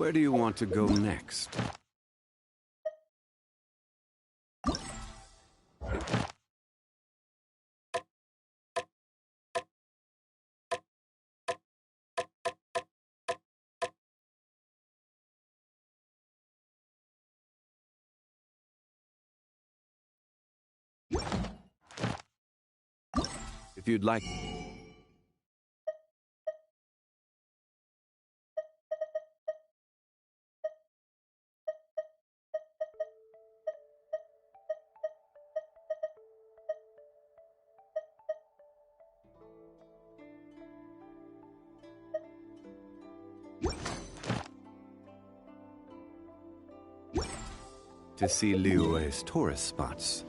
Where do you want to go next? If you'd like... to see Liyue's tourist spots.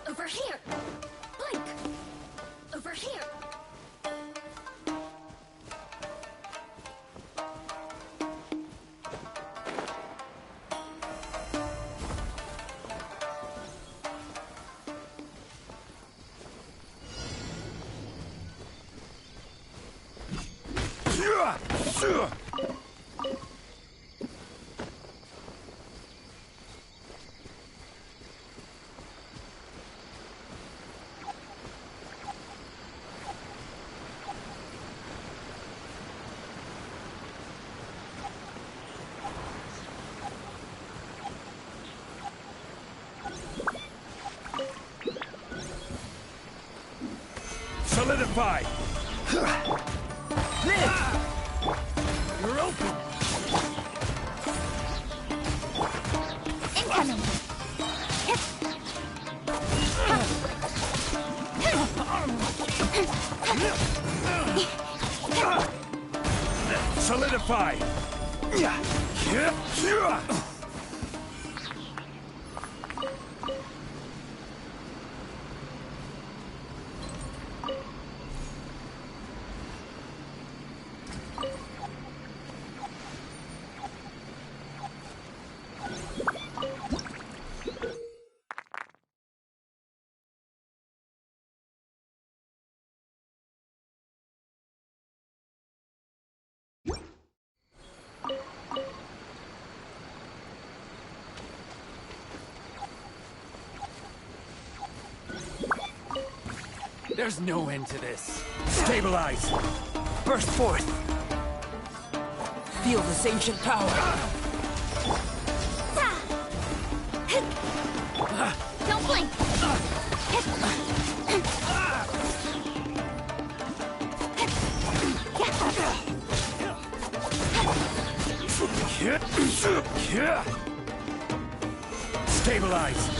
Over here! Blink! Over here! Solidify! Live! You're open! Incoming! Solidify! There's no end to this. Stabilize! Burst forth! Feel this ancient power! Don't blink! Stabilize!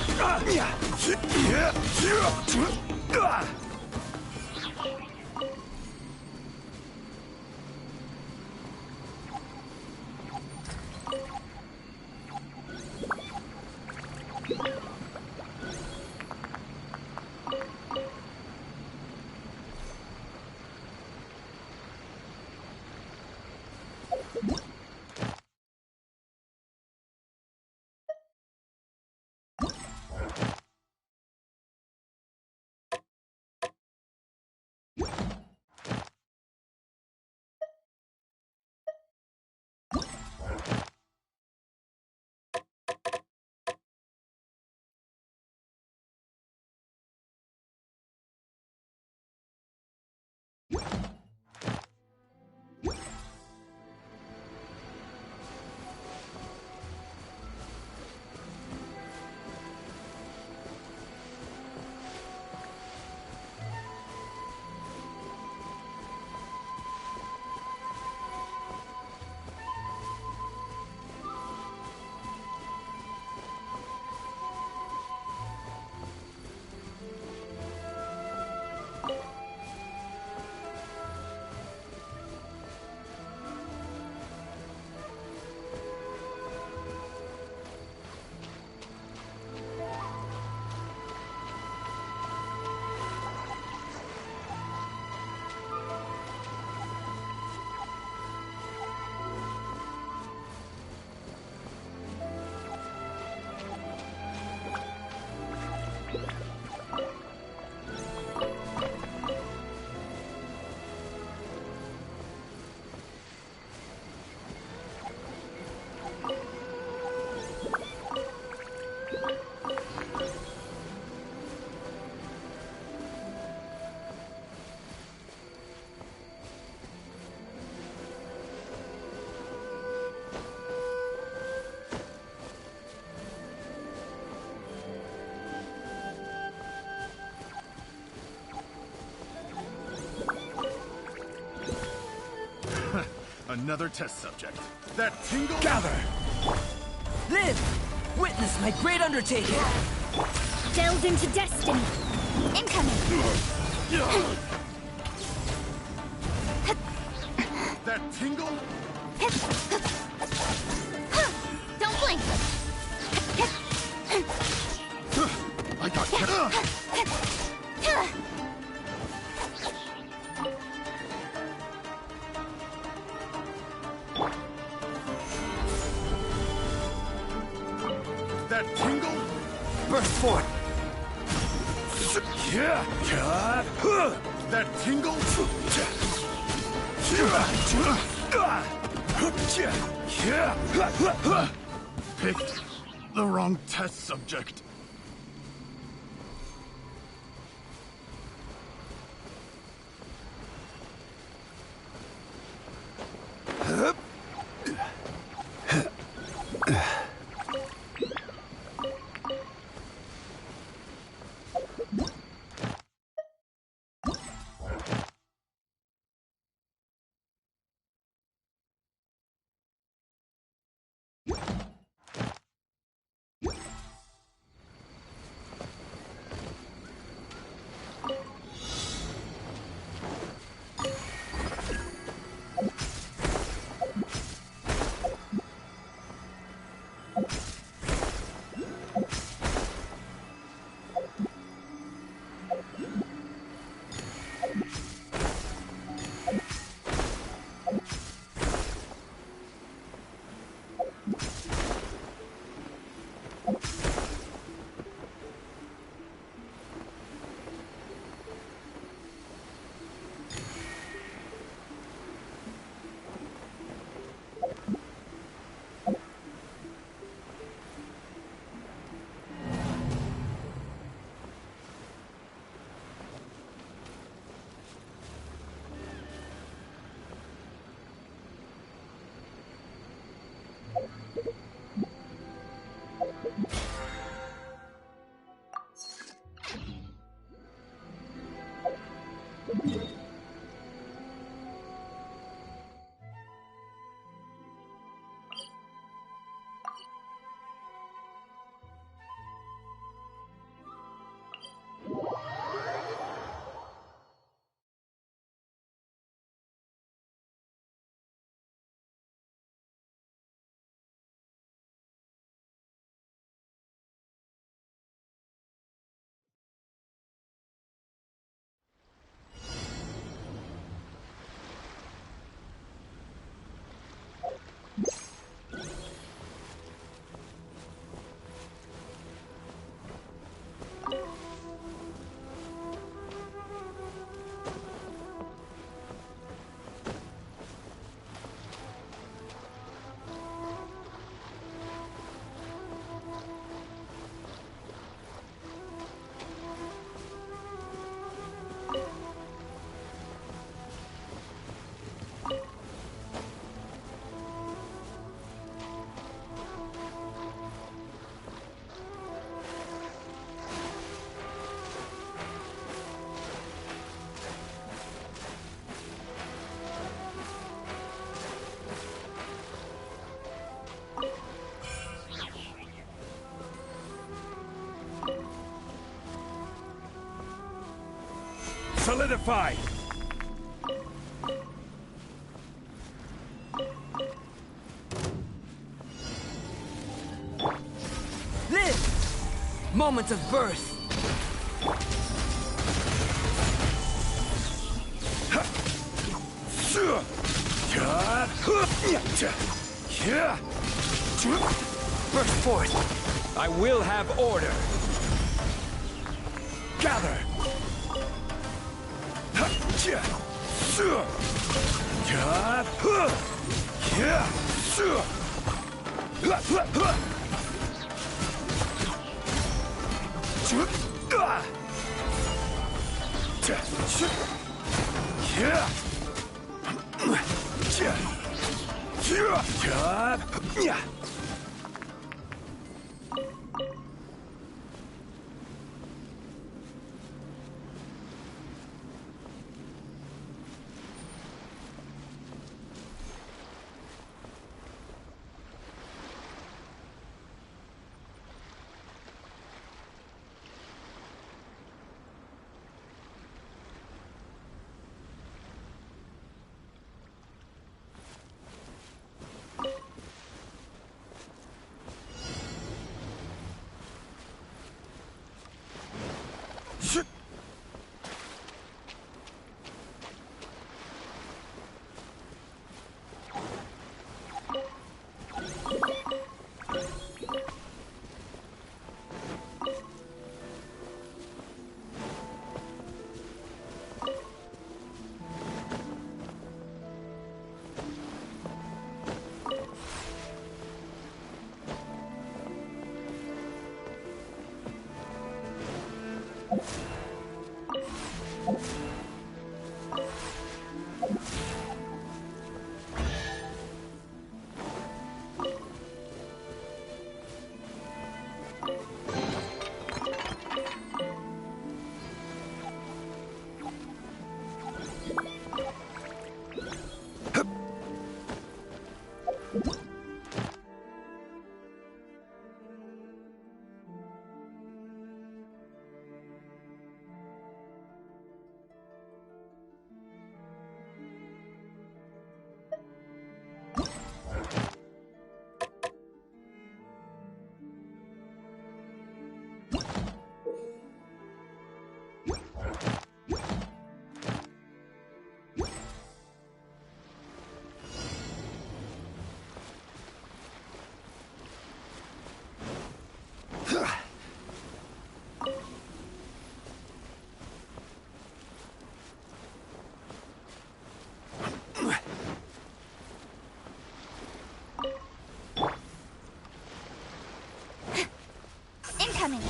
Another test subject. That tingle... Gather! Live! Witness my great undertaking! Delve into destiny. Incoming. That tingle... Don't blink. I got That tingle... Burst forth! That tingle... Picked the wrong test subject. Solidify! Live! Moment of birth. Burst forth. I will have order. Gather! Incoming.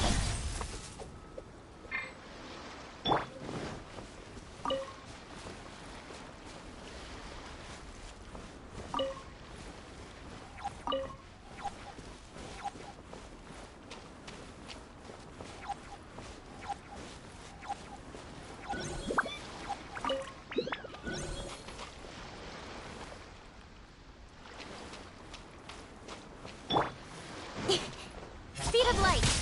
Speed of light.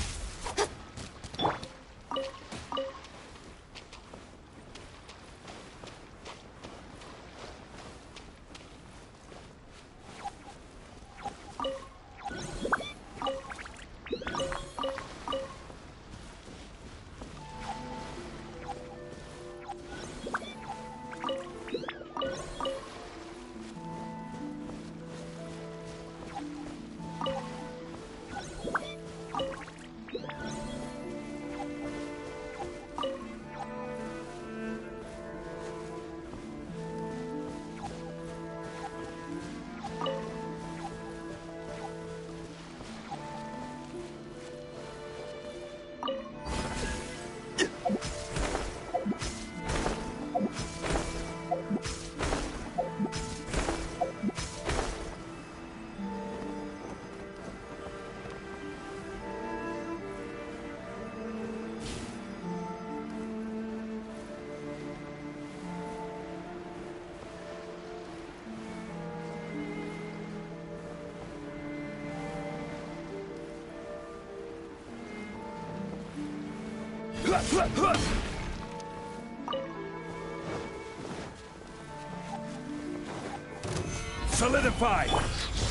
Solidify!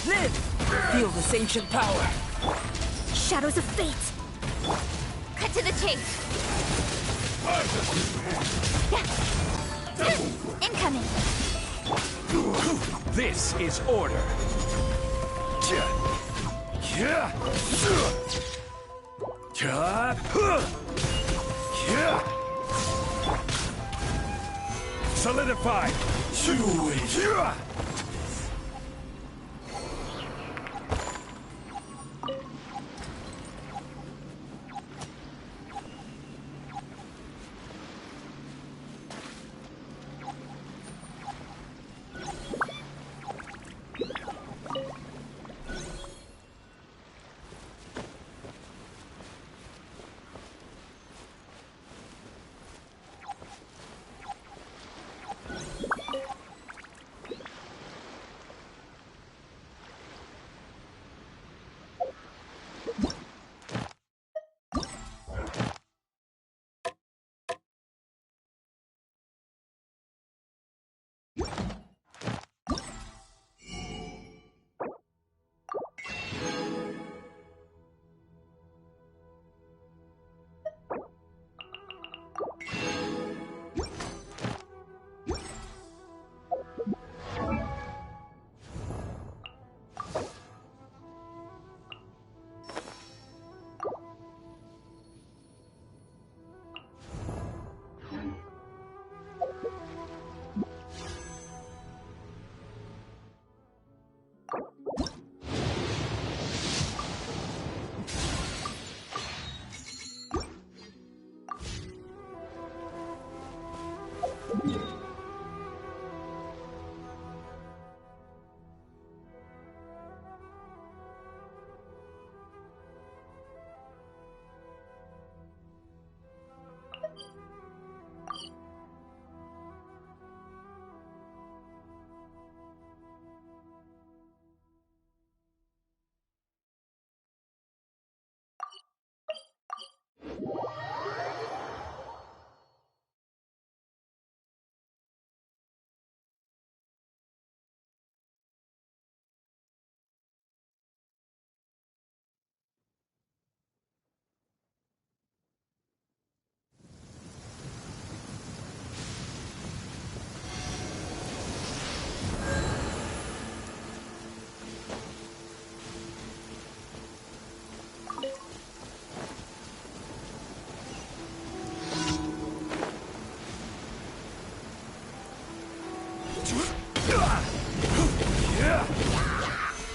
Live! Feel this ancient power. Shadows of fate! Cut to the chase! Incoming! This is order. Solidify!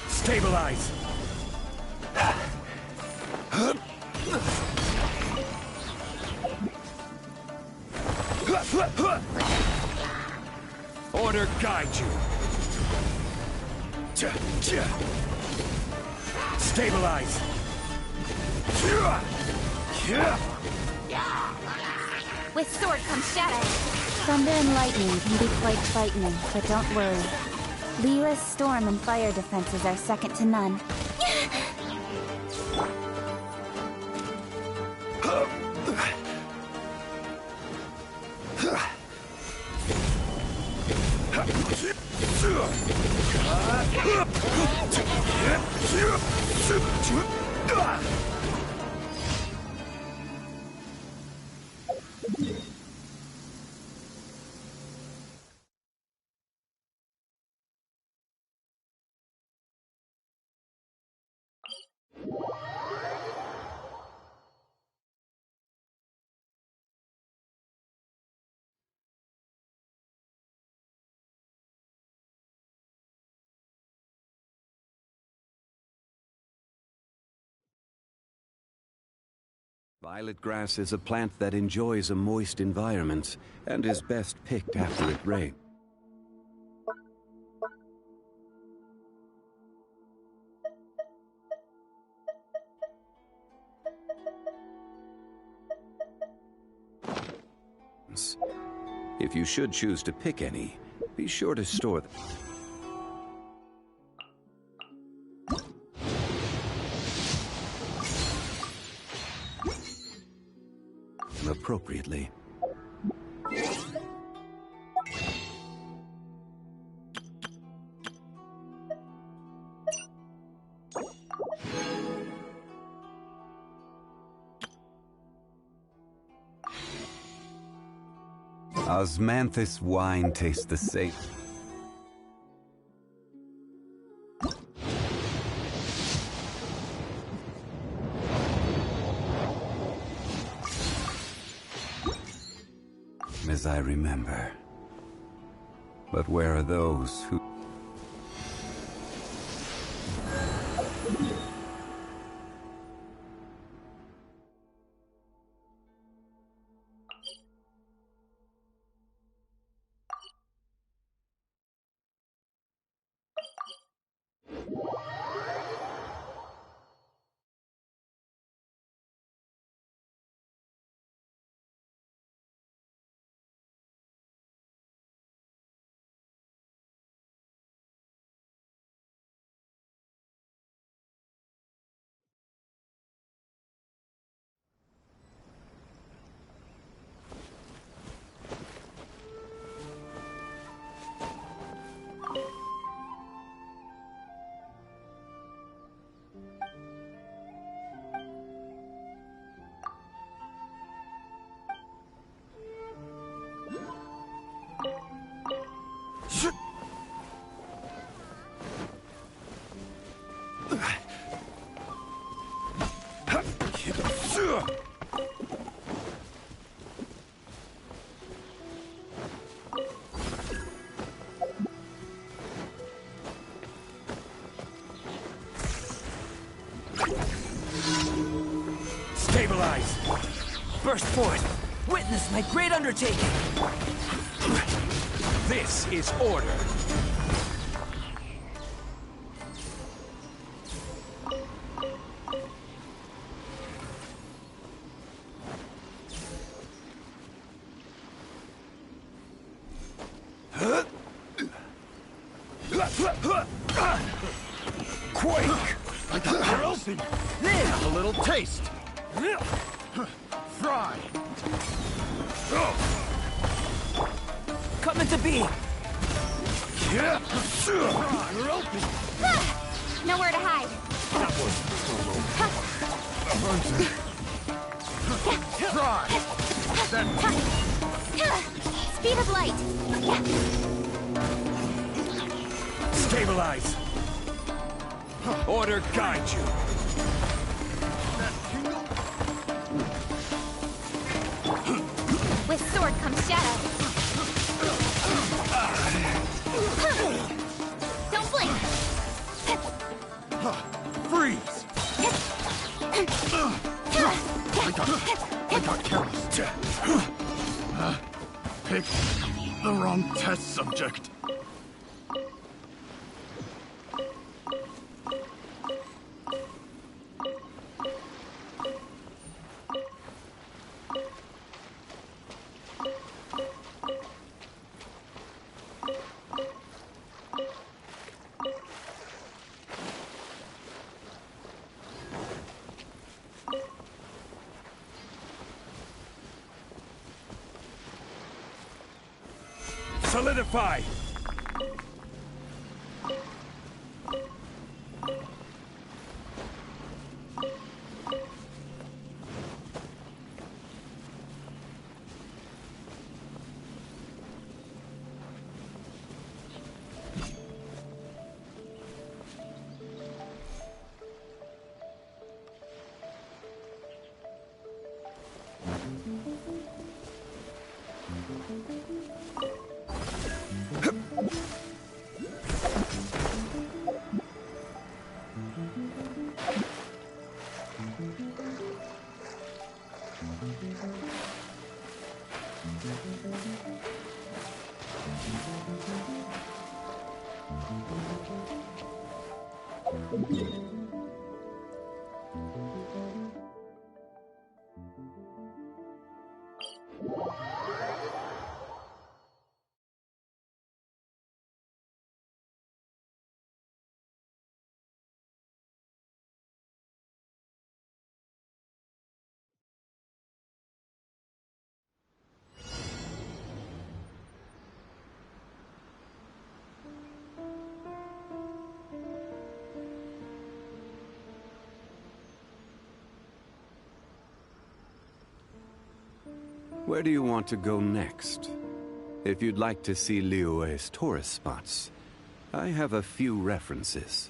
Stabilize! Order guide you! Stabilize! With sword comes shadow! Thunder and lightning can be quite frightening, but don't worry. Liyue's storm and fire defenses are second to none. Violet grass is a plant that enjoys a moist environment and is best picked after it rains. If you should choose to pick any, be sure to store them appropriately. Osmanthus wine tastes the same. As I remember. But where are those who... Stabilize! Burst forth! Witness my great undertaking! This is order! Quake! I got arrows. Live! A little taste. Fry. Coming to be! You're open. Nowhere to hide. Fry. Speed of light. Stabilize! Order guide you! That tingle. With sword comes shadow. Don't blink. Freeze. I got careless. Picked the wrong test subject. Solidify! Where do you want to go next? If you'd like to see Liyue's tourist spots, I have a few references.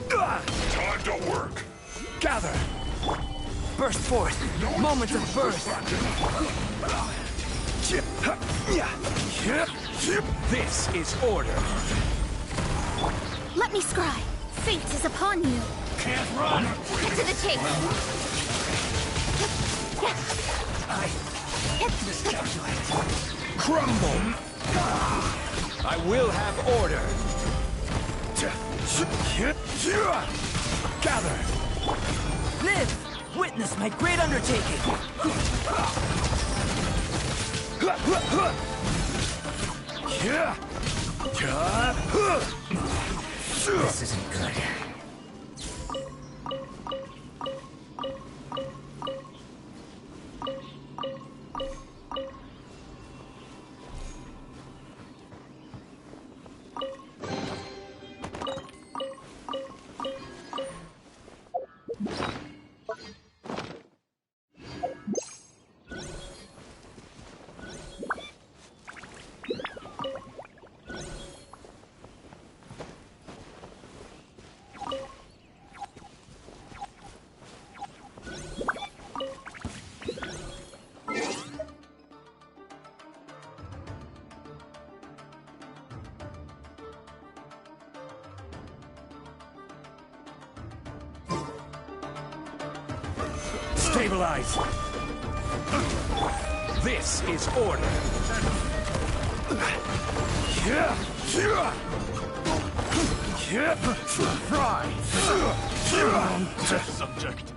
Time to work. Gather! Burst forth! Moments of burst! This is order! Let me scry. Fate is upon you. Can't run. Cut to the chase. I miscalculate. Crumble! I will have order! Gather! Live! Witness my great undertaking! This isn't good. Stabilize! This is order! Test subject.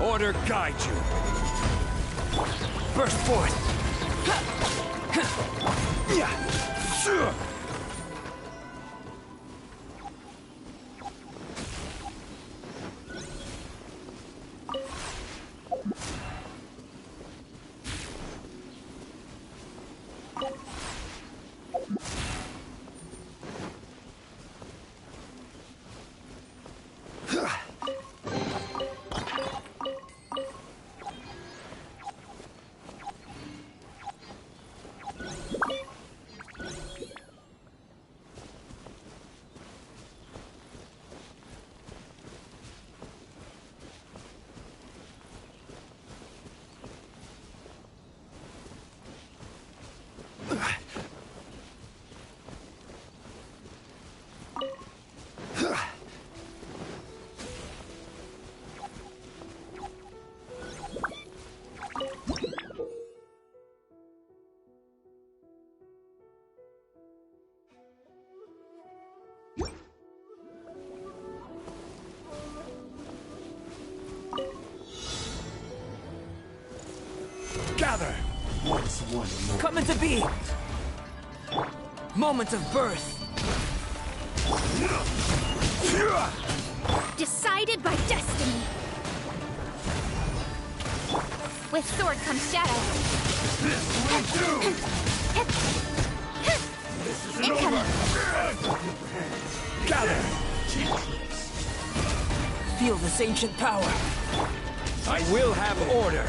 Order guide you. Burst forth. Gather! Coming to be! Moment of birth! Decided by destiny. With sword comes shadow. Incoming. Gather! Feel this ancient power. I will have order.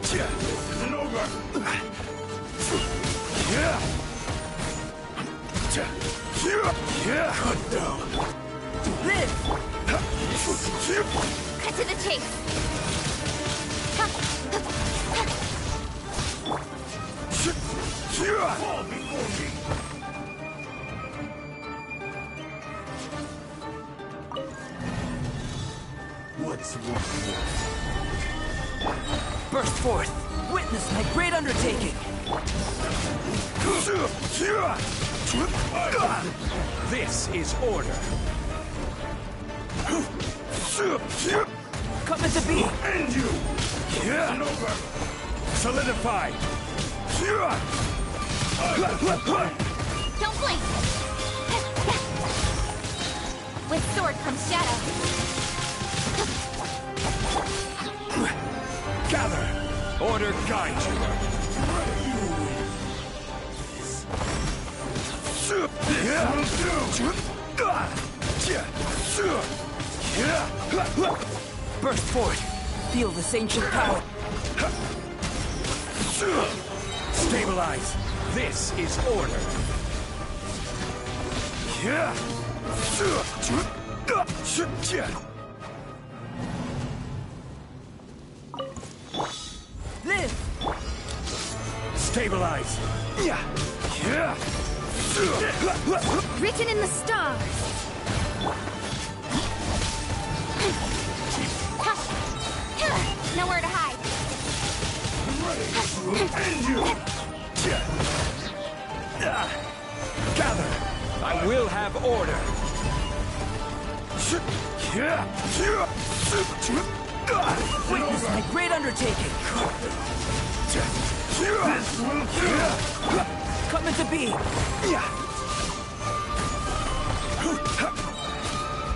This isn't over. Cut down. Live! Cut to the chase. Fall before me. What's wrong? Burst forth! Witness my great undertaking! This is order. Coming to be! End you. Isn't over. Solidify. Don't blink. With sword comes shadow. Gather. Order guide you. Burst forth. Feel this ancient power. Stabilize. This is order. Live! Stabilize. Written in the stars. Nowhere to hide. End you. Gather. I will have order. Witness my great undertaking! This will kill. Coming to be!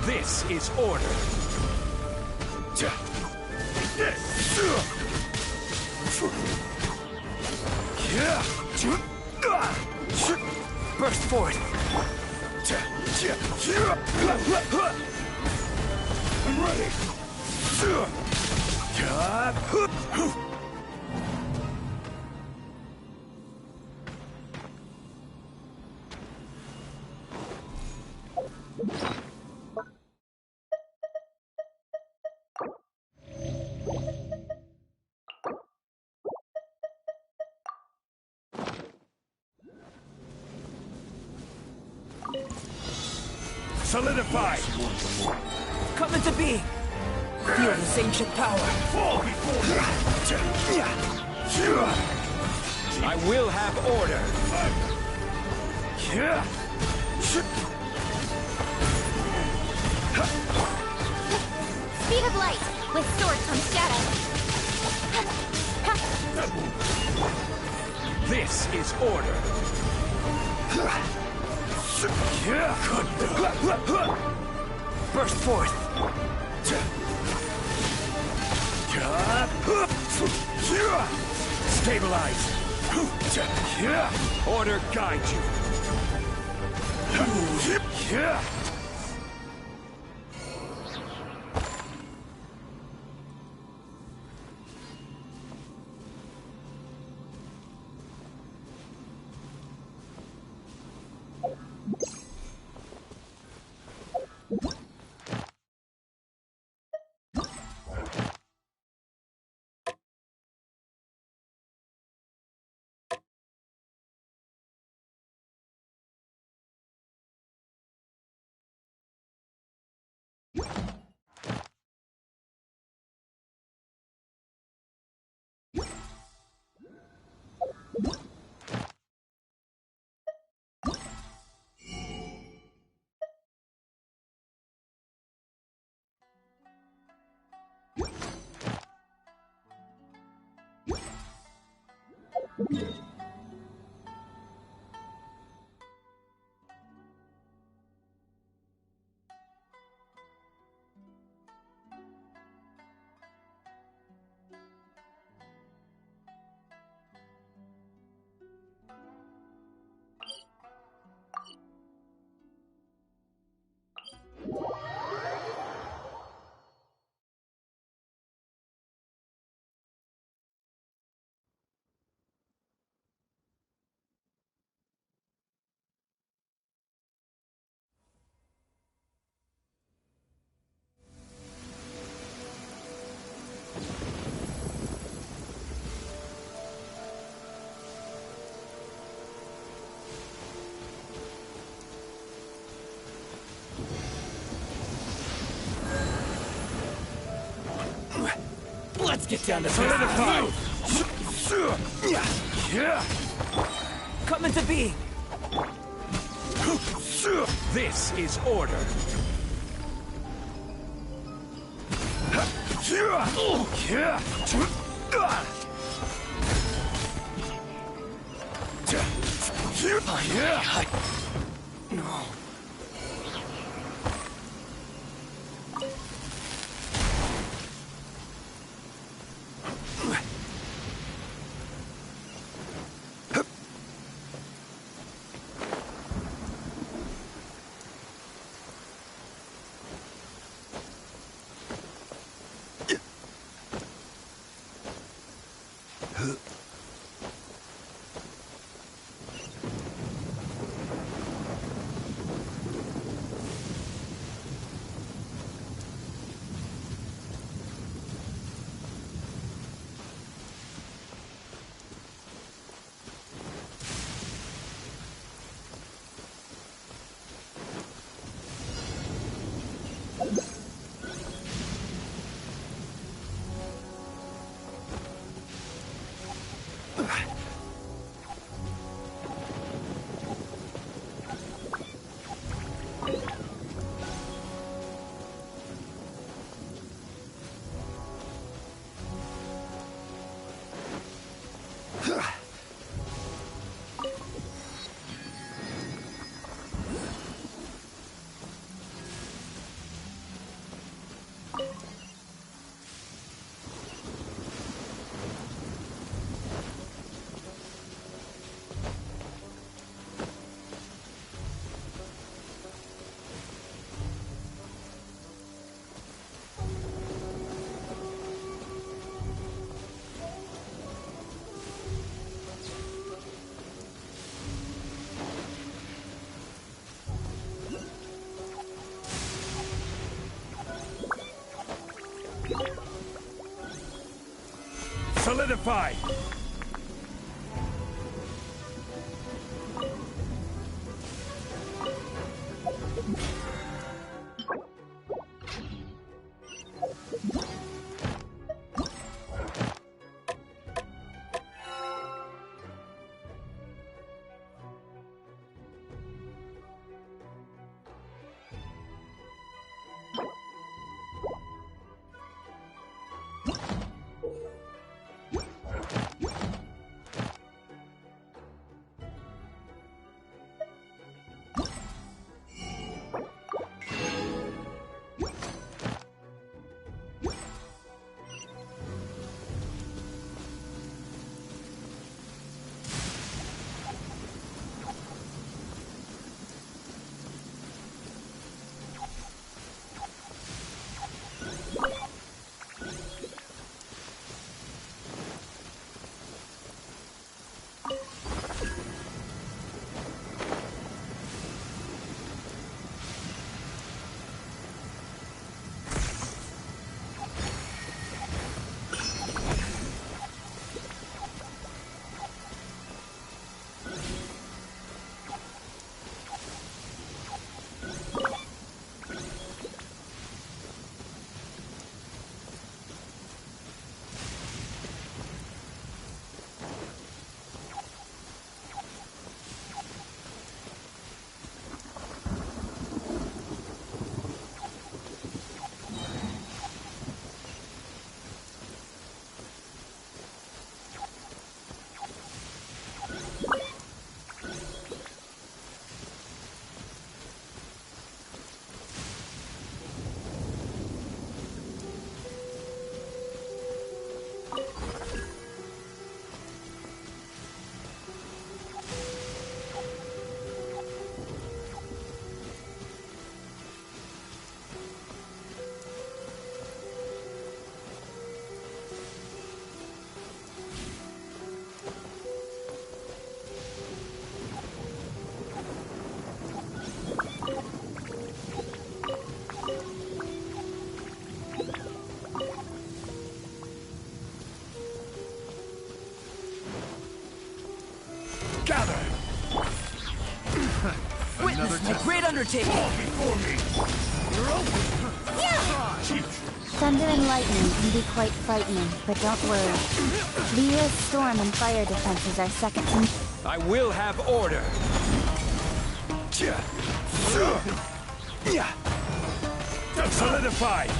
This is order. Burst forth. I'm ready. Solidify. Coming to be! Feel this ancient power. Fall before me! I will have order. Speed of light! With sword comes shadow! This is order. Burst forth. Stabilize. Order guide you. Let's get down to solidify. Come into being. This is order. No. Solidify! taking. Before me! Thunder and lightning can be quite frightening, but don't worry. The US storm and fire defenses are second to... I will have order. Solidified.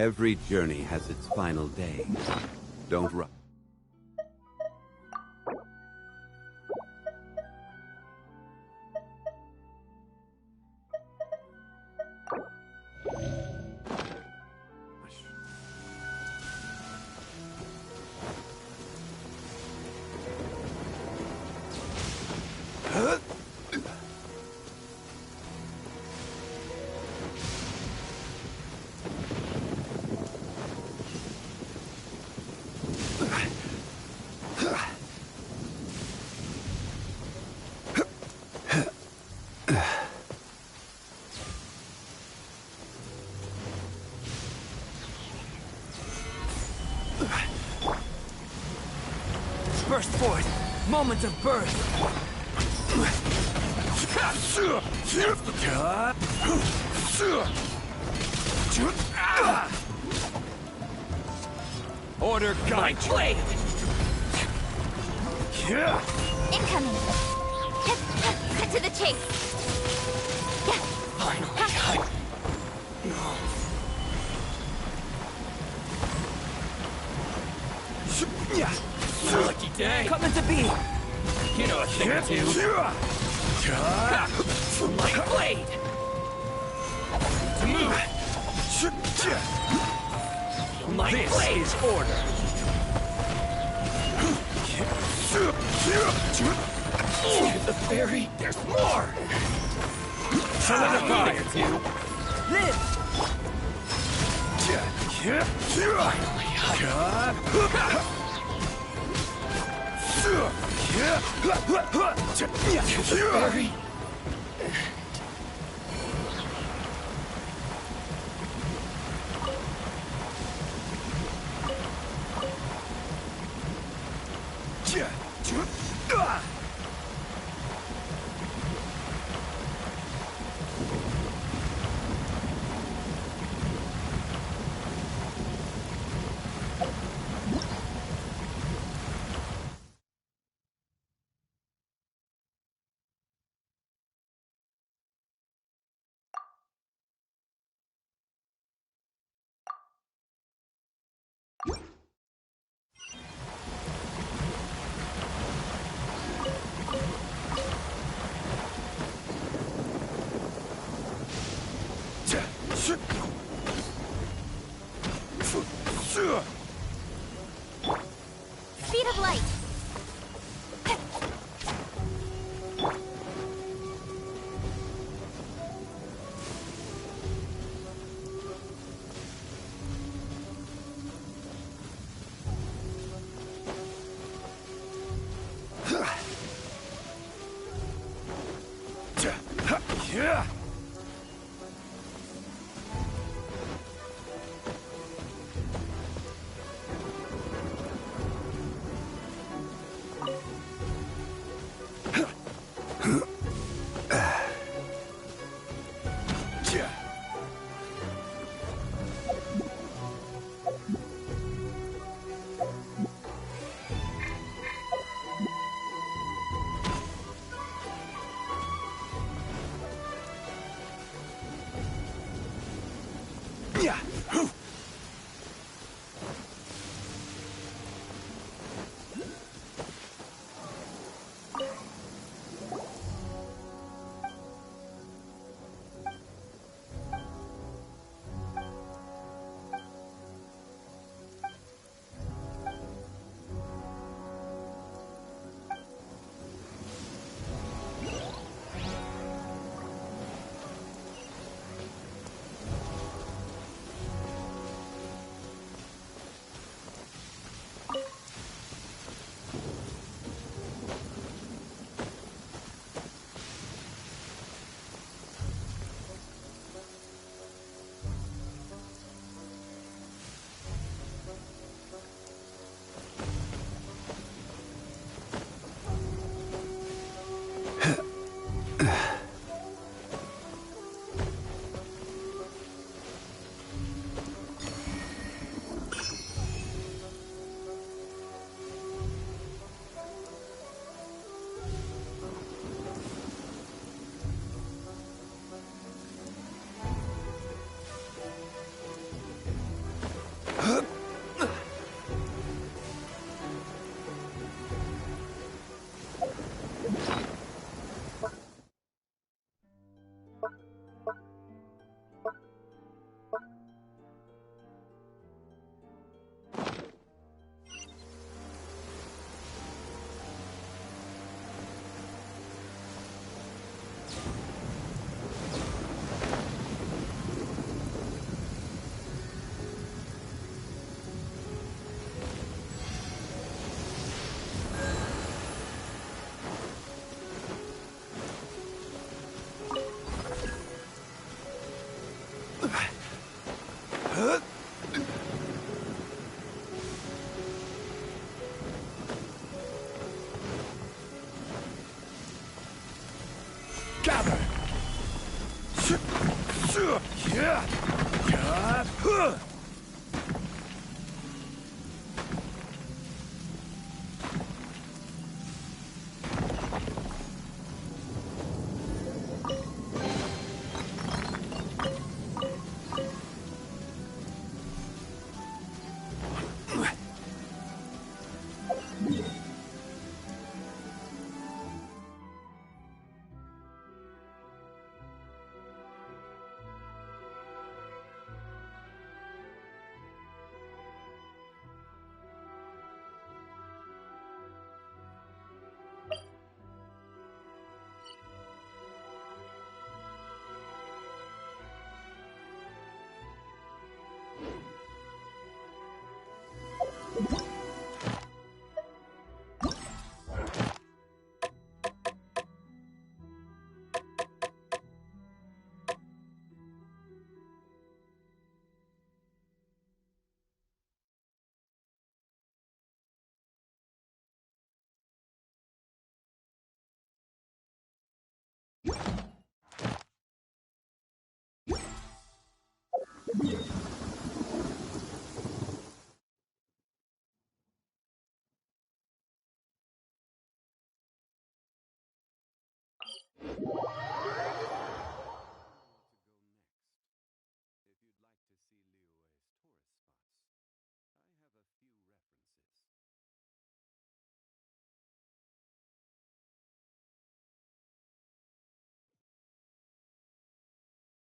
Every journey has its final day. Don't rush. Burst forth. Moment of birth. Order guide. My blade! Incoming! Cut to the chase! Finally, No. Lucky day. Coming to be! You know a thing or two. My blade! To move. My This blade! is order. The fairy! There's more. Solidify or two. Live! Fairy. Speed of light! Gather!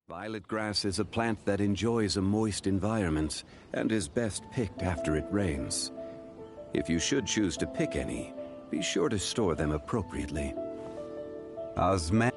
Violet grass is a plant that enjoys a moist environment and is best picked after it rains. If you should choose to pick any, be sure to store them appropriately. Osman.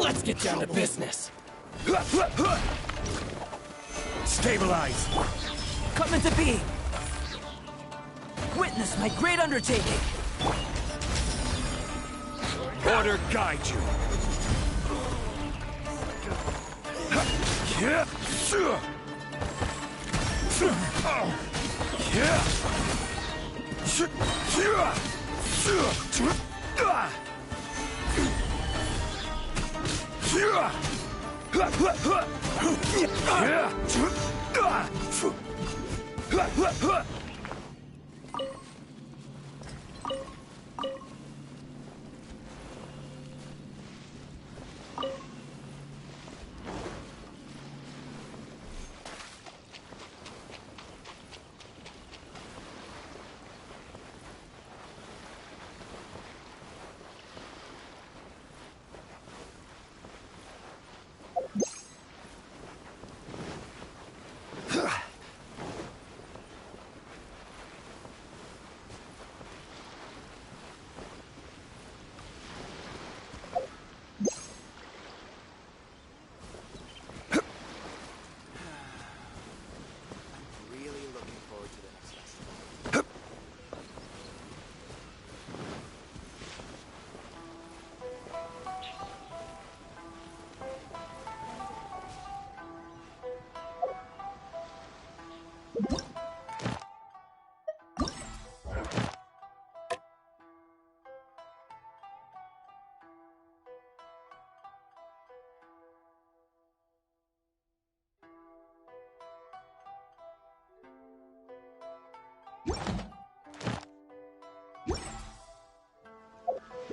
Let's get down to business. Stabilize! Come into being. Witness my great undertaking. Order guide you!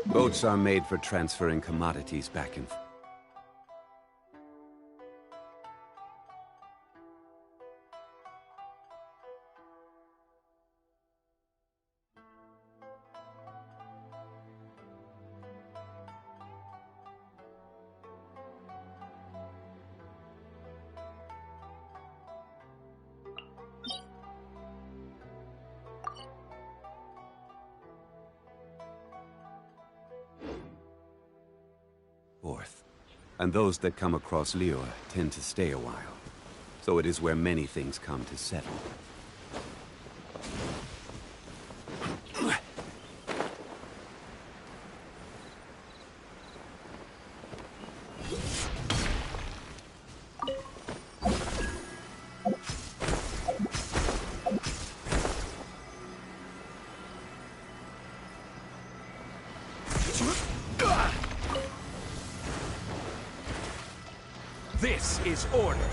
Boats are made for transferring commodities back and forth. And those that come across Liyue tend to stay a while. So it is where many things come to settle. This is order.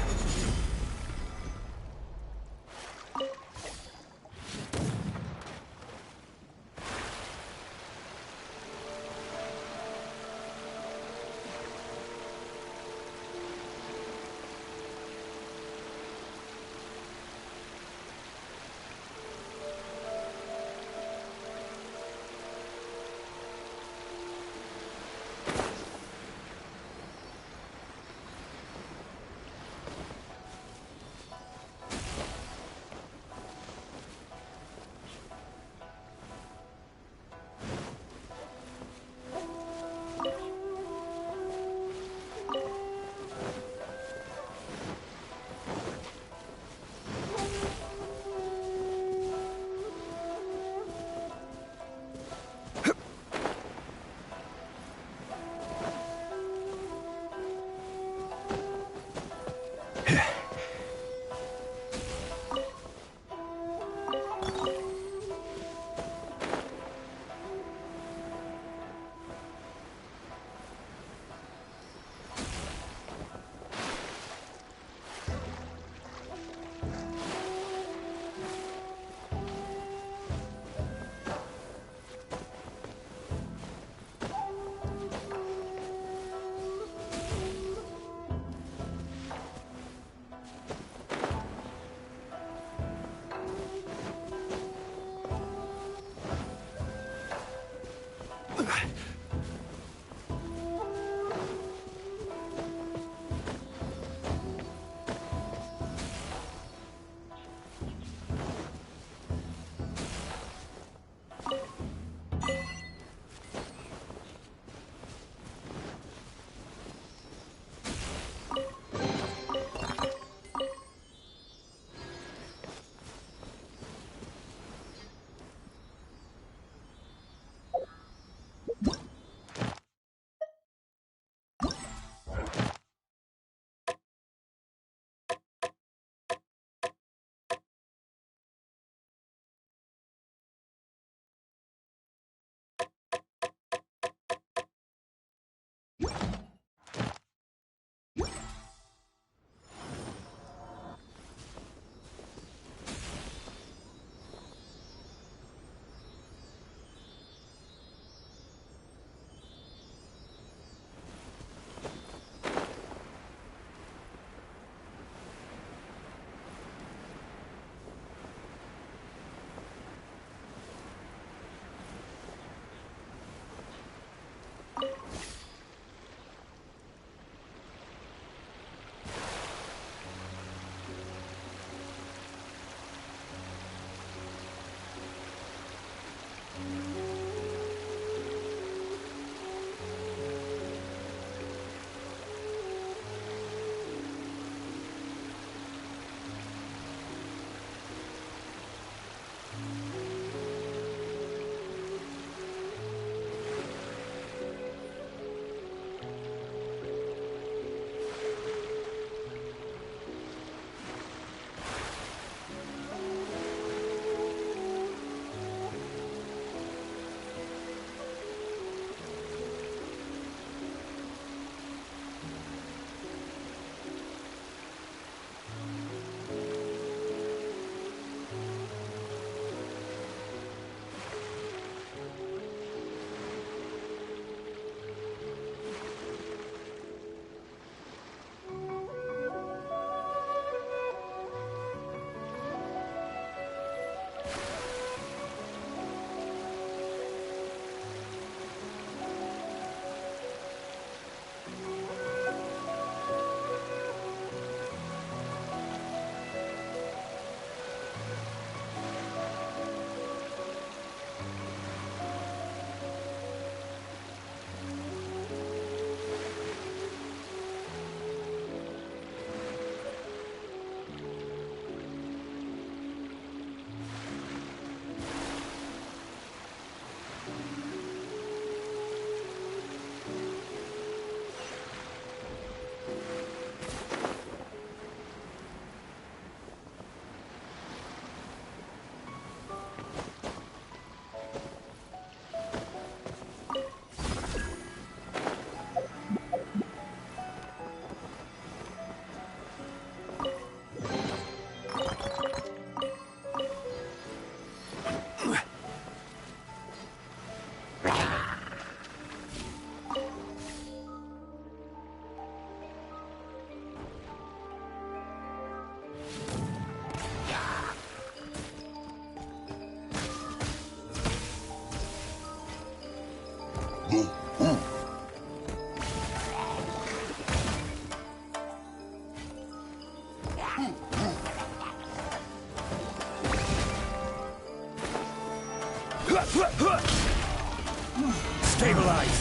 Stabilize!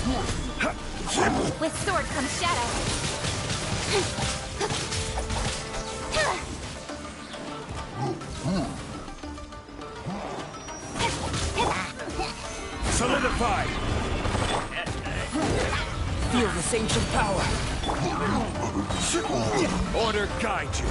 With sword comes shadow. Solidify! Feel this ancient power. Order guide you!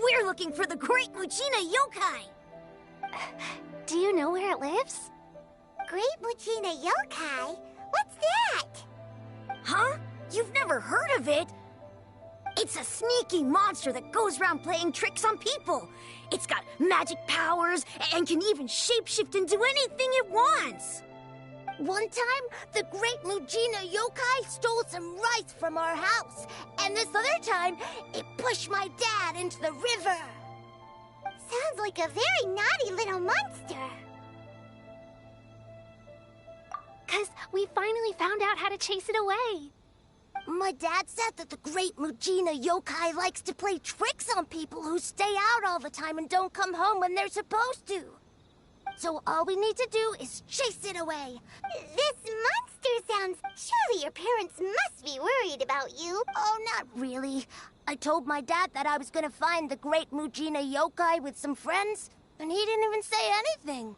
We're looking for the Great Muchina Yokai! Do you know where it lives? Great Muchina Yokai? What's that? Huh? You've never heard of it? It's a sneaky monster that goes around playing tricks on people. It's got magic powers and can even shapeshift into anything it wants. One time, the Great Muchina Yokai stole some rice from our house. And this other time, it pushed my dad into the river. Sounds like a very naughty little monster. 'Cause we finally found out how to chase it away. My dad said that the Great Muchina Yokai likes to play tricks on people who stay out all the time and don't come home when they're supposed to. So all we need to do is chase it away. This monster sounds... Surely your parents must be worried about you. Oh, not really. I told my dad that I was gonna find the Great Muchina Yokai with some friends, and he didn't even say anything.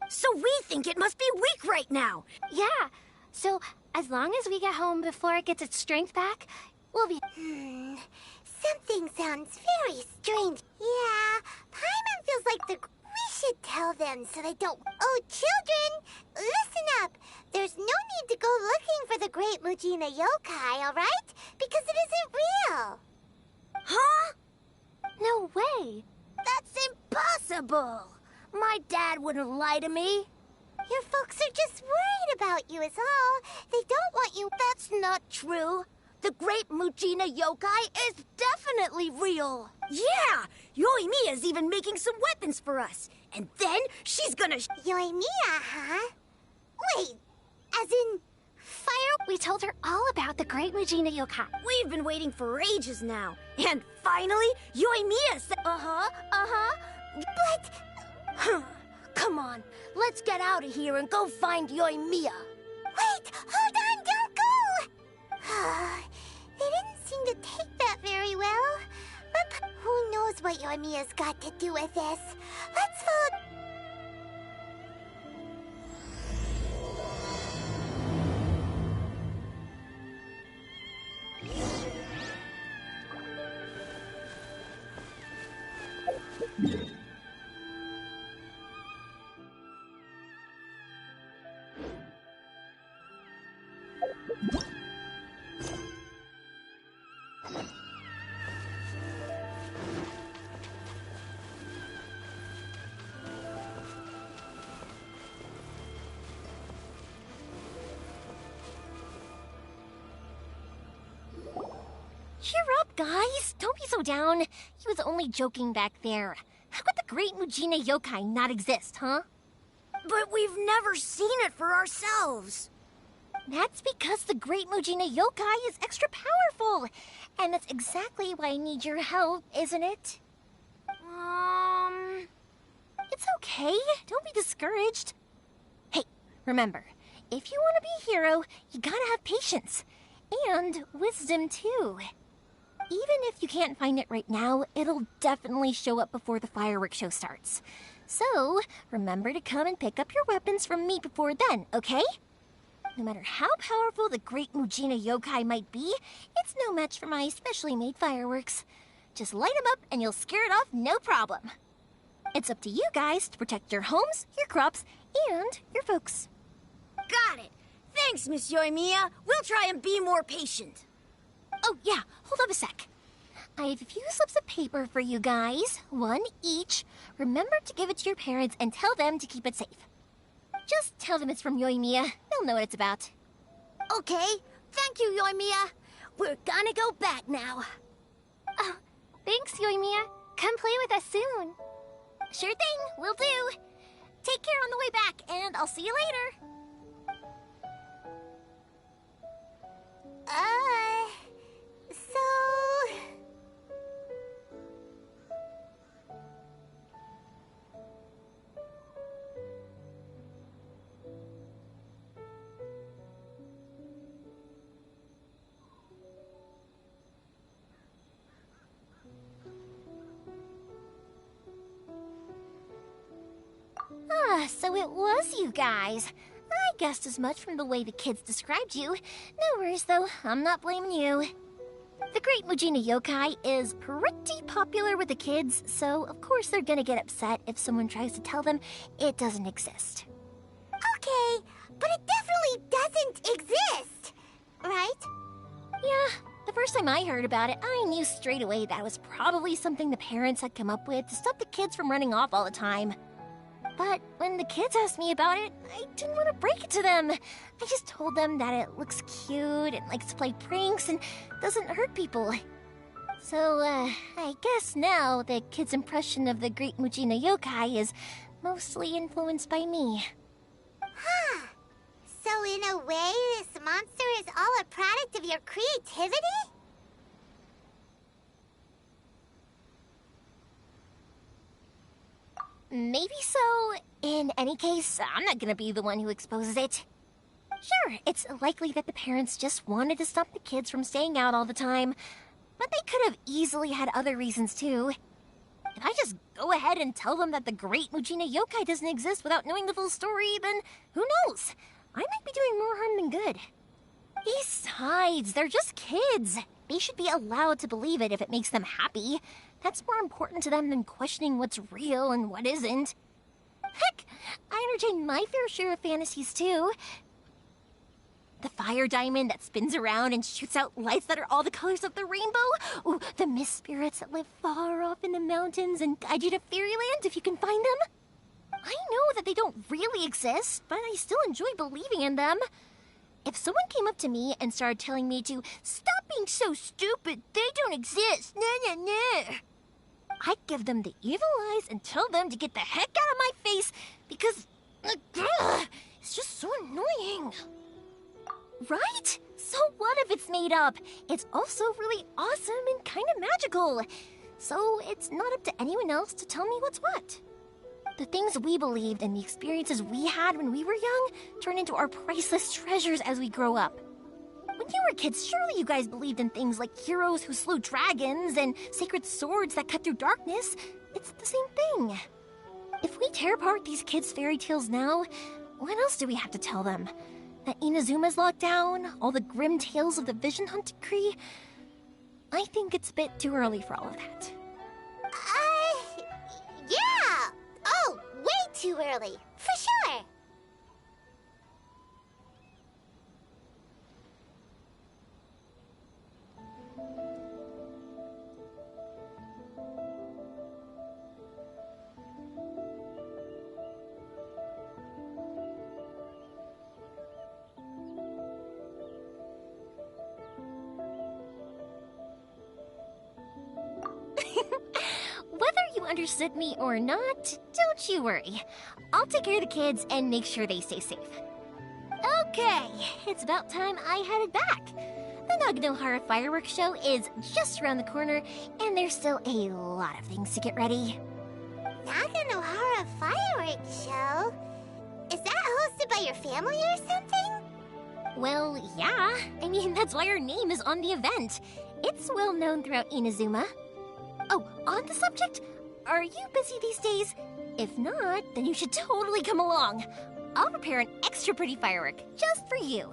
So we think it must be weak right now. Yeah, so as long as we get home before it gets its strength back, we'll be... Something sounds very strange. Yeah, Paimon feels like the... We should tell them so they don't... Oh, children, listen up. There's no need to go looking for the Great Muchina Yokai, all right? Because it isn't real. Huh? No way. That's impossible. My dad wouldn't lie to me. Your folks are just worried about you is all. They don't want you... That's not true. The Great Muchina Yokai is definitely definitely real. Yeah! Yoimiya's even making some weapons for us. And then she's gonna... Yoimiya, huh? Wait, as in... fire? We told her all about the Great Mujina Yokai. We've been waiting for ages now. And finally, Yoimiya said... But... Come on, let's get out of here and go find Yoimiya. Wait, hold on, don't go! They didn't seem to take that very well. But who knows what Yoimiya's got to do with this? Let's follow... Cheer up, guys. Don't be so down. He was only joking back there. How could the Great Mujina Yokai not exist, huh? But we've never seen it for ourselves. That's because the Great Mujina Yokai is extra powerful. And that's exactly why I need your help, isn't it? It's okay. Don't be discouraged. Hey, remember, if you want to be a hero, you gotta have patience. And wisdom, too. Even if you can't find it right now, it'll definitely show up before the fireworks show starts. So, remember to come and pick up your weapons from me before then, okay? No matter how powerful the Great Mujina Yokai might be, it's no match for my specially made fireworks. Just light them up and you'll scare it off no problem. It's up to you guys to protect your homes, your crops, and your folks. Got it. Thanks, Miss Yoimiya. We'll try and be more patient. Oh, yeah, hold up a sec. I have a few slips of paper for you guys, one each. Remember to give it to your parents and tell them to keep it safe. Just tell them it's from Yoimiya. They'll know what it's about. Okay. Thank you, Yoimiya. We're gonna go back now. Oh, thanks, Yoimiya. Come play with us soon. Sure thing, will do. Take care on the way back, and I'll see you later. So it was you guys. I guessed as much from the way the kids described you. No worries, though. I'm not blaming you. The Great Mujina Yokai is pretty popular with the kids, so of course they're gonna get upset if someone tries to tell them it doesn't exist. Okay, but it definitely doesn't exist, right? Yeah, the first time I heard about it, I knew straight away that was probably something the parents had come up with to stop the kids from running off all the time. But when the kids asked me about it, I didn't want to break it to them. I just told them that it looks cute and likes to play pranks and doesn't hurt people. So, I guess now the kids' impression of the Great Mujina Yokai is mostly influenced by me. Huh. So in a way, this monster is all a product of your creativity? Maybe so. In any case, I'm not gonna be the one who exposes it. Sure, it's likely that the parents just wanted to stop the kids from staying out all the time, but they could have easily had other reasons too. If I just go ahead and tell them that the Great Mujina Yokai doesn't exist without knowing the full story, then who knows? I might be doing more harm than good. Besides, they're just kids. They should be allowed to believe it if it makes them happy. That's more important to them than questioning what's real and what isn't. Heck, I entertain my fair share of fantasies too. The fire diamond that spins around and shoots out lights that are all the colors of the rainbow. Ooh, the mist spirits that live far off in the mountains and guide you to fairyland if you can find them. I know that they don't really exist, but I still enjoy believing in them. If someone came up to me and started telling me to stop being so stupid, they don't exist, I'd give them the evil eyes and tell them to get the heck out of my face because it's just so annoying. Right? So what if it's made up? It's also really awesome and kind of magical. So it's not up to anyone else to tell me what's what. The things we believed and the experiences we had when we were young turn into our priceless treasures as we grow up. When you were kids, surely you guys believed in things like heroes who slew dragons and sacred swords that cut through darkness. It's the same thing. If we tear apart these kids' fairy tales now, what else do we have to tell them? That Inazuma's locked down, all the grim tales of the Vision Hunt decree? I think it's a bit too early for all of that. Yeah! Oh, way too early, for sure! Whether you understood me or not, don't you worry. I'll take care of the kids and make sure they stay safe. Okay, it's about time I headed back. The Naganohara fireworks show is just around the corner, and there's still a lot of things to get ready. Naganohara fireworks show? Is that hosted by your family or something? Well, yeah. I mean, that's why our name is on the event. It's well known throughout Inazuma. Oh, on the subject, are you busy these days? If not, then you should totally come along. I'll prepare an extra pretty firework just for you.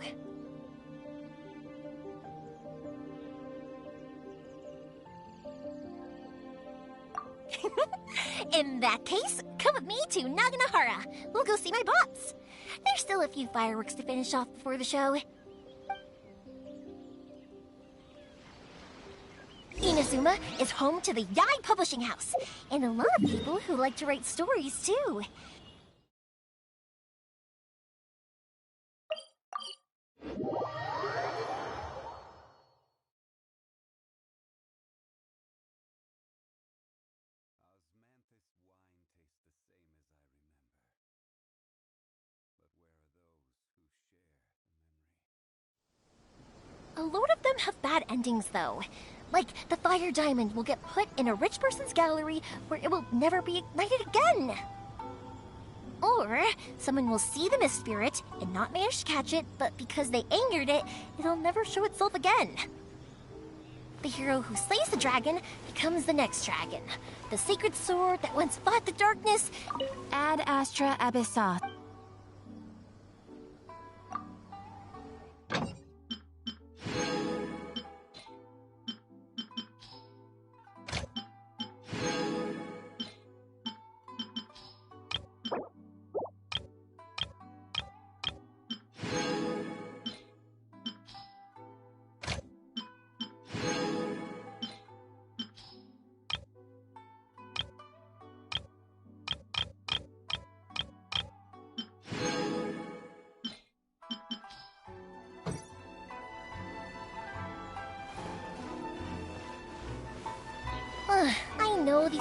In that case, come with me to Naganohara. We'll go see my bots. There's still a few fireworks to finish off before the show. Inazuma is home to the Yai Publishing House, and a lot of people who like to write stories, too. A load of them have bad endings, though. Like, the fire diamond will get put in a rich person's gallery where it will never be ignited again. Or, someone will see the mist spirit and not manage to catch it, but because they angered it, it'll never show itself again. The hero who slays the dragon becomes the next dragon. The sacred sword that once fought the darkness. Ad Astra Abyssal. I know these...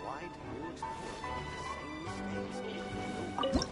Why do you explore the same mistakes?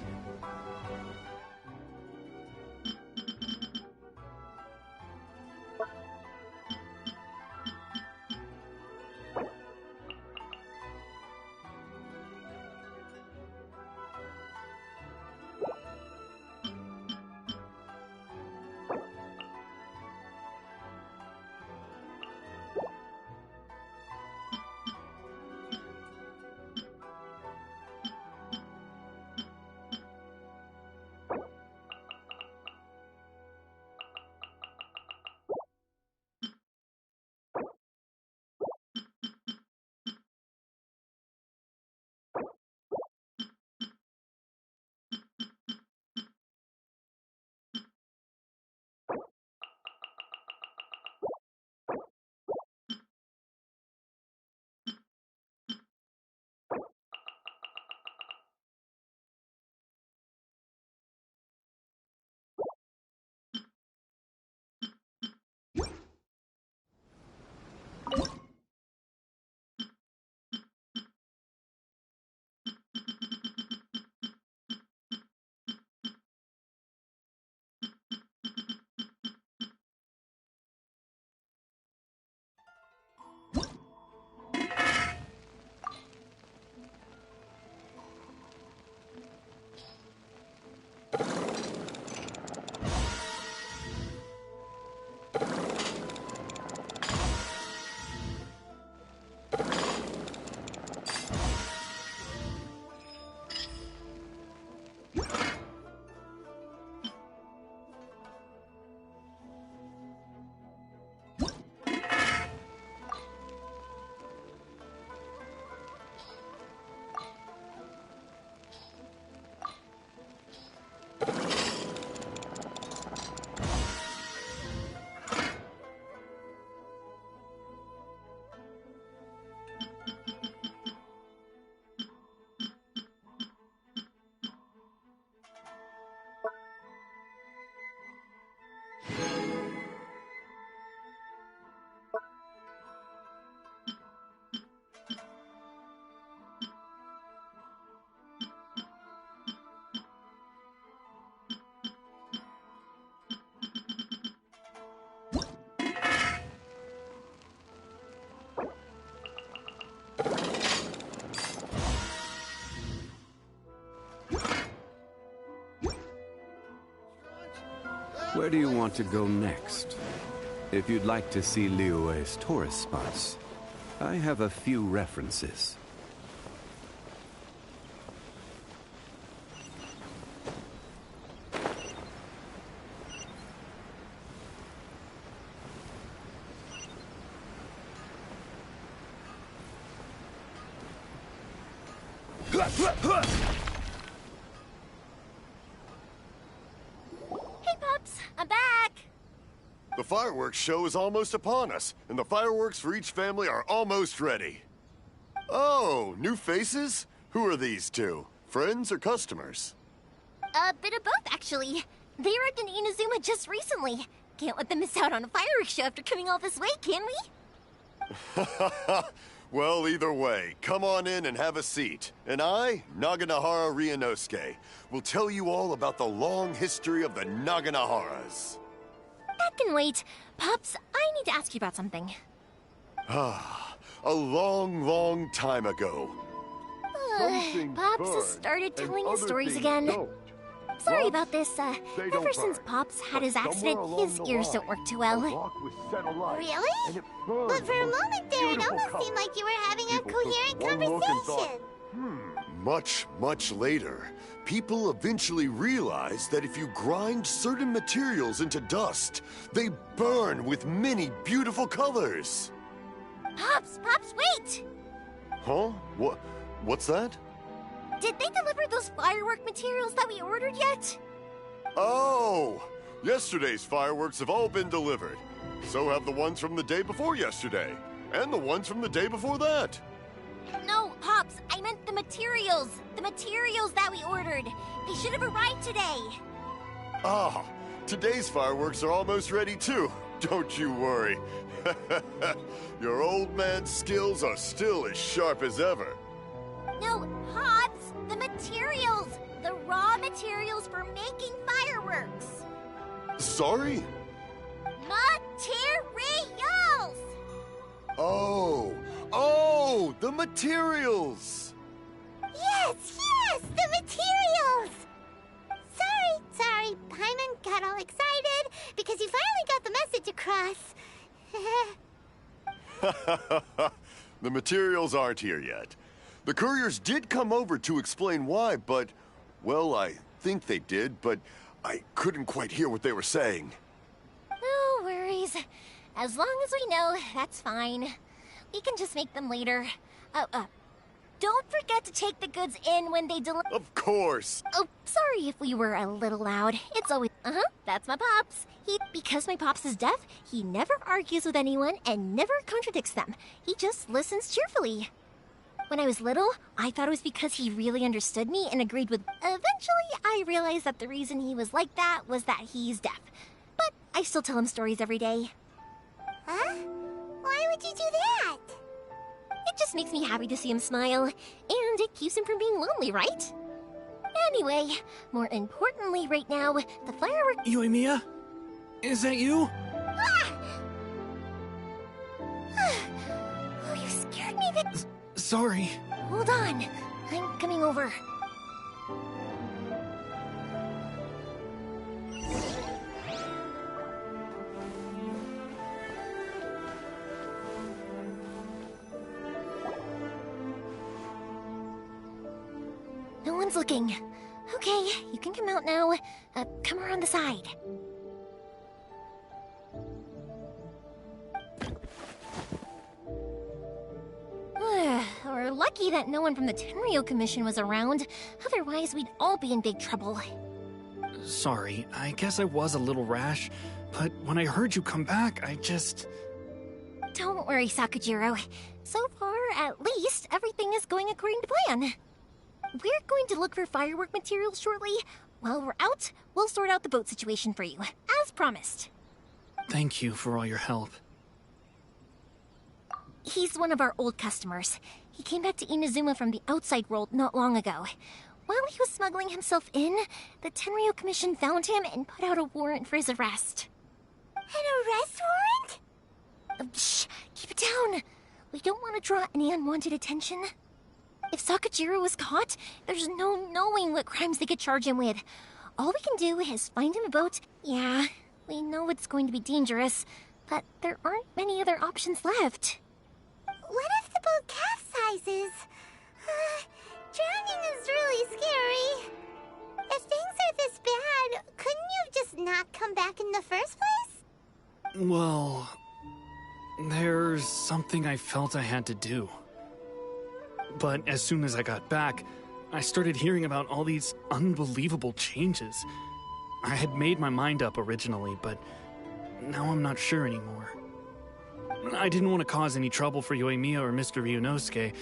Where do you want to go next? If you'd like to see Liyue's tourist spots, I have a few references. Hey, Pops, I'm back. The fireworks show is almost upon us, and the fireworks for each family are almost ready. Oh, new faces? Who are these two? Friends or customers? A bit of both, actually. They arrived in Inazuma just recently. Can't let them miss out on a fireworks show after coming all this way, can we? Well, either way, come on in and have a seat. And I, Naganahara Ryunosuke, will tell you all about the long history of the Naganaharas. That can wait. Pops, I need to ask you about something. A long, long time ago. Pops has started telling his stories again. Sorry about this. Ever since Pops had his accident, his ears don't work too well. Really? But for a moment there, it almost seemed like you were having a coherent conversation. Much, much later, people eventually realized that if you grind certain materials into dust, they burn with many beautiful colors. Pops, wait! Huh? What's that? Did they deliver those firework materials that we ordered yet? Oh! Yesterday's fireworks have all been delivered. So have the ones from the day before yesterday. And the ones from the day before that. No, Pops, I meant the materials. The materials that we ordered. They should have arrived today. Ah, today's fireworks are almost ready too. Don't you worry. Your old man's skills are still as sharp as ever. No, Pops, the materials. The raw materials for making fireworks. Sorry? Materials! Oh, the materials! Yes, the materials! Sorry, Paimon got all excited because he finally got the message across. The materials aren't here yet. The couriers did come over to explain why, but, well, I think they did, but I couldn't quite hear what they were saying. No worries. As long as we know, that's fine. We can just make them later. Don't forget to take the goods in when they deliver. Of course! Oh, sorry if we were a little loud. It's always... that's my Pops. Because my Pops is deaf, he never argues with anyone and never contradicts them. He just listens cheerfully. When I was little, I thought it was because he really understood me and agreed with... Eventually, I realized that the reason he was like that was that he's deaf. But I still tell him stories every day. Huh? Why would you do that? It just makes me happy to see him smile, and it keeps him from being lonely, right? Anyway, more importantly right now, the fireworks... Yoimiya? Is that you? Oh, you scared me, Vic. Sorry. Hold on. I'm coming over. No one's looking. Okay, you can come out now. Come around the side. We're lucky that no one from the Tenryo Commission was around. Otherwise, we'd all be in big trouble. Sorry, I guess I was a little rash, but when I heard you come back, I just... Don't worry, Sakujiro. So far, at least, everything is going according to plan. We're going to look for firework materials shortly. While we're out, we'll sort out the boat situation for you, as promised. Thank you for all your help. He's one of our old customers. He came back to Inazuma from the outside world not long ago. While he was smuggling himself in, the Tenryo Commission found him and put out a warrant for his arrest. An arrest warrant? Shh! Keep it down! We don't want to draw any unwanted attention. If Sakujiro was caught, there's no knowing what crimes they could charge him with. All we can do is find him a boat. Yeah, We know it's going to be dangerous, but there aren't many other options left. What if the boat capsizes? Drowning is really scary. If things are this bad, couldn't you just not come back in the first place? Well, there's something I felt I had to do. But as soon as I got back, I started hearing about all these unbelievable changes. I had made my mind up originally, but now I'm not sure anymore. I didn't want to cause any trouble for Yoimiya or Mr. Ryunosuke,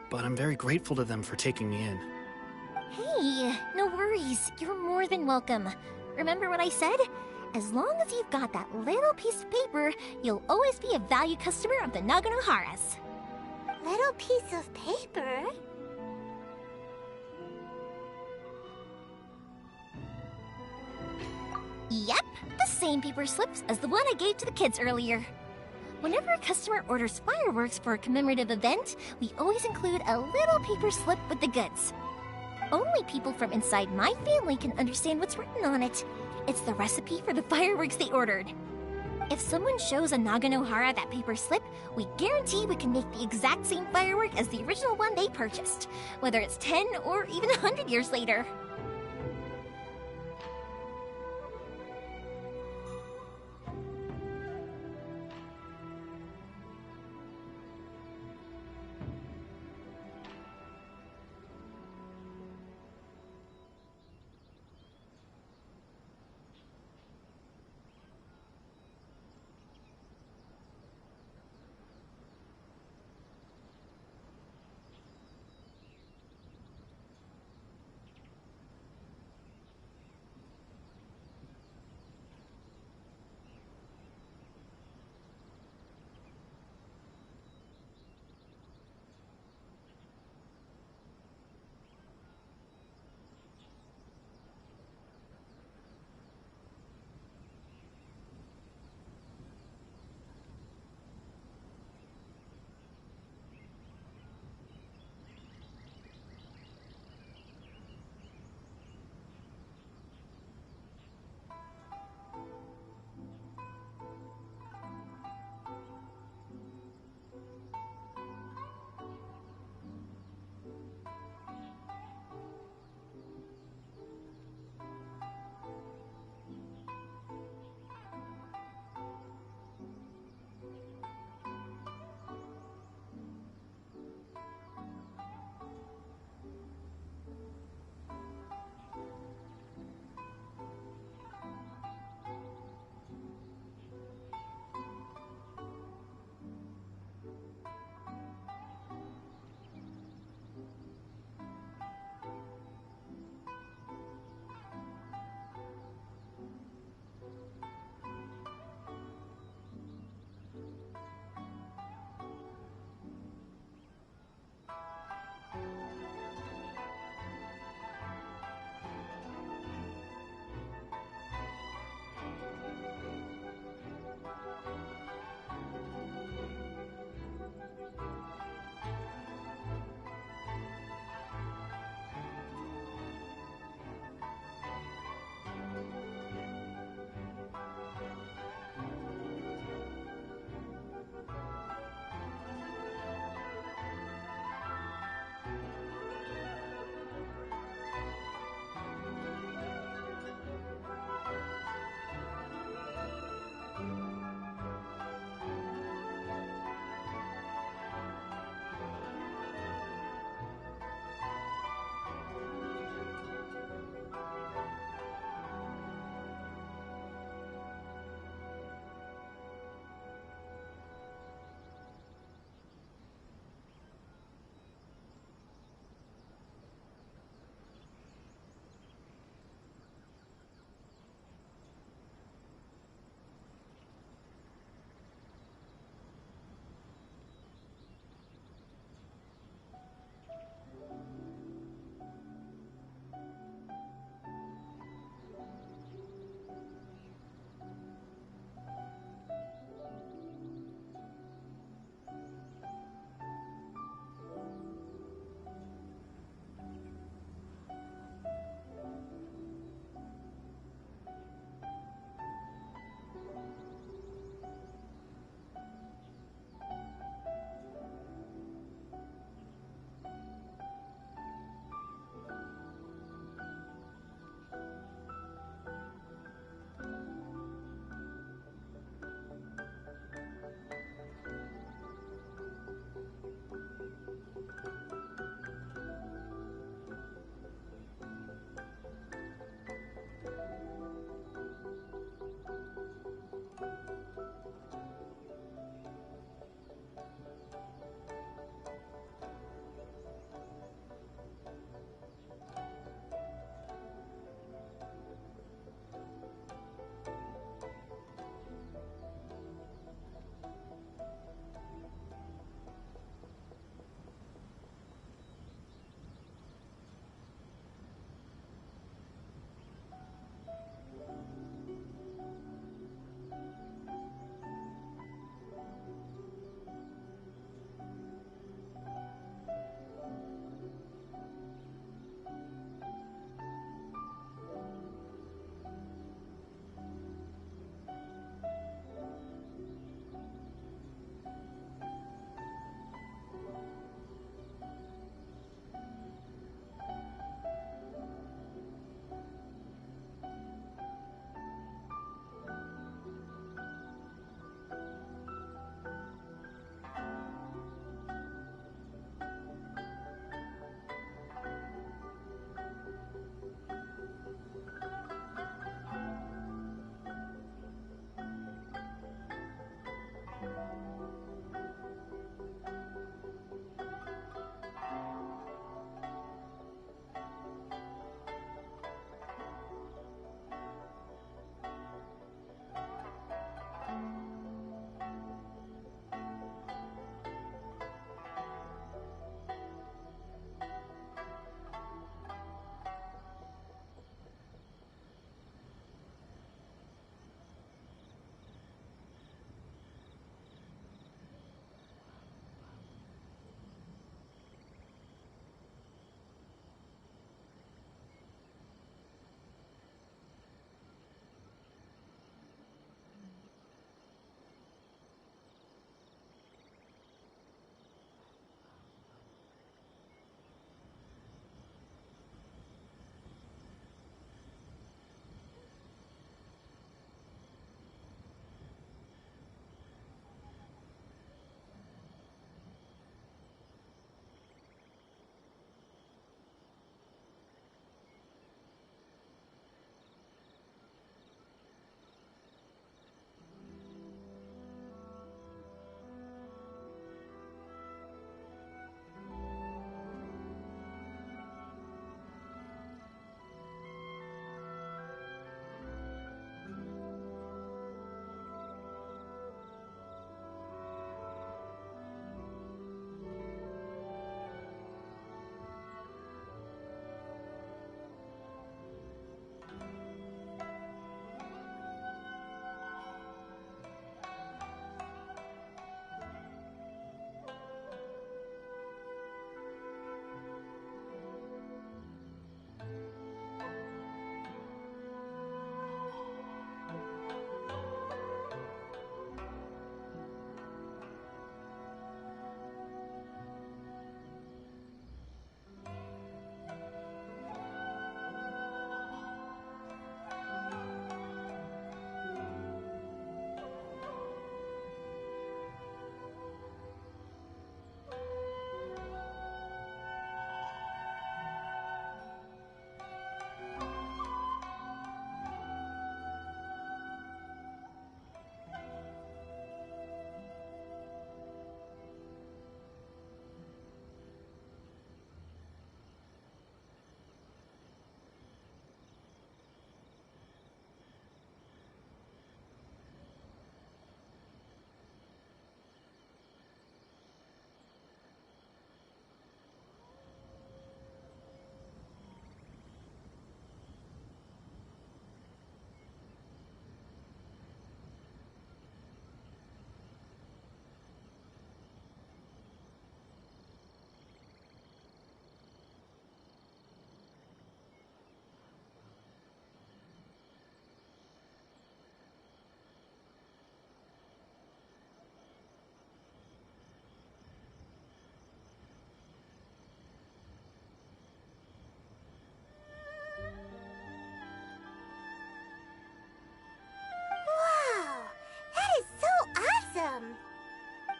but I'm very grateful to them for taking me in. Hey, no worries. You're more than welcome. Remember what I said? As long as you've got that little piece of paper, you'll always be a valued customer of the Naganoharas. Little piece of paper? Yep, the same paper slips as the one I gave to the kids earlier. Whenever a customer orders fireworks for a commemorative event, we always include a little paper slip with the goods. Only people from inside my family can understand what's written on it. It's the recipe for the fireworks they ordered. If someone shows a Naganohara that paper slip, we guarantee we can make the exact same firework as the original one they purchased, whether it's 10 or even 100 years later.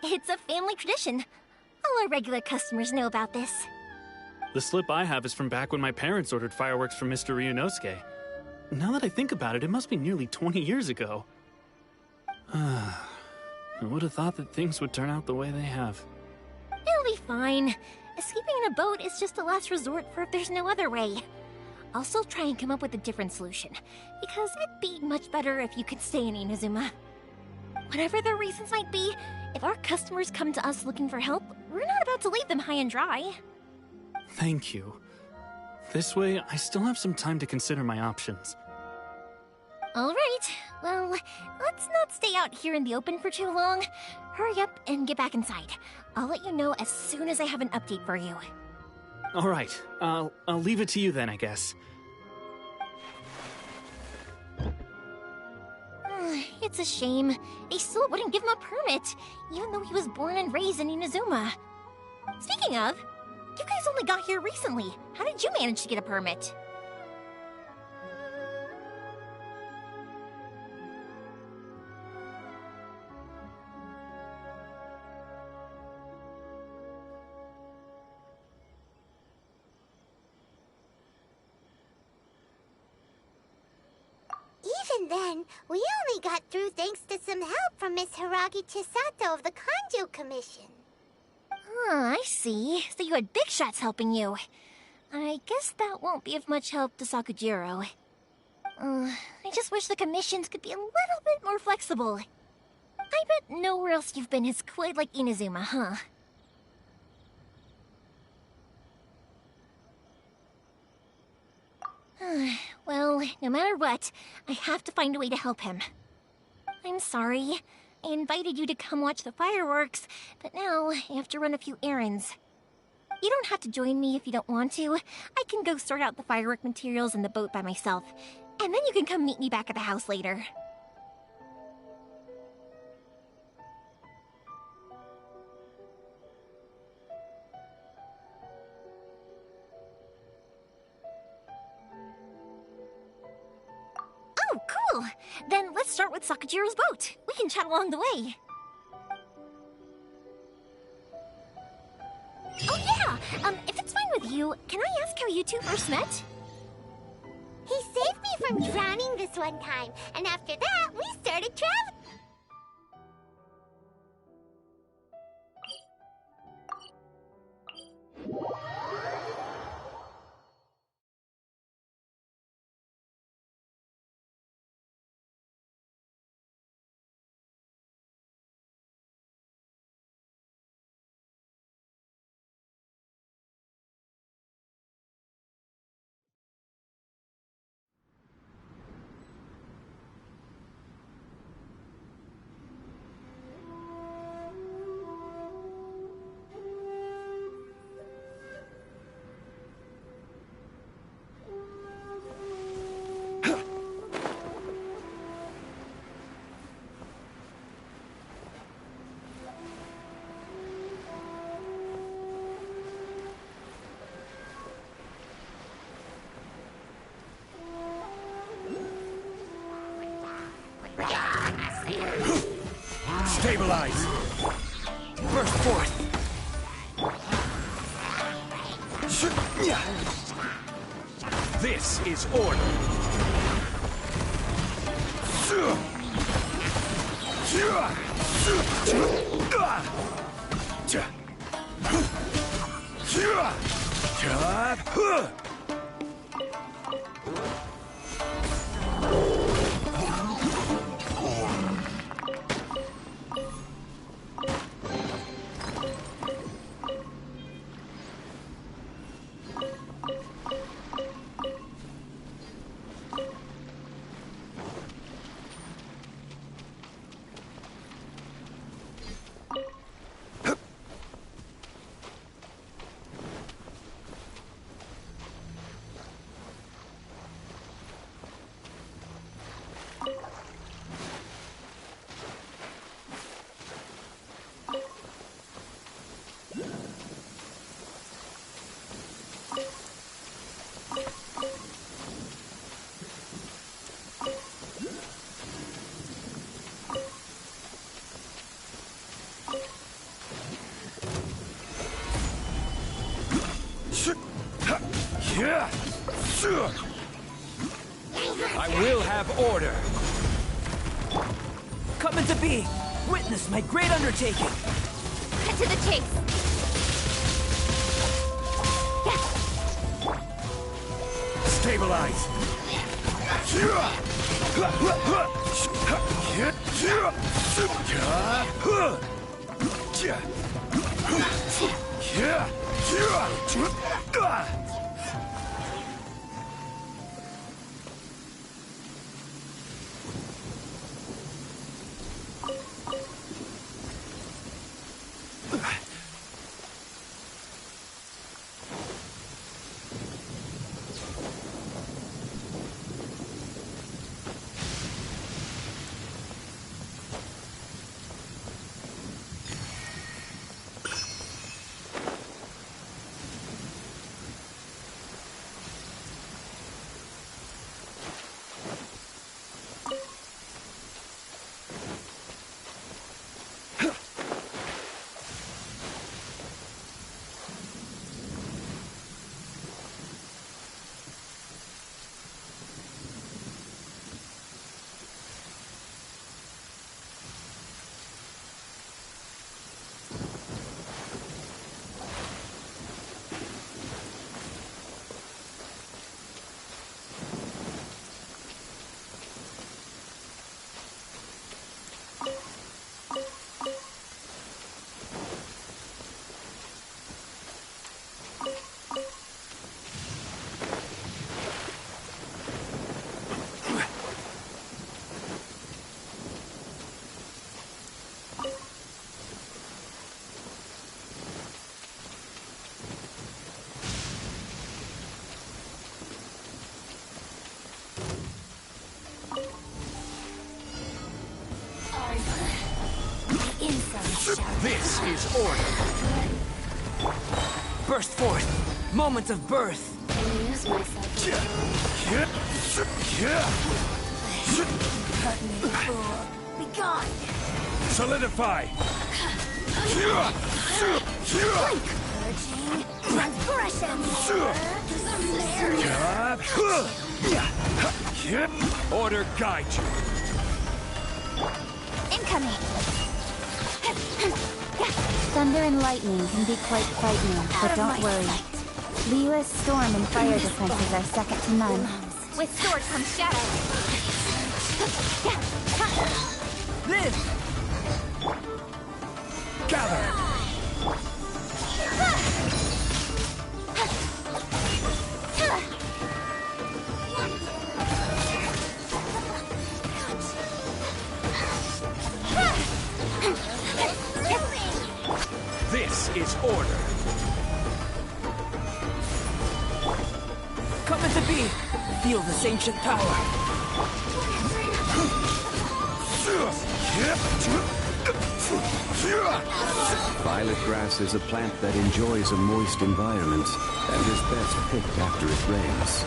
It's a family tradition. All our regular customers know about this. The slip I have is from back when my parents ordered fireworks from Mr. Ryunosuke. Now that I think about it, it must be nearly 20 years ago. I would have thought that things would turn out the way they have. It'll be fine. Escaping in a boat is just a last resort for if there's no other way. I'll still try and come up with a different solution, because it'd be much better if you could stay in Inazuma. Whatever their reasons might be, if our customers come to us looking for help, we're not about to leave them high and dry. Thank you. This way, I still have some time to consider my options. Alright, well, let's not stay out here in the open for too long. Hurry up and get back inside. I'll let you know as soon as I have an update for you. Alright, I'll leave it to you then, I guess. It's a shame. They still wouldn't give him a permit, even though he was born and raised in Inazuma. Speaking of, you guys only got here recently. How did you manage to get a permit? Even then, we only got through thanks to some help from Miss Hiragi Chisato of the Kanjo Commission. I see. So you had big shots helping you. I guess that won't be of much help to Sakujiro. I just wish the commissions could be a little bit more flexible. I bet nowhere else you've been is quite like Inazuma, huh? Well, no matter what, I have to find a way to help him. I'm sorry. I invited you to come watch the fireworks, but now I have to run a few errands. You don't have to join me if you don't want to. I can go sort out the firework materials in the boat by myself, and then you can come meet me back at the house later. Oh, cool! Then let's start with Sakujiro's boat. We can chat along the way. Oh yeah! If it's fine with you, can I ask how you two first met? He saved me from drowning this one time, and after that, we started traveling. Stabilize! Burst forth! This is order! I will have order. Coming to be. Witness my great undertaking. Cut to the chase. Stabilize. This is order. Burst forth. Moment of birth. Use myself. Hurt me, fool. Be gone. Solidify. Purging. Transgression. Order guide you. Incoming! Thunder and lightning can be quite frightening, but don't worry. The US storm and fire defenses are second to none. With sword comes shadow. Live! Gather! This is order. Coming to be. Feel this ancient power. Violet grass is a plant that enjoys a moist environment and is best picked after it rains.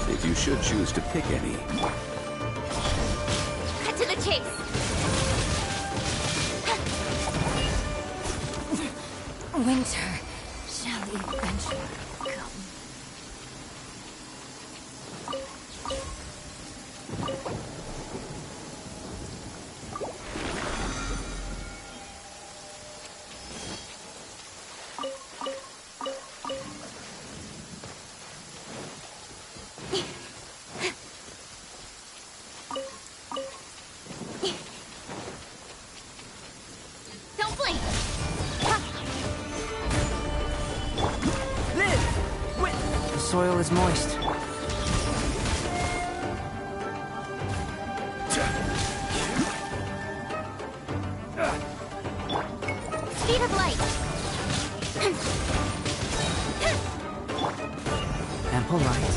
If you should choose to pick any, Cut to the chase. Winter shall eventually come. Don't blink! The soil is moist. Speed of light! Ample light.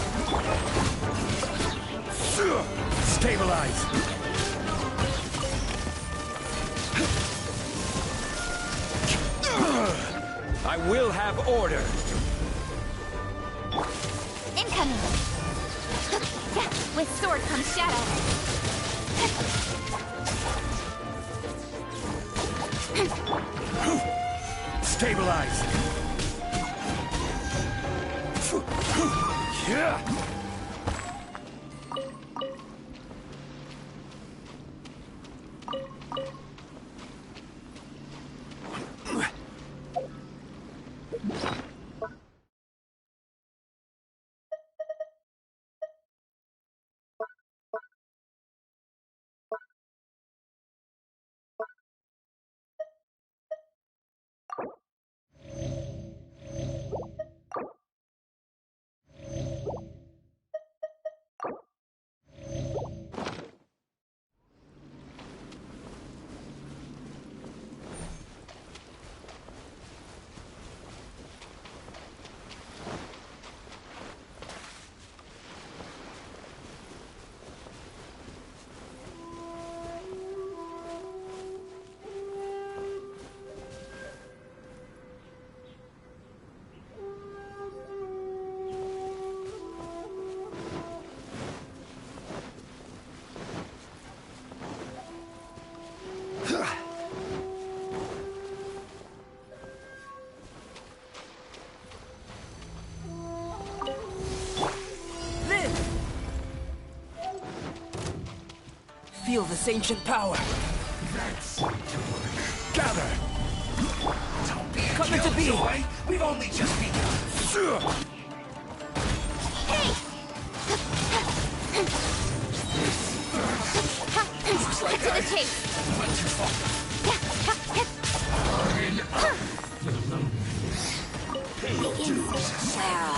Stabilize. I will have order. Incoming! With sword comes shadow. Stabilize. feel this ancient power. Gather! Don't be a Come into being. killjoy. We've only just begun. Cut to the chase.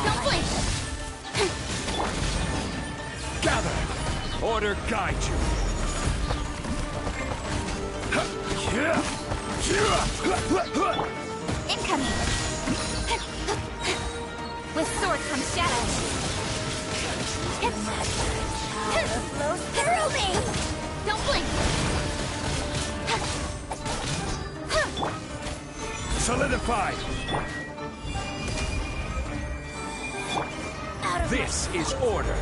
Don't blink. Gather! Order guide you. Incoming! With sword comes shadow. Flows through me. Don't blink. Solidified! This is order.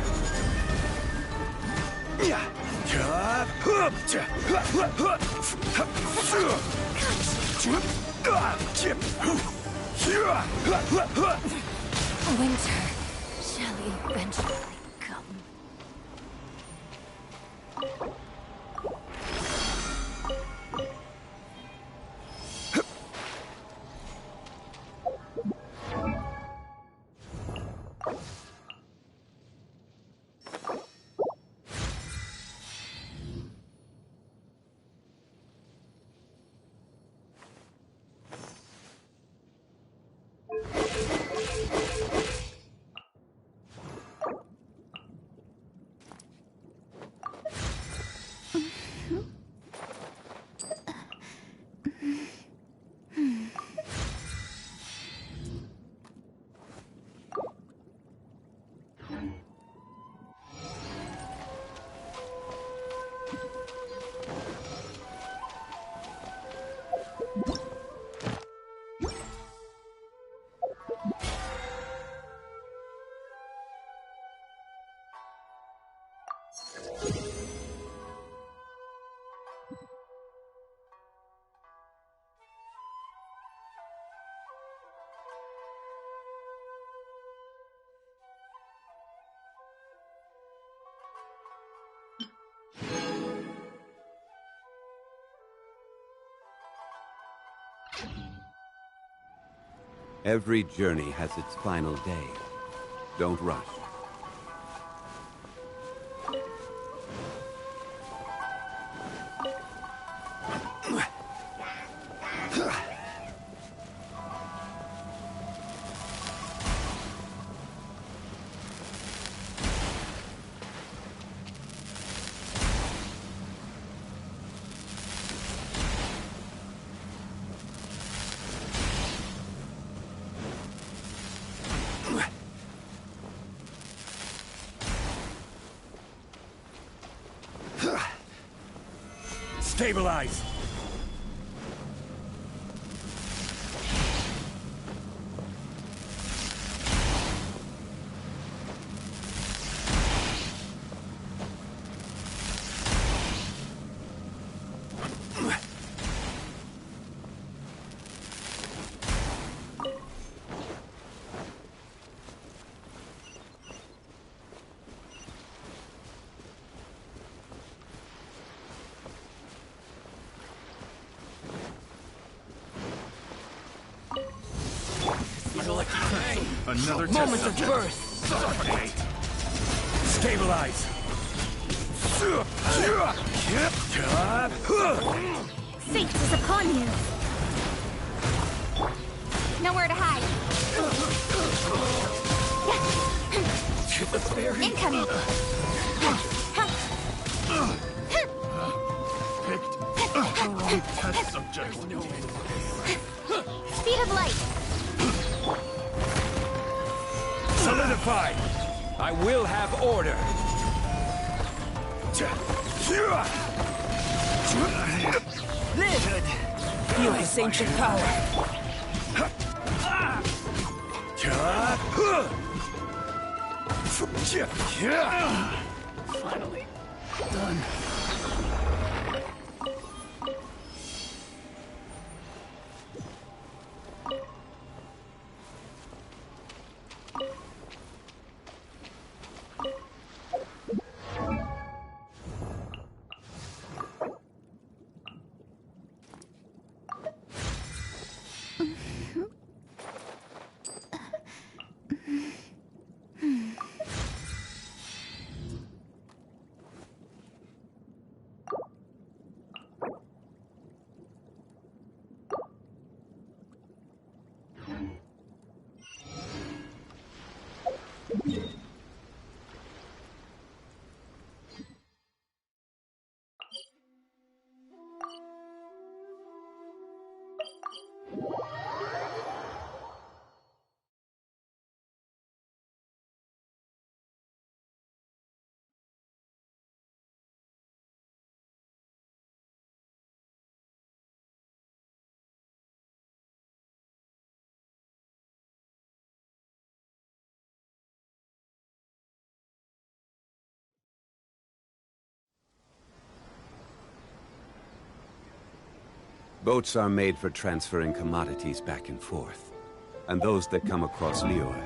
Winter shall eventually come. Every journey has its final day. Don't rush. Stabilize! Another Moment test of subject. birth! Suffocate. Stabilize! Fate is upon you! Nowhere to hide! Incoming! Picked the wrong test subject. Speed of light! Solidified! I will have order! Live! Feel this ancient power! Finally. Done. Boats are made for transferring commodities back and forth. And those that come across Lior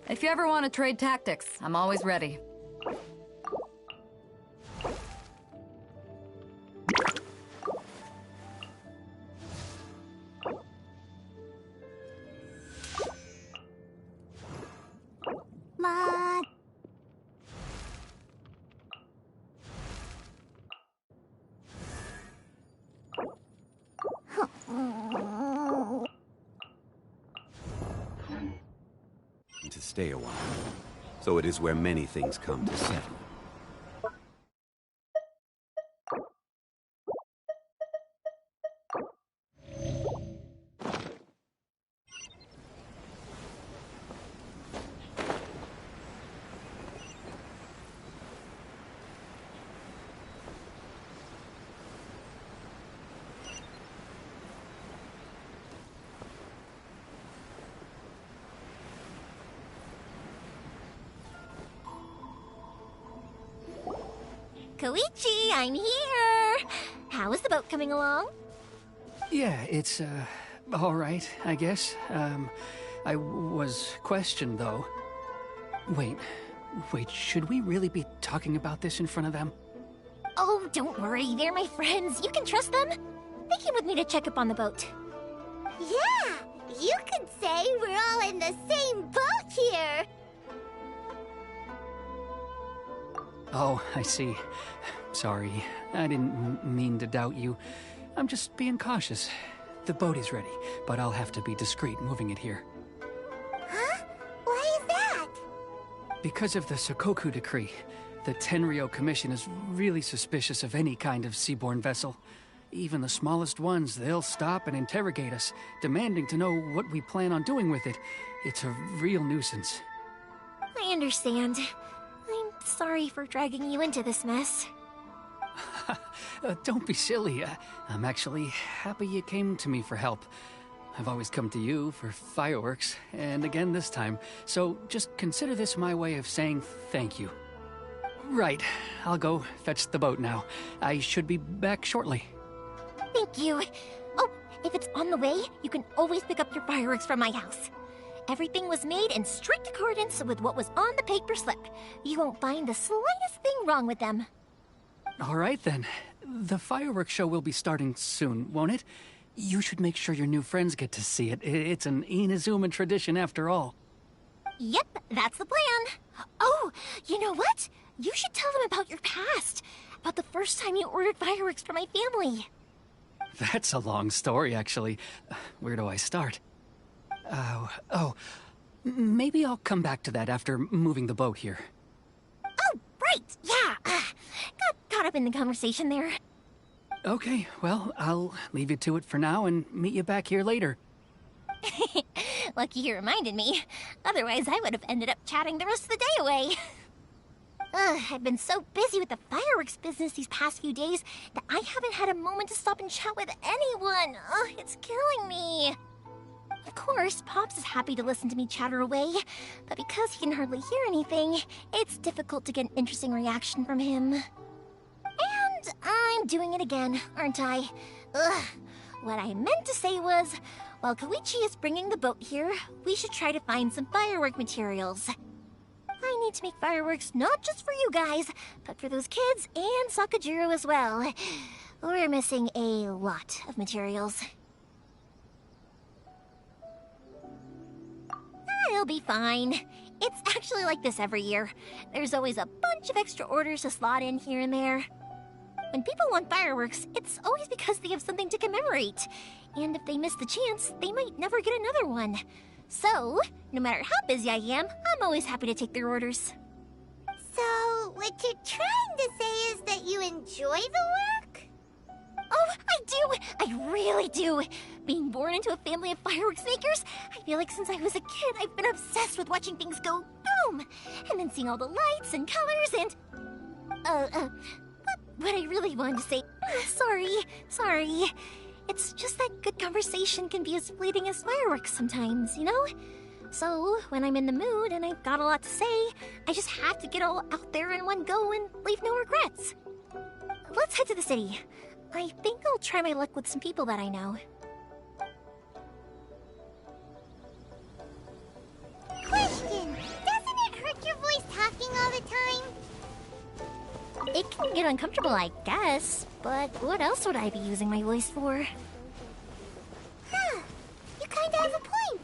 If you ever want to trade tactics, I'm always ready. Ma. to stay a while. So it is where many things come to settle. Koichi, I'm here! How is the boat coming along? Yeah, it's, all right, I guess. I was questioned, though. Wait, should we really be talking about this in front of them? Oh, don't worry, they're my friends. You can trust them. They came with me to check up on the boat. Yeah, you could say we're all in the same boat here. Oh, I see. Sorry, I didn't mean to doubt you. I'm just being cautious. The boat is ready, but I'll have to be discreet moving it here. Huh? Why is that? Because of the Sokoku decree, the Tenryou Commission is really suspicious of any kind of seaborne vessel. Even the smallest ones, they'll stop and interrogate us, demanding to know what we plan on doing with it. It's a real nuisance. I understand. I'm sorry for dragging you into this mess. Don't be silly. I'm actually happy you came to me for help. I've always come to you for fireworks, and again this time, so just consider this my way of saying thank you. Right, I'll go fetch the boat now. I should be back shortly. Thank you. Oh, if it's on the way, you can always pick up your fireworks from my house. Everything was made in strict accordance with what was on the paper slip. You won't find the slightest thing wrong with them. All right, then. The fireworks show will be starting soon, won't it? You should make sure your new friends get to see it. It's an Inazuma tradition after all. Yep, that's the plan. Oh, you know what? You should tell them about your past. About the first time you ordered fireworks for my family. That's a long story, actually. Where do I start? Maybe I'll come back to that after moving the boat here. Oh, right, yeah. Got caught up in the conversation there. Okay, well, I'll leave you to it for now and meet you back here later. Lucky you reminded me. Otherwise, I would have ended up chatting the rest of the day away. I've been so busy with the fireworks business these past few days that I haven't had a moment to stop and chat with anyone. It's killing me. Of course, Pops is happy to listen to me chatter away, but because he can hardly hear anything, it's difficult to get an interesting reaction from him. And I'm doing it again, aren't I? What I meant to say was, while Koichi is bringing the boat here, we should try to find some firework materials. I need to make fireworks not just for you guys, but for those kids and Sakajiro as well. We're missing a lot of materials. It'll be fine. It's actually like this every year. There's always a bunch of extra orders to slot in here and there. When people want fireworks, it's always because they have something to commemorate. And if they miss the chance, they might never get another one. So, no matter how busy I am, I'm always happy to take their orders. So, what you're trying to say is that you enjoy the work? Oh, I do! I really do! Being born into a family of fireworks makers, I feel like since I was a kid, I've been obsessed with watching things go boom! And then seeing all the lights and colors and... What I really wanted to say... Sorry. It's just that good conversation can be as fleeting as fireworks sometimes, you know? So, when I'm in the mood and I've got a lot to say, I just have to get all out there in one go and leave no regrets. Let's head to the city. I think I'll try my luck with some people that I know. Question! Doesn't it hurt your voice talking all the time? It can get uncomfortable, I guess, but what else would I be using my voice for? Huh. You kinda have a point.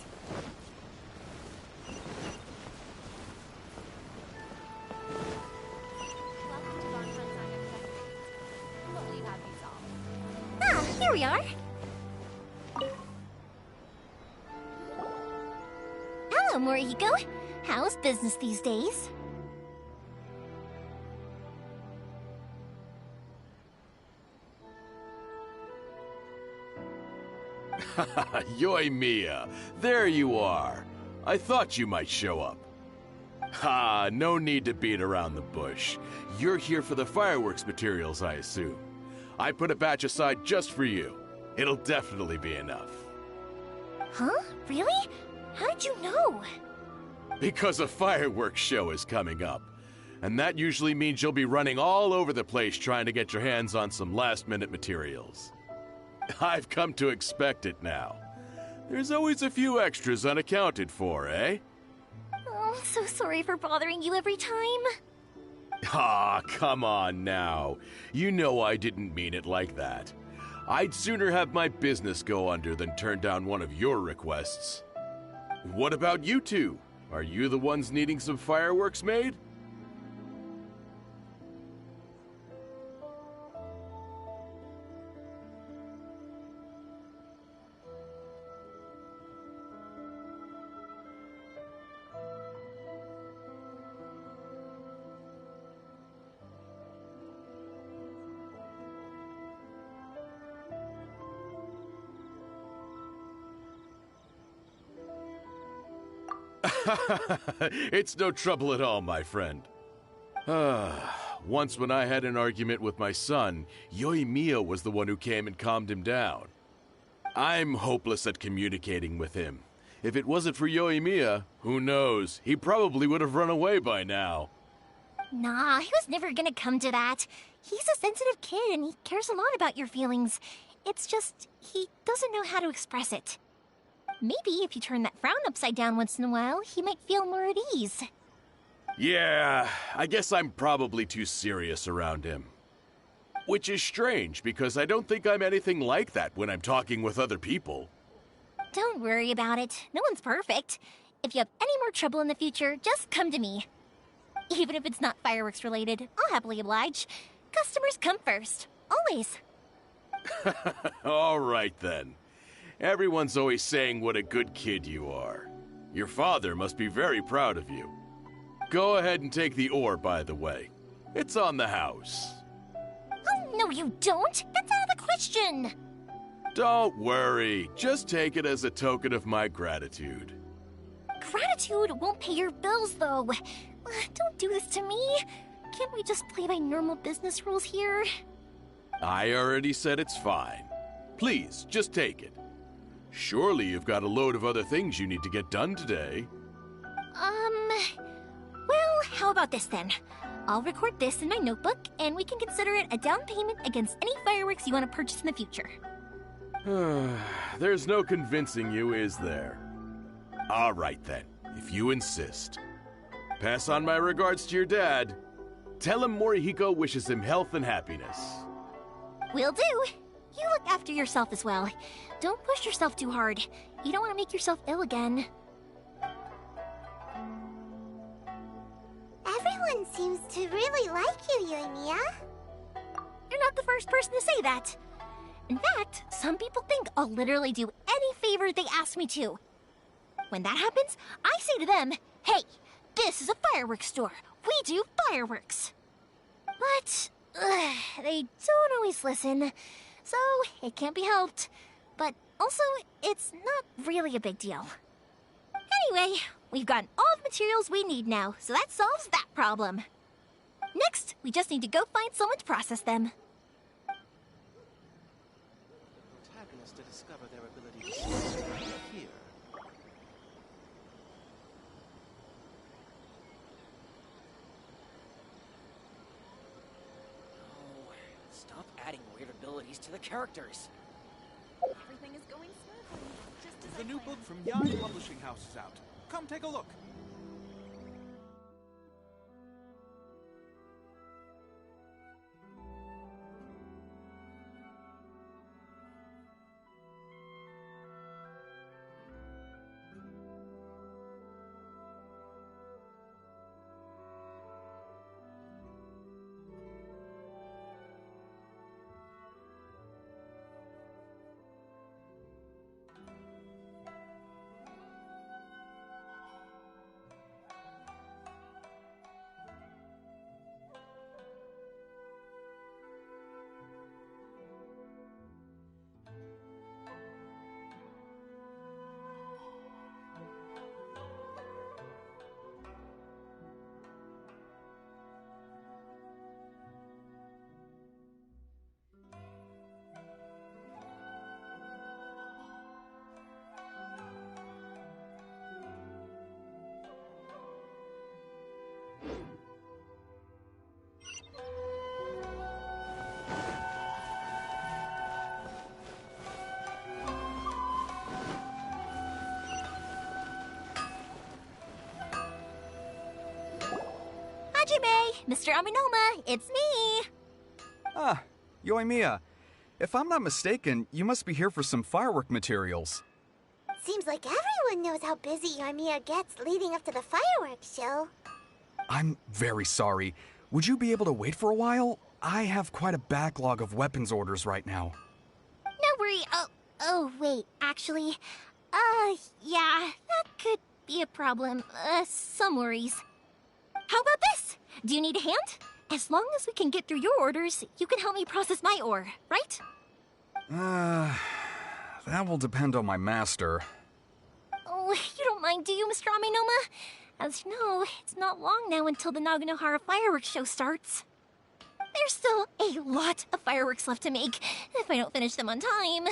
Ah, here we are. Hello, Morihiko. How's business these days? Yoimiya, there you are. I thought you might show up. Ha, no need to beat around the bush. You're here for the fireworks materials, I assume. I put a batch aside just for you. It'll definitely be enough. Huh? Really? How did you know? Because a fireworks show is coming up. And that usually means you'll be running all over the place trying to get your hands on some last-minute materials. I've come to expect it now. There's always a few extras unaccounted for, eh? Oh, so sorry for bothering you every time. Ah, come on now. You know I didn't mean it like that. I'd sooner have my business go under than turn down one of your requests. What about you two? Are you the ones needing some fireworks made? It's no trouble at all, my friend. Once when I had an argument with my son, Yoimiya was the one who came and calmed him down. I'm hopeless at communicating with him. If it wasn't for Yoimiya, who knows, he probably would have run away by now. Nah, he was never gonna come to that. He's a sensitive kid and he cares a lot about your feelings. It's just, he doesn't know how to express it. Maybe if you turn that frown upside down once in a while, he might feel more at ease. Yeah, I guess I'm probably too serious around him. Which is strange, because I don't think I'm anything like that when I'm talking with other people. Don't worry about it. No one's perfect. If you have any more trouble in the future, just come to me. Even if it's not fireworks related, I'll happily oblige. Customers come first. Always. All right then. Everyone's always saying what a good kid you are. Your father must be very proud of you. Go ahead and take the ore, by the way. It's on the house. Oh, no you don't! That's out of the question! Don't worry. Just take it as a token of my gratitude. Gratitude won't pay your bills, though. Don't do this to me. Can't we just play by normal business rules here? I already said it's fine. Please, just take it. Surely you've got a load of other things you need to get done today. Well, how about this then? I'll record this in my notebook, and we can consider it a down payment against any fireworks you want to purchase in the future. There's no convincing you, is there? All right then, if you insist. Pass on my regards to your dad. Tell him Morihiko wishes him health and happiness. Will do. You look after yourself as well. Don't push yourself too hard. You don't want to make yourself ill again. Everyone seems to really like you, Yoimiya. You're not the first person to say that. In fact, some people think I'll literally do any favor they ask me to. When that happens, I say to them, hey, this is a fireworks store. We do fireworks. But they don't always listen, so it can't be helped. But also, it's not really a big deal. Anyway, we've gotten all the materials we need now, so that solves that problem. Next, we just need to go find someone to process them. Protagonists to discover their abilities here. Oh, stop adding weird abilities to the characters. Everything is going smoothly, just as The I new planned. book from Yarn Publishing House is out. Come take a look. Hajime, Mr. Aminoma, it's me. Ah, Yoimiya. If I'm not mistaken, you must be here for some firework materials. Seems like everyone knows how busy Yoimiya gets leading up to the fireworks show. I'm very sorry. Would you be able to wait for a while? I have quite a backlog of weapons orders right now. No worry. Oh, wait, actually, yeah, that could be a problem. Some worries. How about this? Do you need a hand? As long as we can get through your orders, you can help me process my ore, right? That will depend on my master. Oh, you don't mind, do you, Mr. Aminoma? As you know, it's not long now until the Naganohara fireworks show starts. There's still a lot of fireworks left to make, if I don't finish them on time.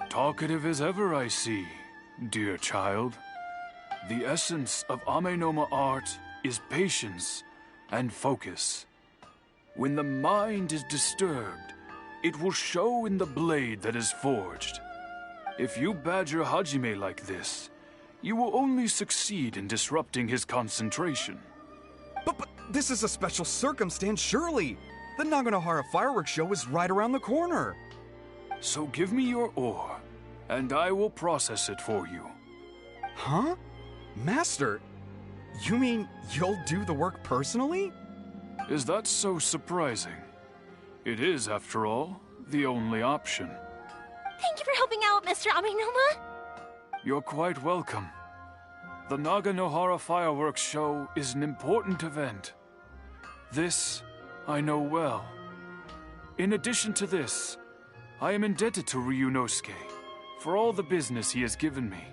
Talkative as ever, I see, dear child. The essence of Amenoma art is patience and focus. When the mind is disturbed, it will show in the blade that is forged. If you badger Hajime like this, you will only succeed in disrupting his concentration. But this is a special circumstance, surely. The Naganohara fireworks show is right around the corner. So give me your ore, and I will process it for you. Huh? Master, you mean you'll do the work personally? Is that so surprising? It is, after all, the only option. Thank you for helping out, Mr. Aminoma. You're quite welcome. The Naganohara fireworks show is an important event. This I know well. In addition to this, I am indebted to Ryunosuke for all the business he has given me.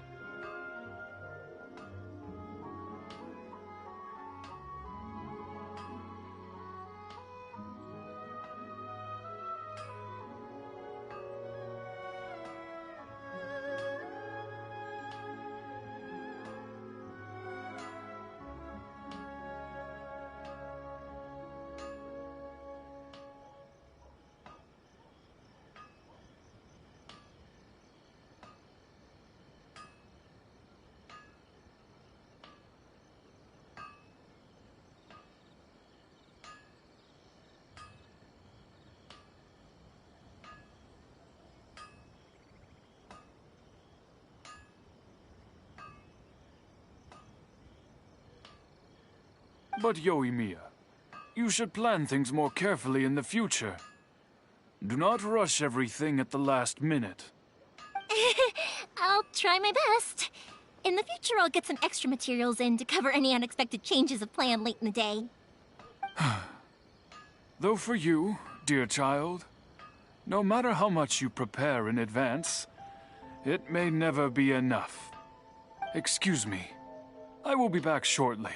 But Yoimiya, you should plan things more carefully in the future. Do not rush everything at the last minute. I'll try my best. In the future, I'll get some extra materials in to cover any unexpected changes of plan late in the day. Though for you, dear child, no matter how much you prepare in advance, it may never be enough. Excuse me. I will be back shortly.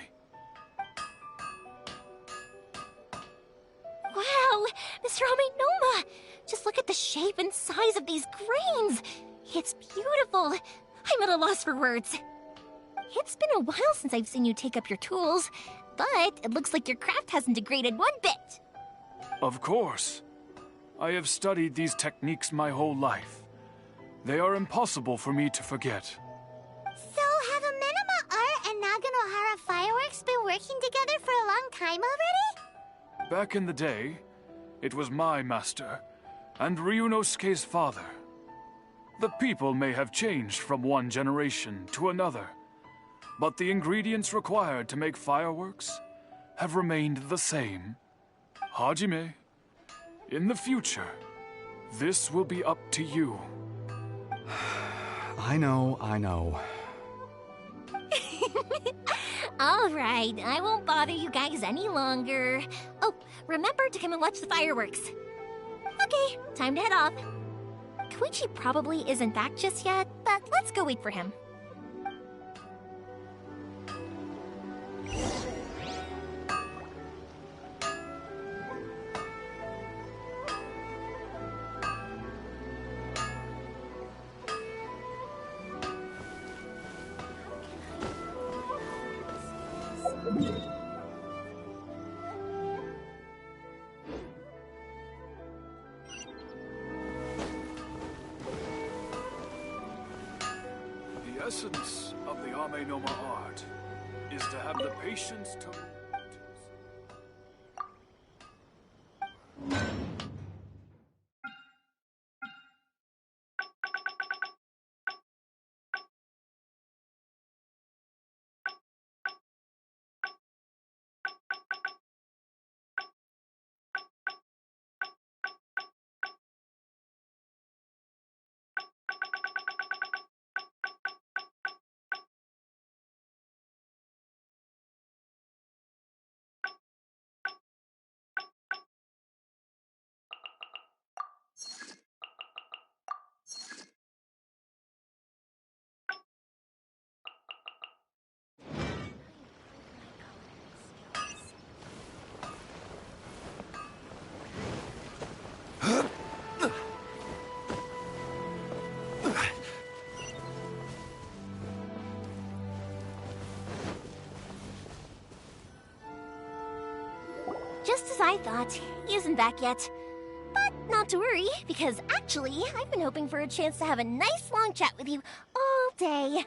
Wow, Mr. Amenoma! Just look at the shape and size of these grains! It's beautiful! I'm at a loss for words. It's been a while since I've seen you take up your tools, but it looks like your craft hasn't degraded one bit. Of course. I have studied these techniques my whole life. They are impossible for me to forget. So, have Amenoma Art and Naganohara Fireworks been working together for a long time already? Back in the day, it was my master, and Ryunosuke's father. The people may have changed from one generation to another, but the ingredients required to make fireworks have remained the same. Hajime, in the future, this will be up to you. I know. All right, I won't bother you guys any longer. Oh, remember to come and watch the fireworks. Okay, time to head off. Koichi probably isn't back just yet, but let's go wait for him. The essence of the Amenoma art is to have the patience to... Just as I thought, he isn't back yet. But not to worry, because actually, I've been hoping for a chance to have a nice long chat with you all day.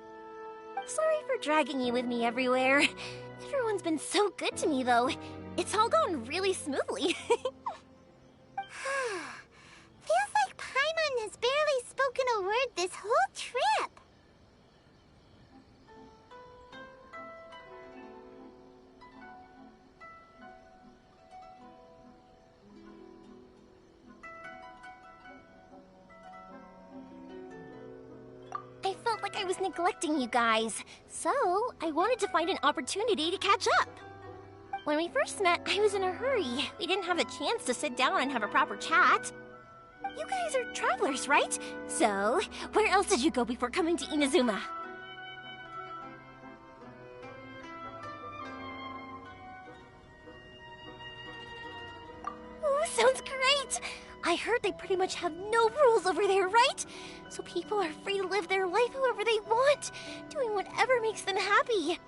Sorry for dragging you with me everywhere. Everyone's been so good to me, though. It's all gone really smoothly. Feels like Paimon has barely spoken a word this whole trip. I felt like I was neglecting you guys, so I wanted to find an opportunity to catch up. When we first met, I was in a hurry. We didn't have the chance to sit down and have a proper chat. You guys are travelers, right? So, where else did you go before coming to Inazuma? Ooh, sounds great! I heard they pretty much have no rules over there, right? So people are free to live their life however they want, doing whatever makes them happy.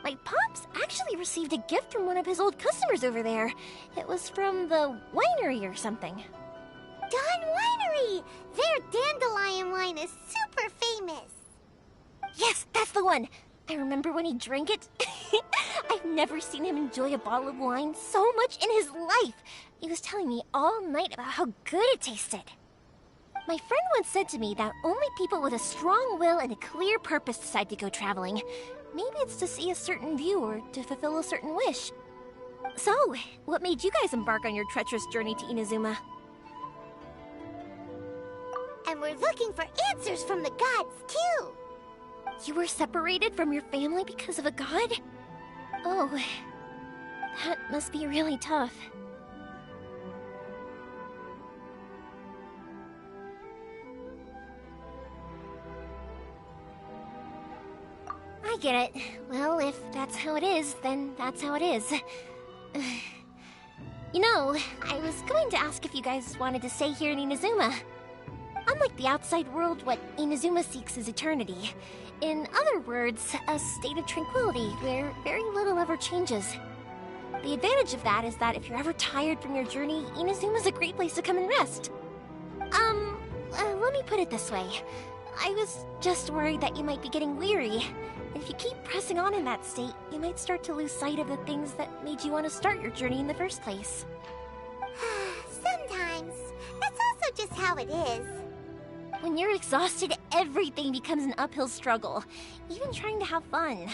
My pops actually received a gift from one of his old customers over there. It was from the winery or something. Dawn Winery! Their dandelion wine is super famous. Yes, that's the one. I remember when he drank it. I've never seen him enjoy a bottle of wine so much in his life. He was telling me all night about how good it tasted. My friend once said to me that only people with a strong will and a clear purpose decide to go traveling. Maybe it's to see a certain view or to fulfill a certain wish. So, what made you guys embark on your treacherous journey to Inazuma? time we're looking for answers from the gods, too. You were separated from your family because of a god? Oh, that must be really tough. I get it. Well, if that's how it is, then that's how it is. You know, I was going to ask if you guys wanted to stay here in Inazuma. Unlike the outside world, what Inazuma seeks is eternity. In other words, a state of tranquility where very little ever changes. The advantage of that is that if you're ever tired from your journey, Inazuma's a great place to come and rest. Let me put it this way. I was just worried that you might be getting weary. If you keep pressing on in that state, you might start to lose sight of the things that made you want to start your journey in the first place. Sometimes. That's also just how it is. When you're exhausted, everything becomes an uphill struggle. Even trying to have fun.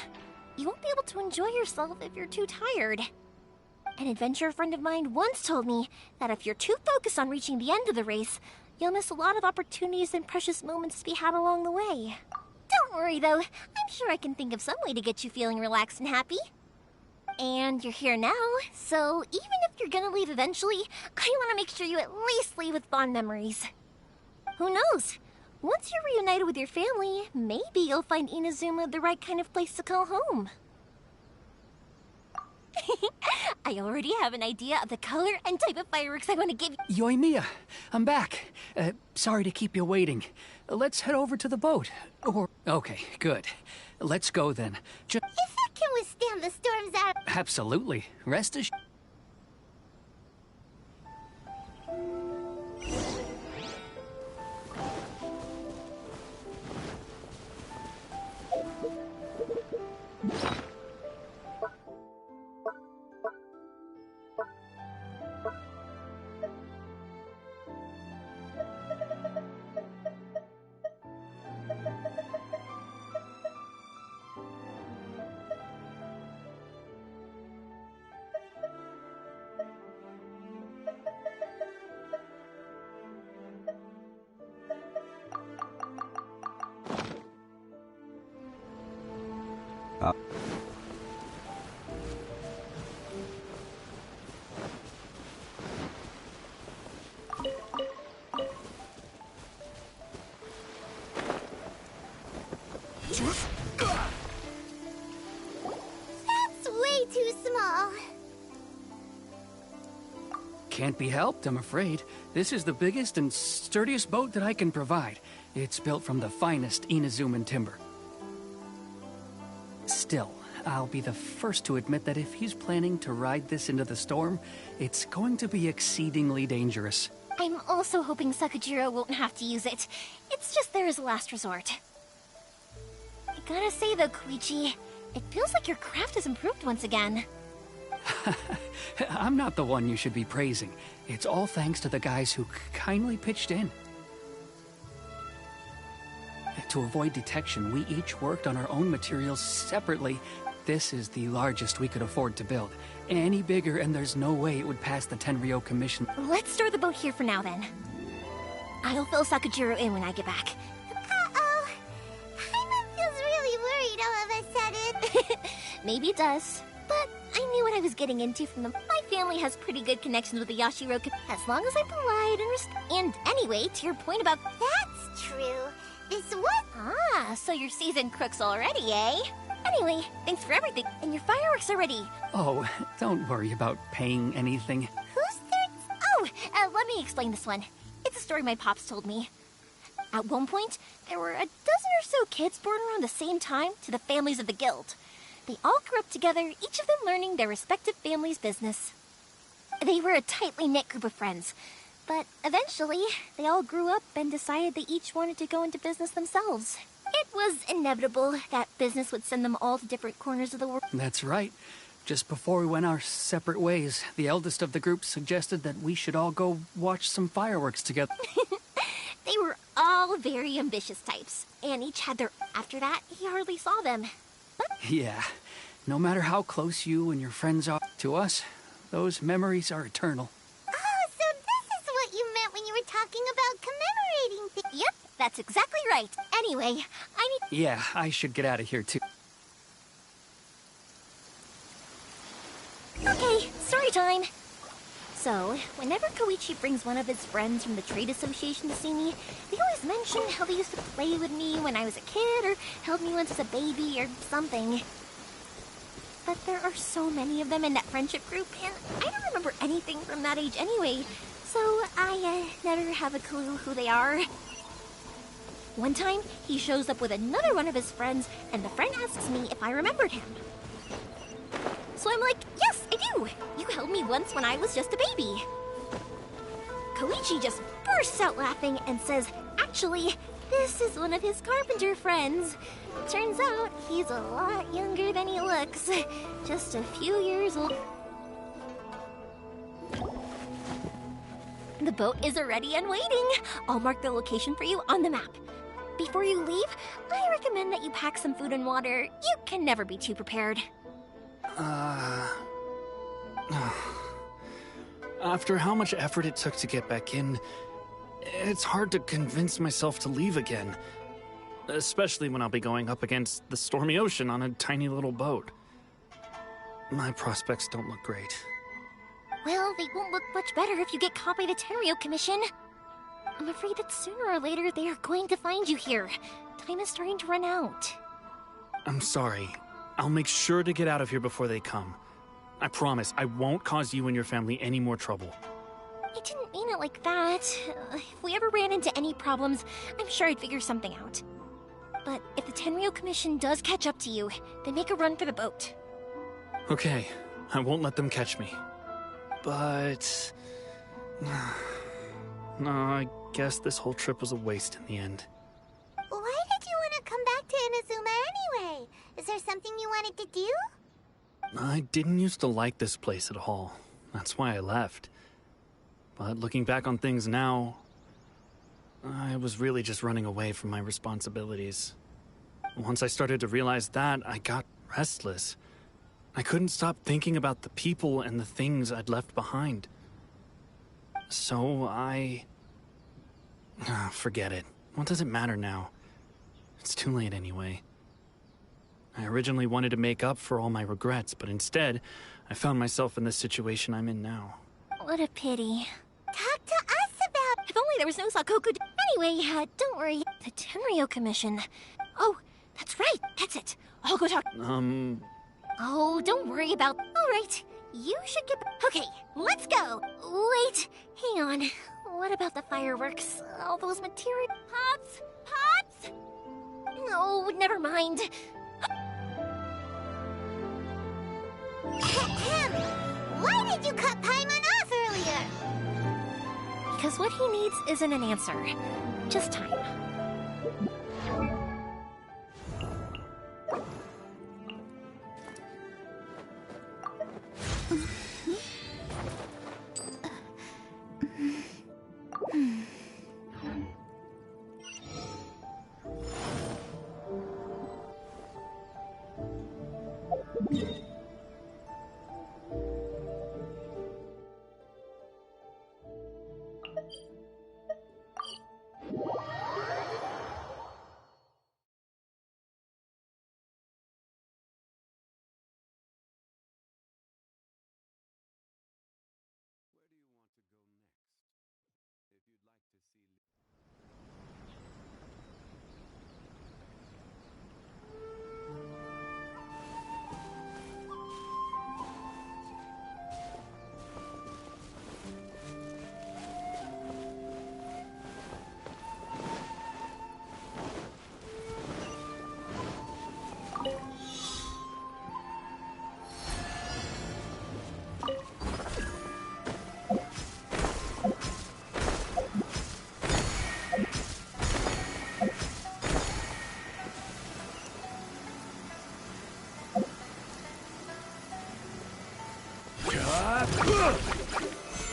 You won't be able to enjoy yourself if you're too tired. An adventurer friend of mine once told me that if you're too focused on reaching the end of the race, you'll miss a lot of opportunities and precious moments to be had along the way. Don't worry, though. I'm sure I can think of some way to get you feeling relaxed and happy. And you're here now, so even if you're gonna leave eventually, I want to make sure you at least leave with fond memories. Who knows? Once you're reunited with your family, maybe you'll find Inazuma the right kind of place to call home. I already have an idea of the color and type of fireworks I want to give you. Yoimiya, I'm back. Sorry to keep you waiting. Let's head over to the boat. Okay, good. Let's go then. If that can withstand the storms out... Absolutely. Rest assured. That's way too small. Can't be helped, I'm afraid. This is the biggest and sturdiest boat that I can provide. It's built from the finest Inazuman timber. Still, I'll be the first to admit that if he's planning to ride this into the storm, it's going to be exceedingly dangerous. I'm also hoping Sakajiro won't have to use it. It's just there as a last resort. I gotta say though, Koichi, it feels like your craft has improved once again. I'm not the one you should be praising. It's all thanks to the guys who kindly pitched in. To avoid detection, we each worked on our own materials separately. This is the largest we could afford to build. Any bigger and there's no way it would pass the Tenryou Commission. Let's store the boat here for now then. I'll fill Sakajiro in when I get back. Uh-oh. Paimon feels really worried all of a sudden. Maybe it does. But I knew what I was getting into from them. My family has pretty good connections with the Yashiro as long as I'm polite and anyway, to your point about... That's true. This was... Ah, so you're seasoned crooks already, eh? Anyway, thanks for everything. And your fireworks are ready. Oh, don't worry about paying anything. Who's there? Oh, let me explain this one. It's a story my pops told me. At one point, there were a dozen or so kids born around the same time to the families of the guild. They all grew up together, each of them learning their respective family's business. They were a tightly knit group of friends. But eventually, they all grew up and decided they each wanted to go into business themselves. It was inevitable that business would send them all to different corners of the world. That's right. Just before we went our separate ways, the eldest of the group suggested that we should all go watch some fireworks together. They were all very ambitious types, and each had their... After that, he hardly saw them. But... Yeah, no matter how close you and your friends are to us, those memories are eternal. Oh, so this is what you meant when you were talking about commemorating things. Yep. That's exactly right. Anyway, I need... Yeah, I should get out of here too. Okay, story time. So, whenever Koichi brings one of his friends from the trade association to see me, they always mention how they used to play with me when I was a kid, or held me once as a baby, or something. But there are so many of them in that friendship group, and I don't remember anything from that age anyway, so I never have a clue who they are. One time, he shows up with another one of his friends, and the friend asks me if I remembered him. So I'm like, yes, I do! You held me once when I was just a baby. Koichi just bursts out laughing and says, actually, this is one of his carpenter friends. Turns out, he's a lot younger than he looks. Just a few years old. The boat is ready and waiting. I'll mark the location for you on the map. Before you leave, I recommend that you pack some food and water. You can never be too prepared. After how much effort it took to get back in, it's hard to convince myself to leave again. Especially when I'll be going up against the stormy ocean on a tiny little boat. My prospects don't look great. Well, they won't look much better if you get caught by the Tenryo Commission. I'm afraid that sooner or later they are going to find you here. Time is starting to run out. I'm sorry. I'll make sure to get out of here before they come. I promise, I won't cause you and your family any more trouble. I didn't mean it like that. If we ever ran into any problems, I'm sure I'd figure something out. But if the Tenryo Commission does catch up to you, then make a run for the boat. Okay, I won't let them catch me. But... no, I guess this whole trip was a waste in the end. Why did you want to come back to Inazuma anyway? Is there something you wanted to do? I didn't used to like this place at all. That's why I left. But looking back on things now, I was really just running away from my responsibilities. Once I started to realize that, I got restless. I couldn't stop thinking about the people and the things I'd left behind. So forget it. What does it matter now? It's too late anyway. I originally wanted to make up for all my regrets, but instead, I found myself in the situation I'm in now. What a pity. Talk to us about... If only there was no Sakoku... Anyway, don't worry. The Tenryo Commission. Oh, that's right. That's it. I'll go talk... Oh, don't worry about... Alright, you should get... Okay, let's go. Wait, hang on. What about the fireworks? All those material... Pops? Pops? No, never mind. Why did you cut Paimon off earlier? Because what he needs isn't an answer. Just time.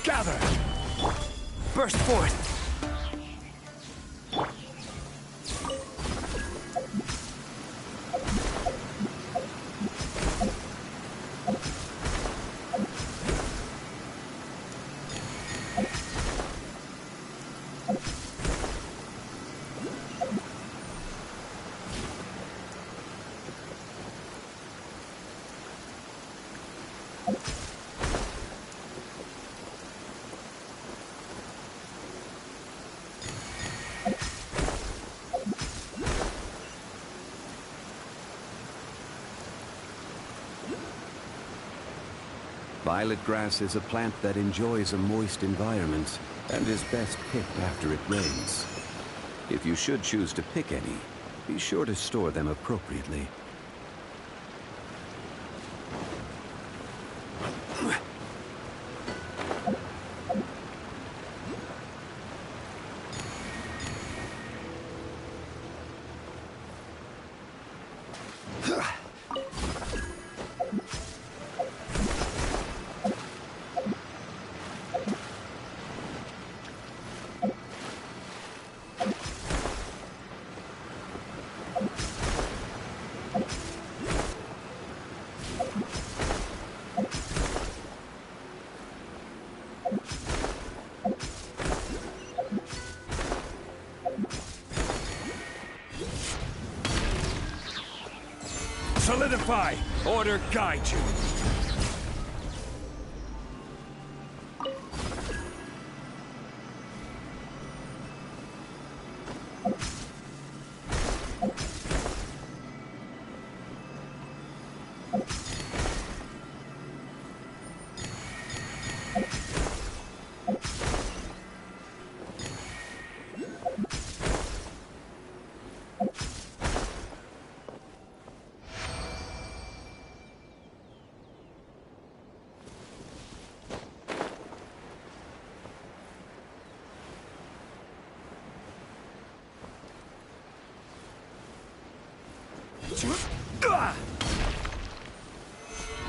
Gather! Burst forth! Violet grass is a plant that enjoys a moist environment and is best picked after it rains. If you should choose to pick any, be sure to store them appropriately. Solidify! Order guide you!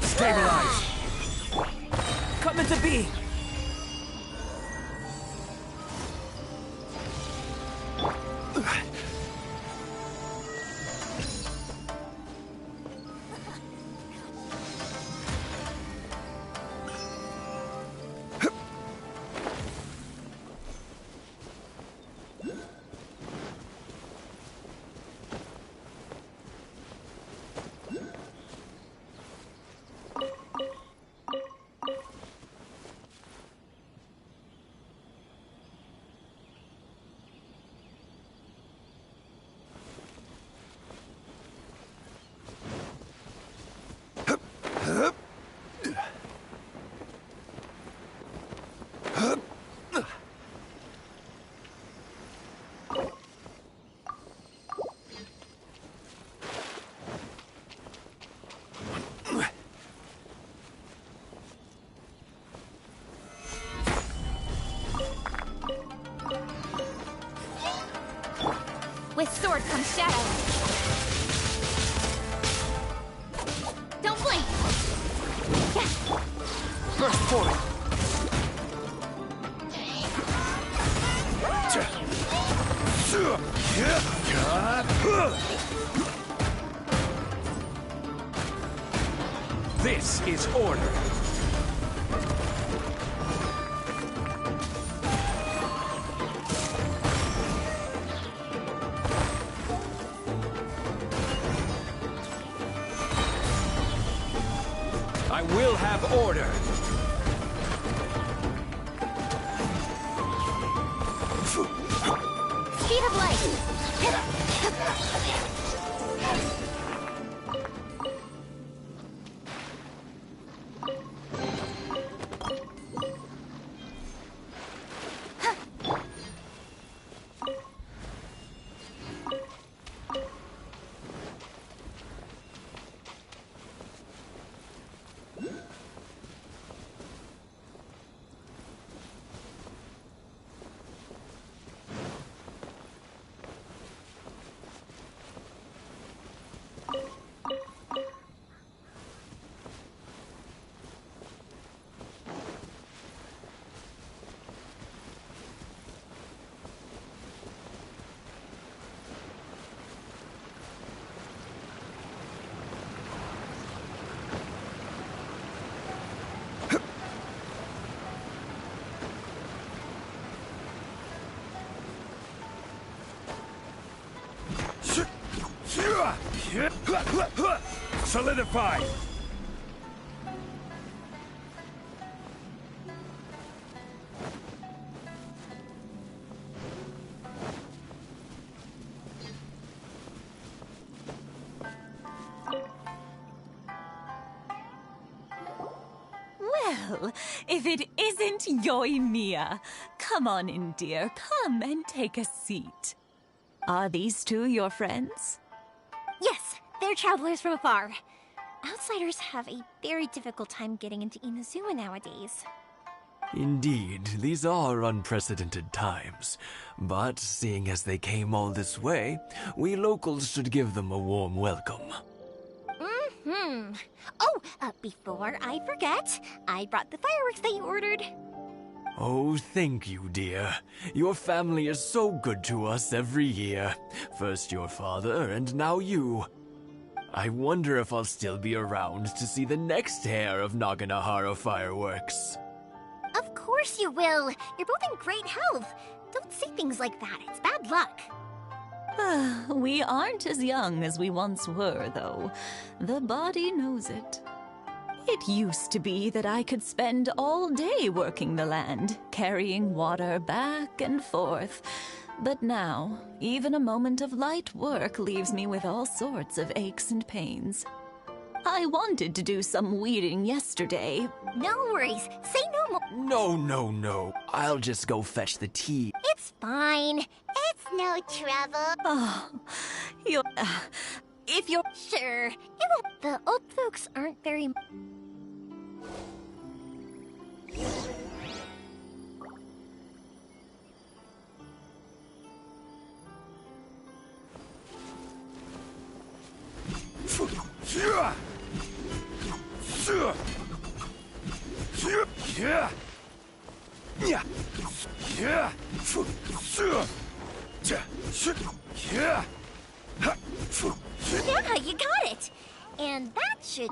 Stabilize! Coming to be! With sword comes shadow. Don't blink! Burst forward! This is order. I will have order. Speed of light! Solidify! Well, Well, if it isn't Yoimiya. Come on in, dear. Come and take a seat. Are these two your friends? Yes, they're travelers from afar. Outsiders have a very difficult time getting into Inazuma nowadays. Indeed, these are unprecedented times. But seeing as they came all this way, we locals should give them a warm welcome. Mm-hmm. Oh, before I forget, I brought the fireworks that you ordered. Oh, thank you, dear. Your family is so good to us every year. First your father, and now you. I wonder if I'll still be around to see the next hair of Naganahara fireworks. Of course you will. You're both in great health. Don't say things like that. It's bad luck. We aren't as young as we once were, though. The body knows it. It used to be that I could spend all day working the land, carrying water back and forth. But now, even a moment of light work leaves me with all sorts of aches and pains. I wanted to do some weeding yesterday. No worries. Say no more. No. I'll just go fetch the tea. It's fine. It's no trouble. Oh, if you're sure, it won't. The old folks aren't very. Yeah, you got it. And that should.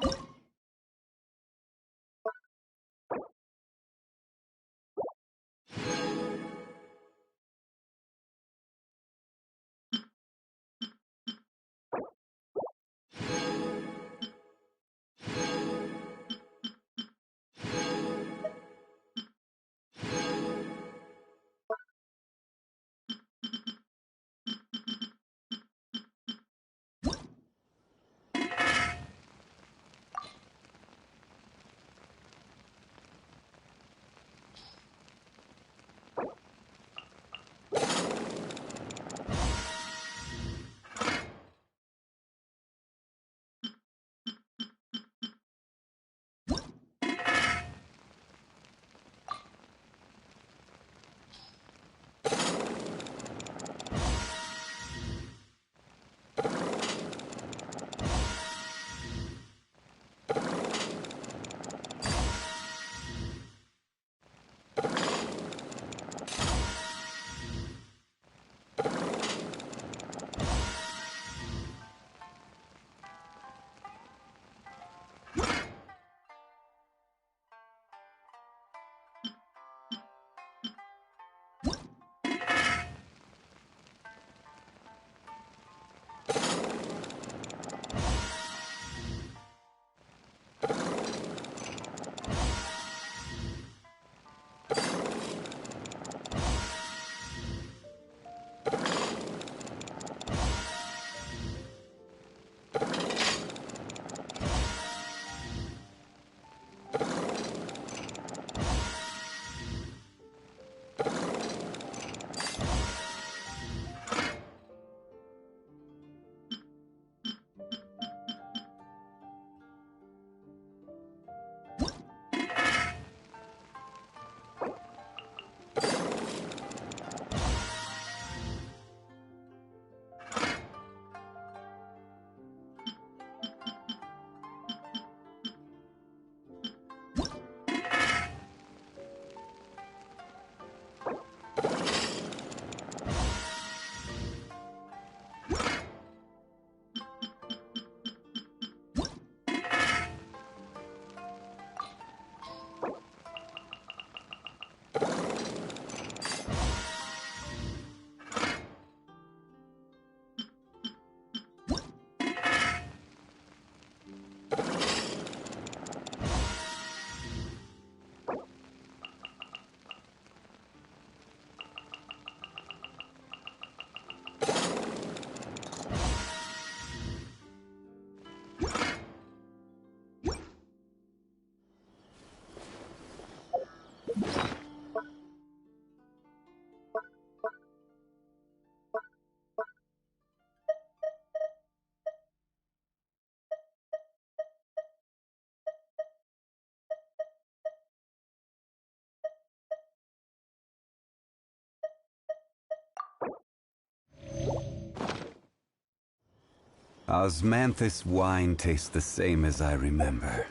Osmanthus wine tastes the same as I remember.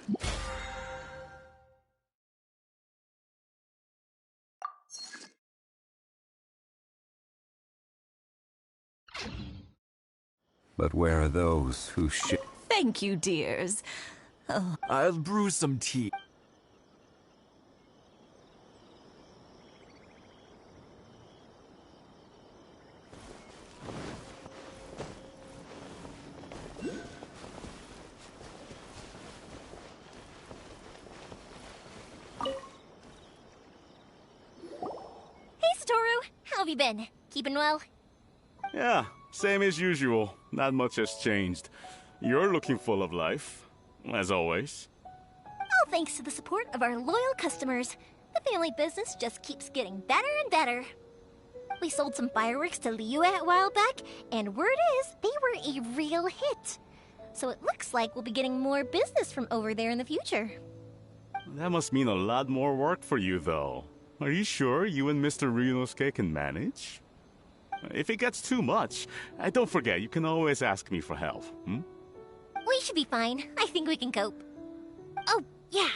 But where are those who Thank you, dears. Oh. I'll brew some tea. How have you been? Keeping well? Yeah, same as usual. Not much has changed. You're looking full of life, as always. All thanks to the support of our loyal customers. The family business just keeps getting better and better. We sold some fireworks to Liyue a while back, and word is they were a real hit. So it looks like we'll be getting more business from over there in the future. That must mean a lot more work for you, though. Are you sure you and Mr. Ryunosuke can manage? If it gets too much, don't forget, you can always ask me for help, hmm? We should be fine. I think we can cope. Oh, yeah.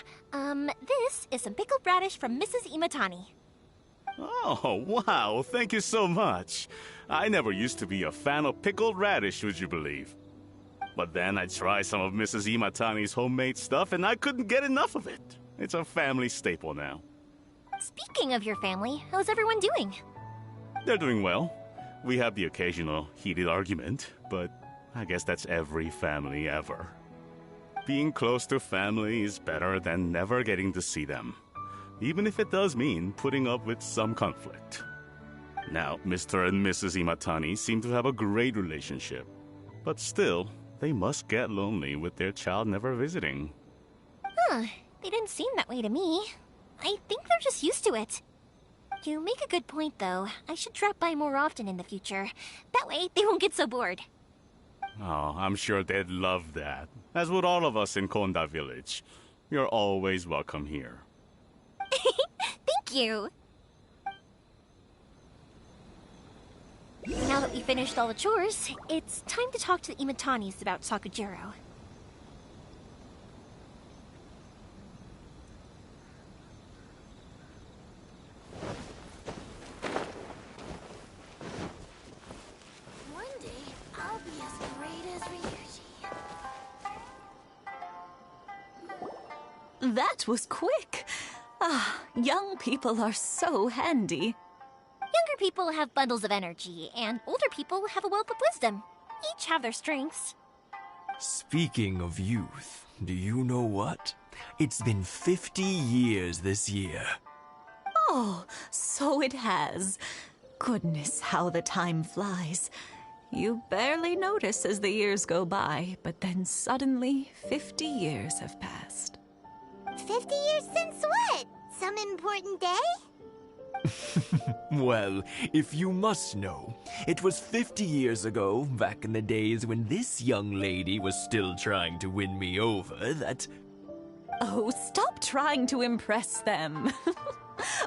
This is some pickled radish from Mrs. Imatani. Oh, wow. Thank you so much. I never used to be a fan of pickled radish, would you believe? But then I tried some of Mrs. Imatani's homemade stuff, and I couldn't get enough of it. It's a family staple now. Speaking of your family, how's everyone doing? They're doing well. We have the occasional heated argument, but I guess that's every family ever. Being close to family is better than never getting to see them, even if it does mean putting up with some conflict. Now, Mr. and Mrs. Imatani seem to have a great relationship, but still, they must get lonely with their child never visiting. Huh, they didn't seem that way to me. I think they're just used to it. You make a good point, though. I should drop by more often in the future. That way, they won't get so bored. Oh, I'm sure they'd love that. As would all of us in Konda Village. You're always welcome here. Thank you! Now that we finished all the chores, it's time to talk to the Imatanis about Sakujiro. That was quick. Ah, young people are so handy. Younger people have bundles of energy, and older people have a wealth of wisdom. Each have their strengths. Speaking of youth, do you know what? It's been 50 years this year. Oh, so it has. Goodness, how the time flies. You barely notice as the years go by, but then suddenly 50 years have passed. 50 years since what? Some important day? Well, if you must know, it was 50 years ago, back in the days when this young lady was still trying to win me over, that... Oh, stop trying to impress them.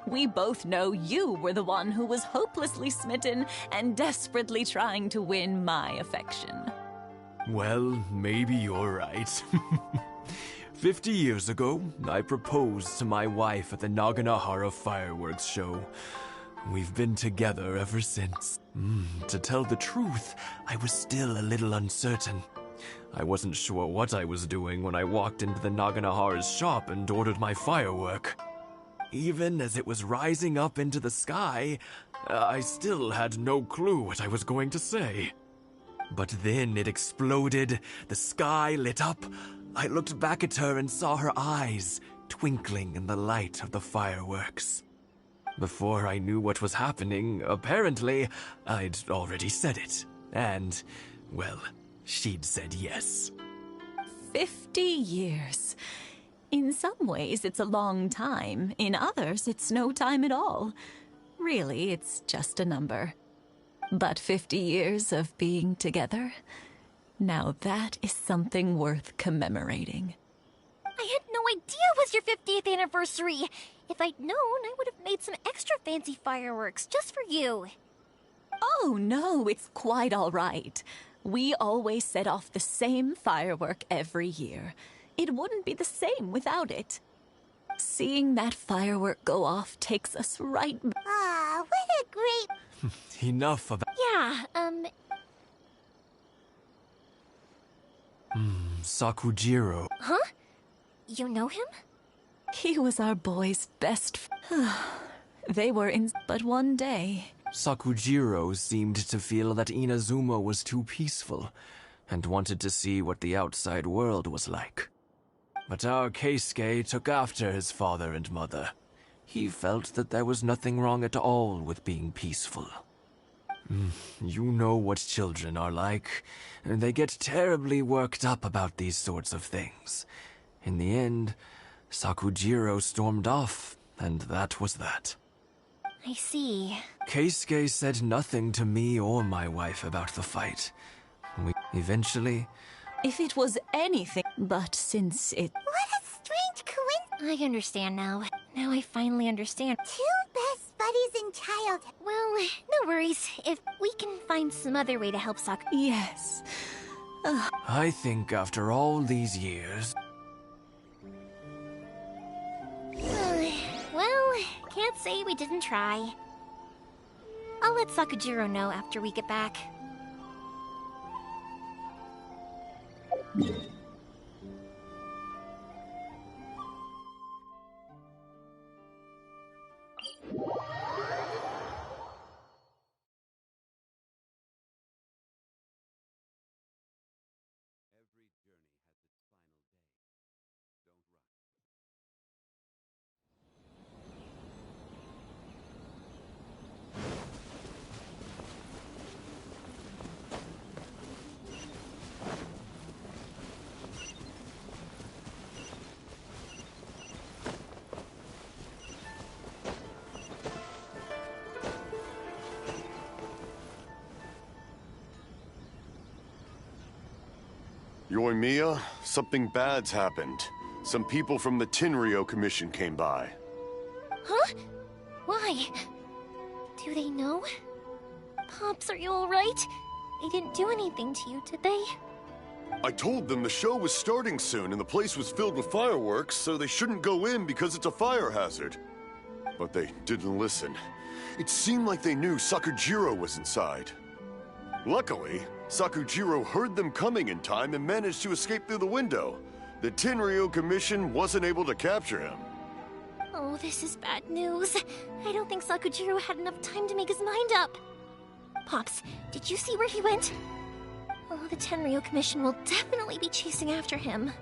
We both know you were the one who was hopelessly smitten and desperately trying to win my affection. Well, maybe you're right. 50 years ago, I proposed to my wife at the Naganahara fireworks show. We've been together ever since. To tell the truth, I was still a little uncertain. I wasn't sure what I was doing when I walked into the Naganahara's shop and ordered my firework. Even as it was rising up into the sky, I still had no clue what I was going to say. But then it exploded, the sky lit up. I looked back at her and saw her eyes twinkling in the light of the fireworks. Before I knew what was happening, apparently, I'd already said it. And, well, she'd said yes. 50 years. In some ways, it's a long time. In others, it's no time at all. Really, it's just a number. But 50 years of being together? Now that is something worth commemorating. I had no idea it was your 50th anniversary. If I'd known, I would have made some extra fancy fireworks just for you. Oh, no, it's quite all right. We always set off the same firework every year. It wouldn't be the same without it. Seeing that firework go off takes us right... Ah, what a great... Enough about... Yeah, Sakujiro. Huh? You know him? He was our boy's best... They were in... But one day... Sakujiro seemed to feel that Inazuma was too peaceful, and wanted to see what the outside world was like. But our Keisuke took after his father and mother. He felt that there was nothing wrong at all with being peaceful. You know what children are like. They get terribly worked up about these sorts of things. In the end, Sakujiro stormed off, and that was that. I see. Keisuke said nothing to me or my wife about the fight. We eventually... If it was anything... But since it... What a strange coincidence. I understand now. Now I finally understand. Two best buddies in childhood. Well, no worries. If we can find some other way to help Sakura... Yes. I think after all these years... Well, can't say we didn't try. I'll let Sakujiro know after we get back. Yoimiya, something bad's happened. Some people from the Tenryo Commission came by. Huh? Why? Do they know? Pops, are you alright? They didn't do anything to you, did they? I told them the show was starting soon and the place was filled with fireworks, so they shouldn't go in because it's a fire hazard. But they didn't listen. It seemed like they knew Sakujiro was inside. Luckily, Sakujiro heard them coming in time and managed to escape through the window. The Tenryo Commission wasn't able to capture him. Oh, this is bad news. I don't think Sakujiro had enough time to make his mind up. Pops, did you see where he went? Oh, the Tenryo Commission will definitely be chasing after him.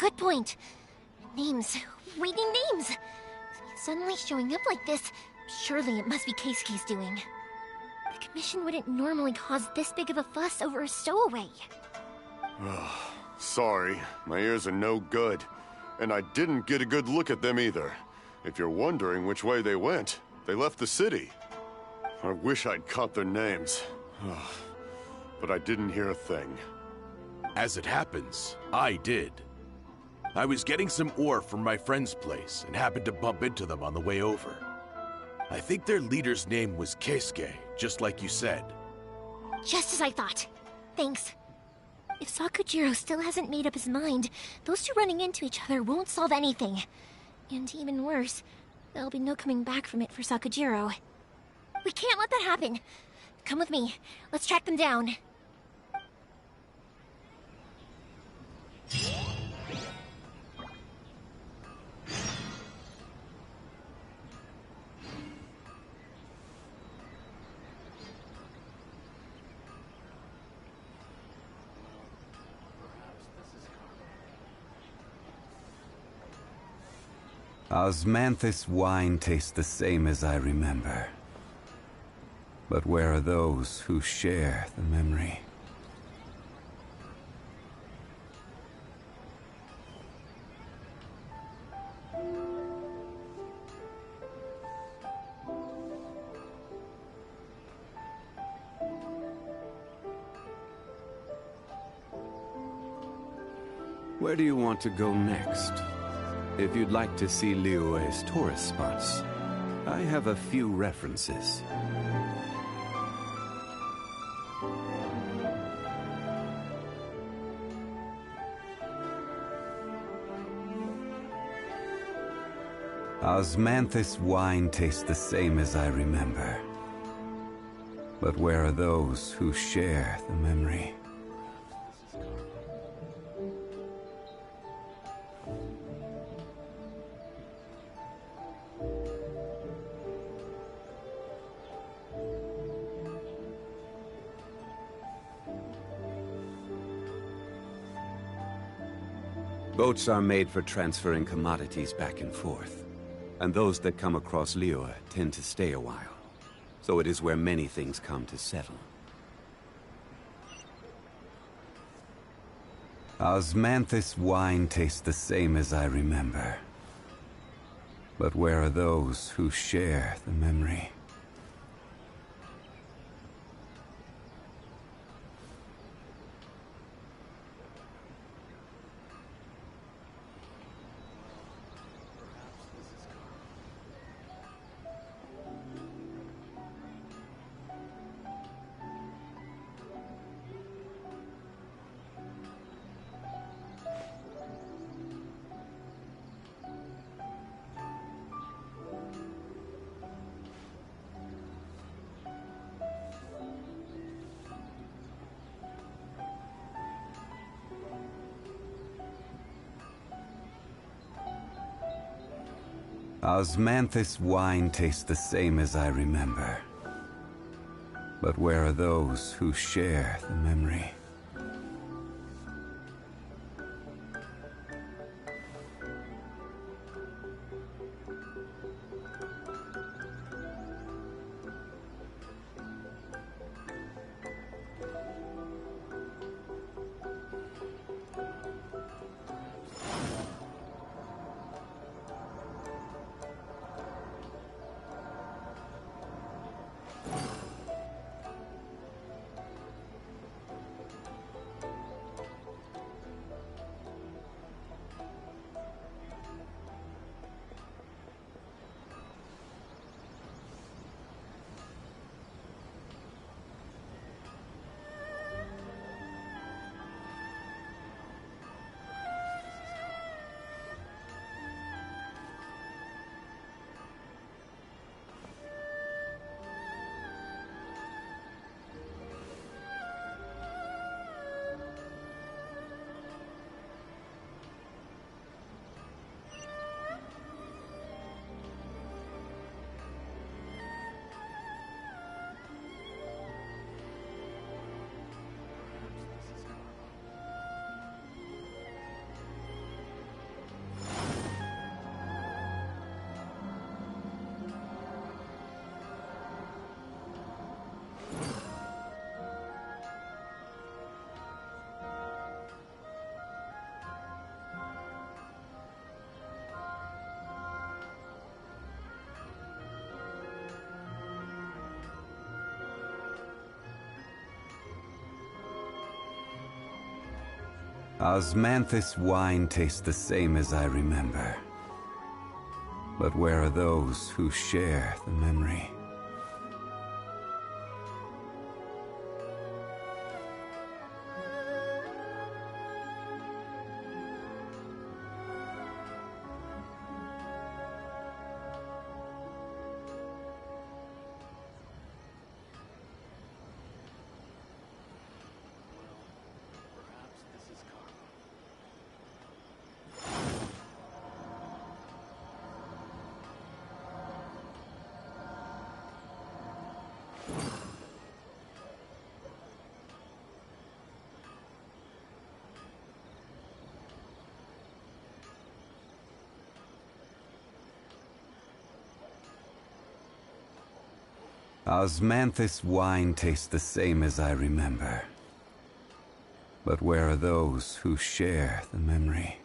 Good point. Names. We need names. Suddenly showing up like this, surely it must be Keisuke's doing. The commission wouldn't normally cause this big of a fuss over a stowaway. Sorry, my ears are no good. And I didn't get a good look at them either. If you're wondering which way they went, they left the city. I wish I'd caught their names. But I didn't hear a thing. As it happens, I did. I was getting some ore from my friend's place and happened to bump into them on the way over. I think their leader's name was Keisuke, just like you said. Just as I thought. Thanks. If Sakujiro still hasn't made up his mind, those two running into each other won't solve anything. And even worse, there'll be no coming back from it for Sakujiro. We can't let that happen. Come with me. Let's track them down. Osmanthus wine tastes the same as I remember. But where are those who share the memory? Where do you want to go next? If you'd like to see Liyue's tourist spots, I have a few references. Osmanthus wine tastes the same as I remember. But where are those who share the memory? Boats are made for transferring commodities back and forth, and those that come across Liyue tend to stay a while. So it is where many things come to settle. Osmanthus wine tastes the same as I remember. But where are those who share the memory? Osmanthus wine tastes the same as I remember. But where are those who share the memory? Osmanthus wine tastes the same as I remember. But where are those who share the memory? Osmanthus wine tastes the same as I remember. But where are those who share the memory?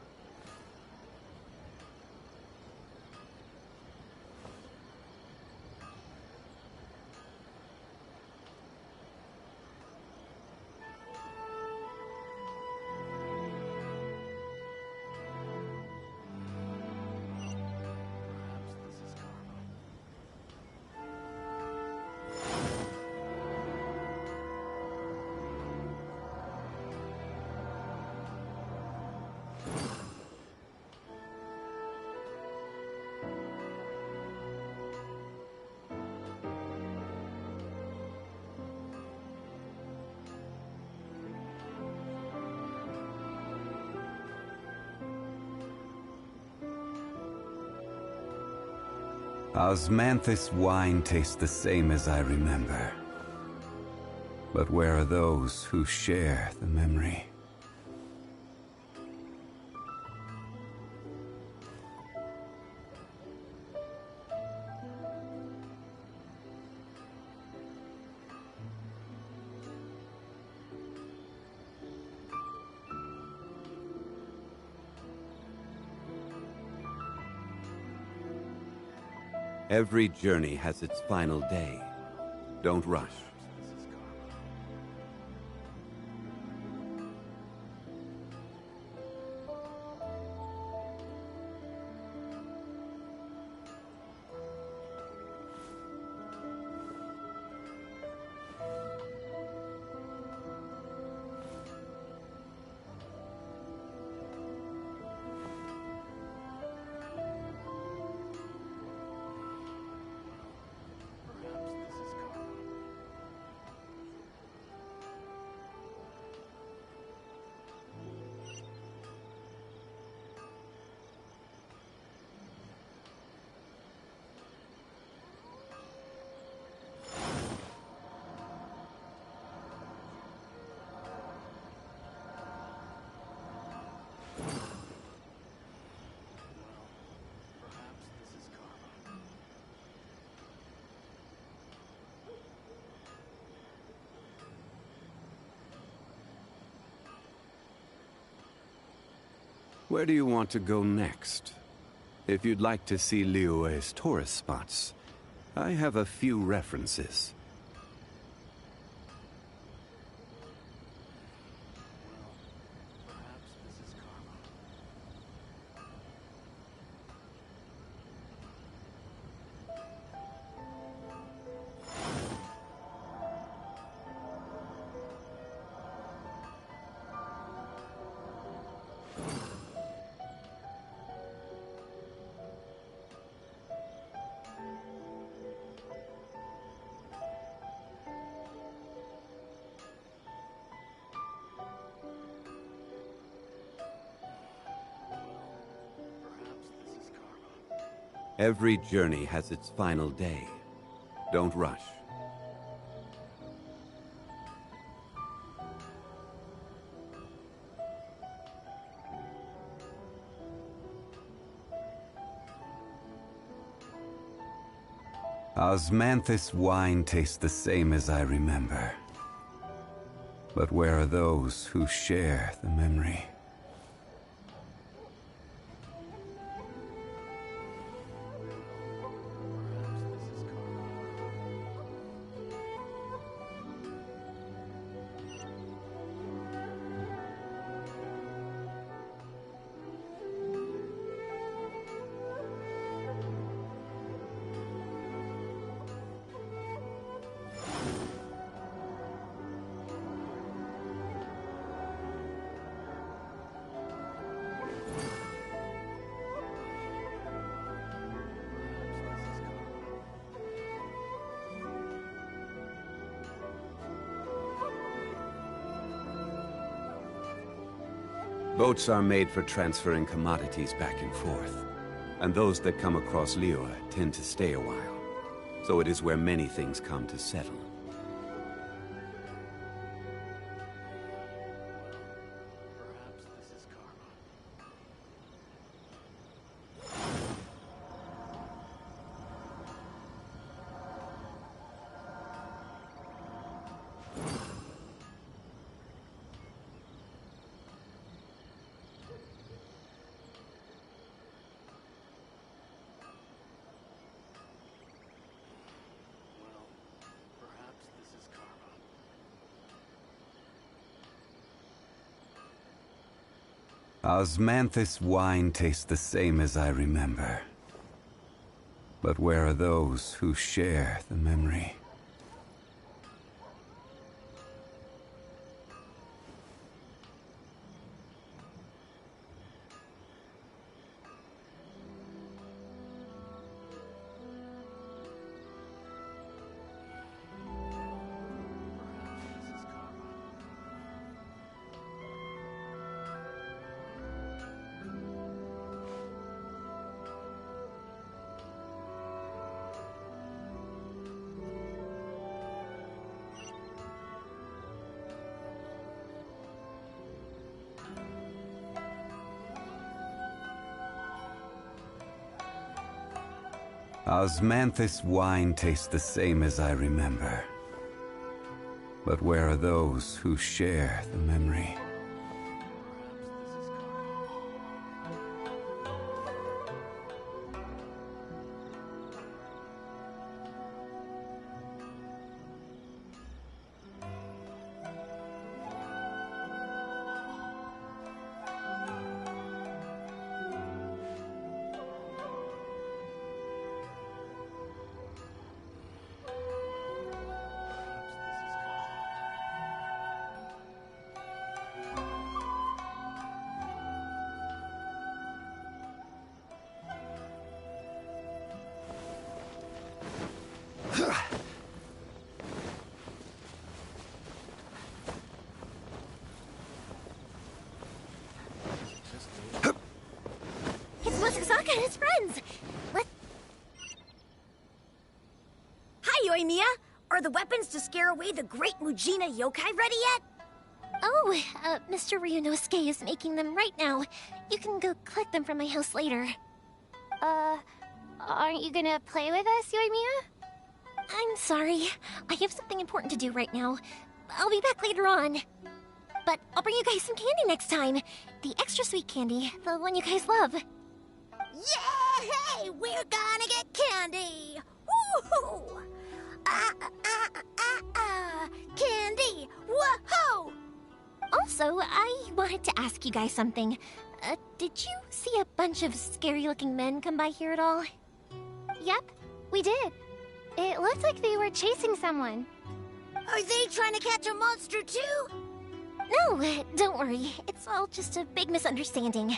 Osmanthus wine tastes the same as I remember. But where are those who share the memory? Every journey has its final day. Don't rush. Where do you want to go next? If you'd like to see Liyue's tourist spots, I have a few references. Every journey has its final day. Don't rush. Osmanthus wine tastes the same as I remember. But where are those who share the memory? Boats are made for transferring commodities back and forth, and those that come across Liyue tend to stay a while. So it is where many things come to settle. Osmanthus wine tastes the same as I remember. But where are those who share the memory? Osmanthus wine tastes the same as I remember. But where are those who share the memory? Sasaka and his friends! What? Hi, Yoimiya! Are the weapons to scare away the great Mujina yokai ready yet? Oh, Mr. Ryunosuke is making them right now. You can go collect them from my house later. Aren't you gonna play with us, Yoimiya? I'm sorry. I have something important to do right now. I'll be back later on. But I'll bring you guys some candy next time. The extra sweet candy, the one you guys love. Yay! We're gonna get candy! Woohoo! Candy! Woohoo! Also, I wanted to ask you guys something. Did you see a bunch of scary-looking men come by here at all? Yep, we did. It looked like they were chasing someone. Are they trying to catch a monster too? No, don't worry. It's all just a big misunderstanding.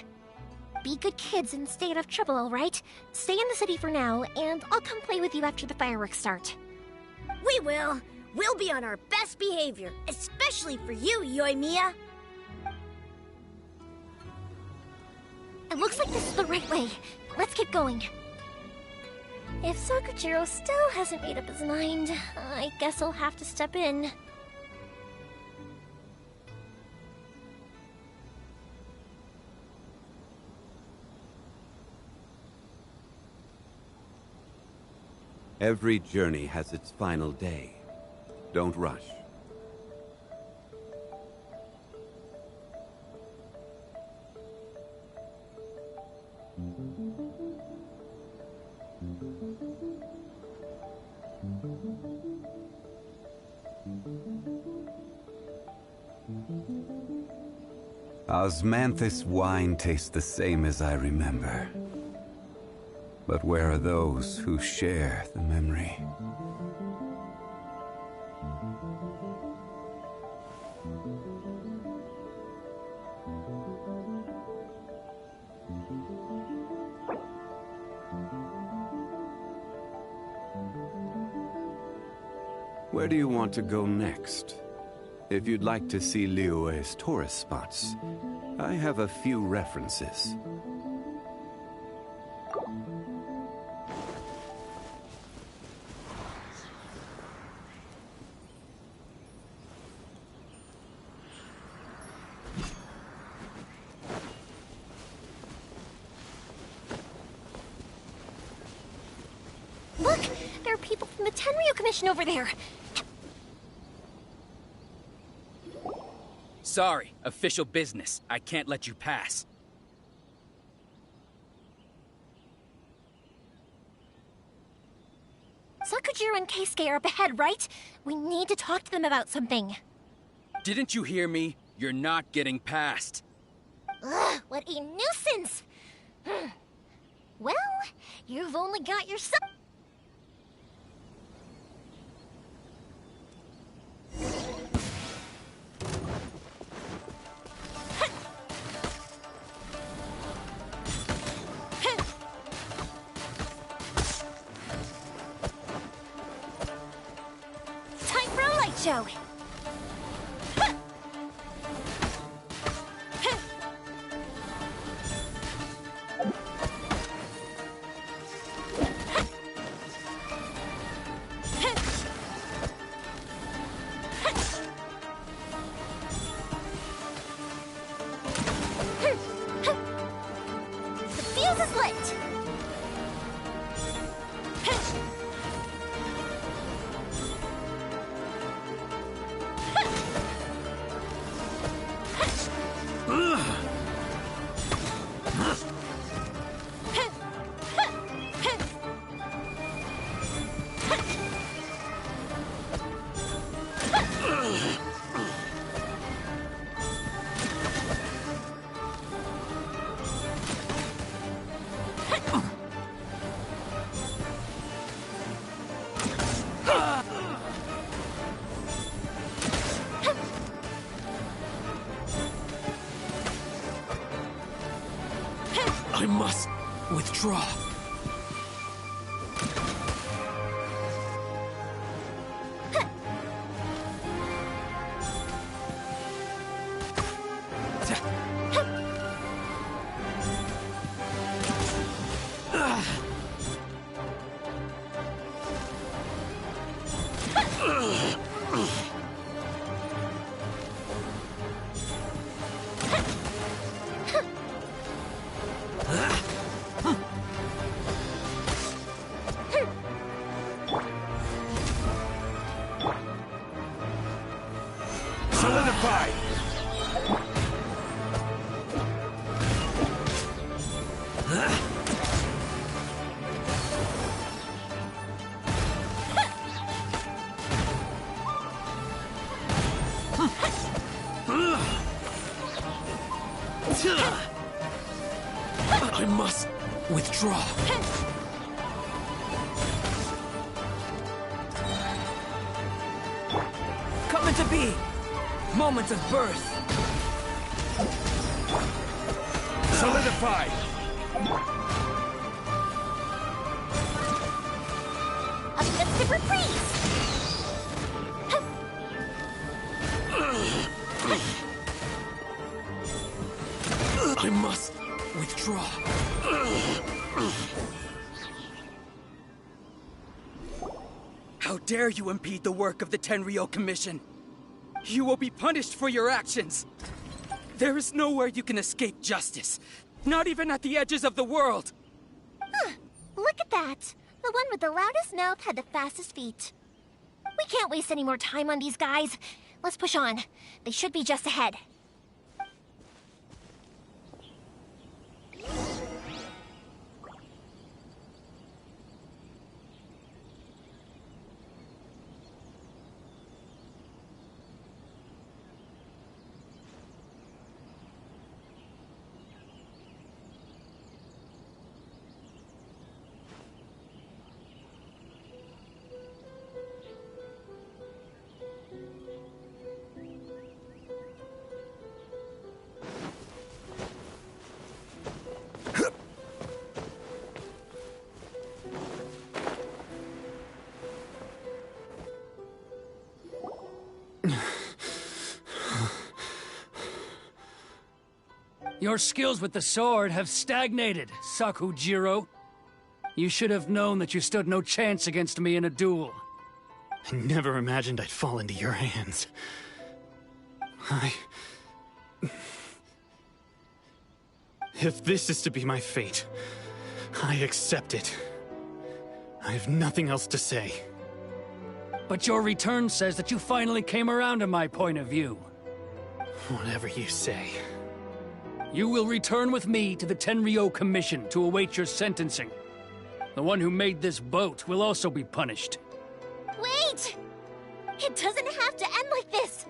Be good kids and stay out of trouble, alright? Stay in the city for now, and I'll come play with you after the fireworks start. We will. We'll be on our best behavior, especially for you, Yoimiya. It looks like this is the right way. Let's keep going. If Sakujiro still hasn't made up his mind, I guess I'll have to step in. Every journey has its final day. Don't rush. Osmanthus wine tastes the same as I remember. But where are those who share the memory? Where do you want to go next? If you'd like to see Liyue's tourist spots, I have a few references. Look! There are people from the Tenryu Commission over there! Sorry, official business. I can't let you pass. Sakujiro and Keisuke are up ahead, right? We need to talk to them about something. Didn't you hear me? You're not getting past. Ugh, what a nuisance! Well, you've only got yourself... Time for a light show! The fuse is lit! I must withdraw. Solidify! I must withdraw. Coming to be! Moment of birth! Solidify! Uplifted reprise! I must withdraw. How dare you impede the work of the Tenryo Commission? You will be punished for your actions. There is nowhere you can escape justice. Not even at the edges of the world. Look at that. The one with the loudest mouth had the fastest feet. We can't waste any more time on these guys. Let's push on. They should be just ahead. Your skills with the sword have stagnated, Sakujiro. You should have known that you stood no chance against me in a duel. I never imagined I'd fall into your hands. If this is to be my fate, I accept it. I have nothing else to say. But your return says that you finally came around to my point of view. Whatever you say. You will return with me to the Tenryo Commission to await your sentencing. The one who made this boat will also be punished. Wait! It doesn't have to end like this!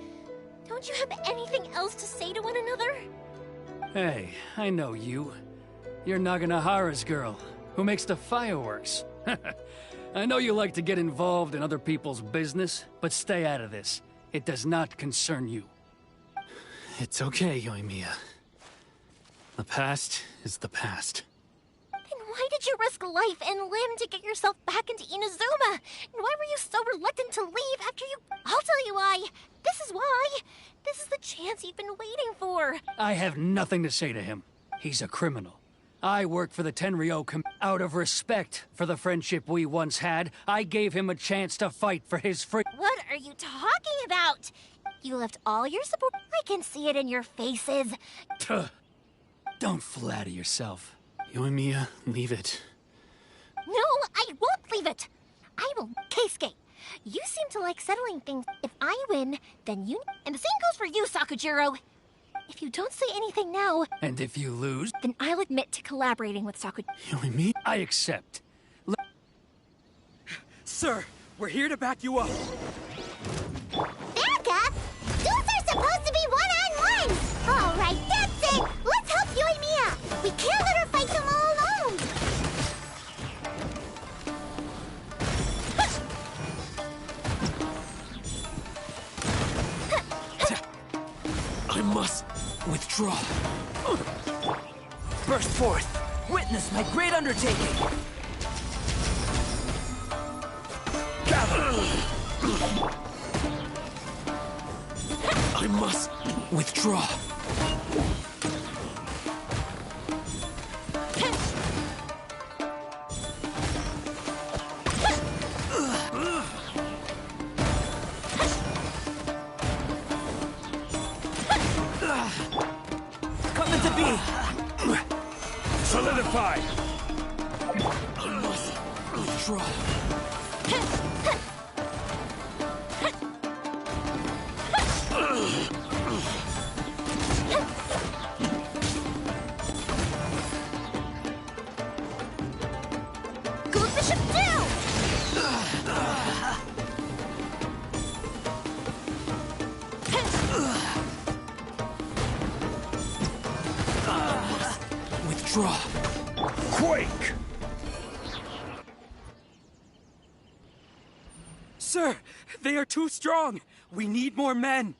Don't you have anything else to say to one another? Hey, I know you. You're Naganahara's girl, who makes the fireworks. I know you like to get involved in other people's business, but stay out of this. It does not concern you. It's okay, Yoimiya. The past is the past. Then why did you risk life and limb to get yourself back into Inazuma? And why were you so reluctant to leave after you... I'll tell you why. This is why. This is the chance you've been waiting for. I have nothing to say to him. He's a criminal. I work for the Tenryo Out of respect for the friendship we once had, I gave him a chance to fight for his free... What are you talking about? You left all your support... I can see it in your faces. Tuh. Don't flatter yourself. Yoimiya, leave it. No, I won't leave it. I will... Keisuke, you seem to like settling things. If I win, then you... And the same goes for you, Sakujiro. If you don't say anything now... And if you lose... Then I'll admit to collaborating with Sakujiro. Yoimiya? I accept. Sir, we're here to back you up. Back up? Duels are supposed to be one-on-one! All right, that's it! Let's help Yoimiya! We can't let her fight them all alone! I must withdraw. Burst forth. Witness my great undertaking. Gather. I must withdraw. Coming to be. Solidify. I must withdraw. Goes the ship down! Withdraw. Quake! Sir, they are too strong. We need more men.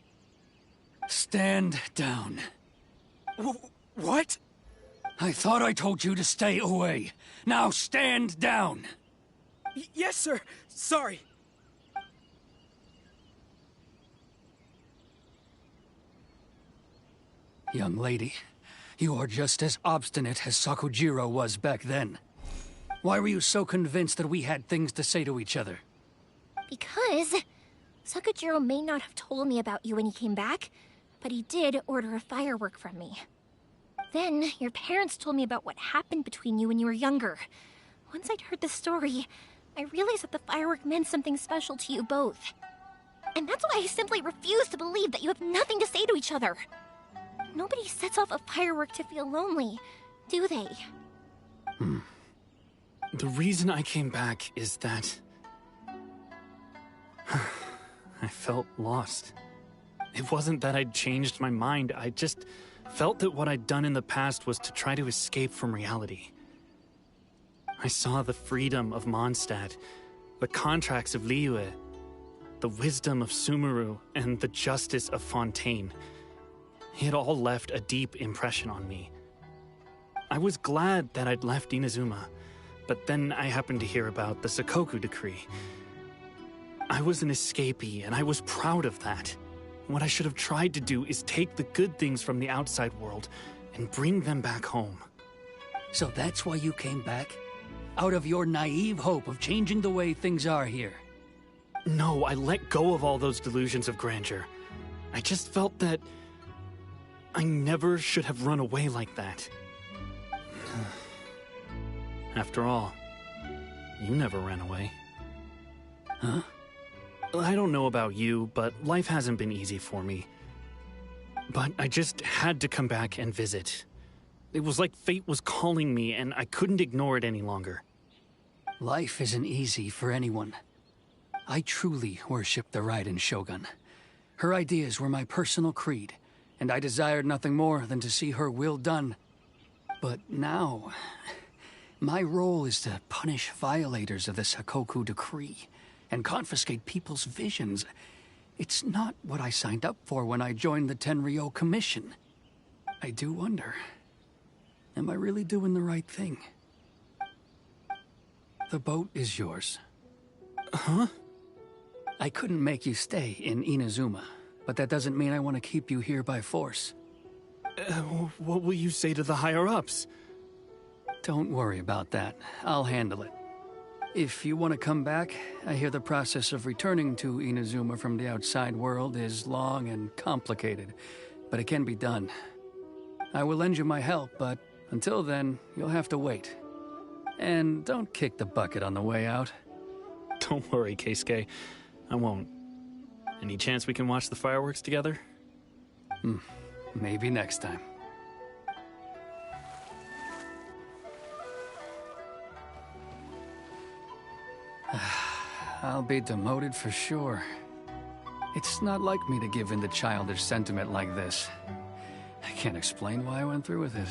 Stand down. What? I thought I told you to stay away. Now stand down. Yes, sir. Sorry. Young lady, you are just as obstinate as Sakujiro was back then. Why were you so convinced that we had things to say to each other? Because Sakujiro may not have told me about you when he came back, but he did order a firework from me. Then, your parents told me about what happened between you when you were younger. Once I'd heard the story, I realized that the firework meant something special to you both. And that's why I simply refuse to believe that you have nothing to say to each other. Nobody sets off a firework to feel lonely, do they? The reason I came back is that... I felt lost. It wasn't that I'd changed my mind, I just felt that what I'd done in the past was to try to escape from reality. I saw the freedom of Mondstadt, the contracts of Liyue, the wisdom of Sumeru, and the justice of Fontaine. It all left a deep impression on me. I was glad that I'd left Inazuma, but then I happened to hear about the Sakoku decree. I was an escapee, and I was proud of that. What I should have tried to do is take the good things from the outside world and bring them back home. So that's why you came back? Out of your naive hope of changing the way things are here? No, I let go of all those delusions of grandeur. I just felt that I never should have run away like that. After all, you never ran away. Huh? I don't know about you, but life hasn't been easy for me. But I just had to come back and visit. It was like fate was calling me, and I couldn't ignore it any longer. Life isn't easy for anyone. I truly worship the Raiden Shogun. Her ideas were my personal creed, and I desired nothing more than to see her will done. But now, my role is to punish violators of the Sakoku decree and confiscate people's visions. It's not what I signed up for when I joined the Tenryo Commission. I do wonder, am I really doing the right thing? The boat is yours. Huh? I couldn't make you stay in Inazuma, but that doesn't mean I want to keep you here by force. What will you say to the higher-ups? Don't worry about that. I'll handle it. If you want to come back, I hear the process of returning to Inazuma from the outside world is long and complicated, but it can be done. I will lend you my help, but until then, you'll have to wait. And don't kick the bucket on the way out. Don't worry, Keisuke. I won't. Any chance we can watch the fireworks together? Maybe next time. I'll be demoted for sure. It's not like me to give in to childish sentiment like this. I can't explain why I went through with it.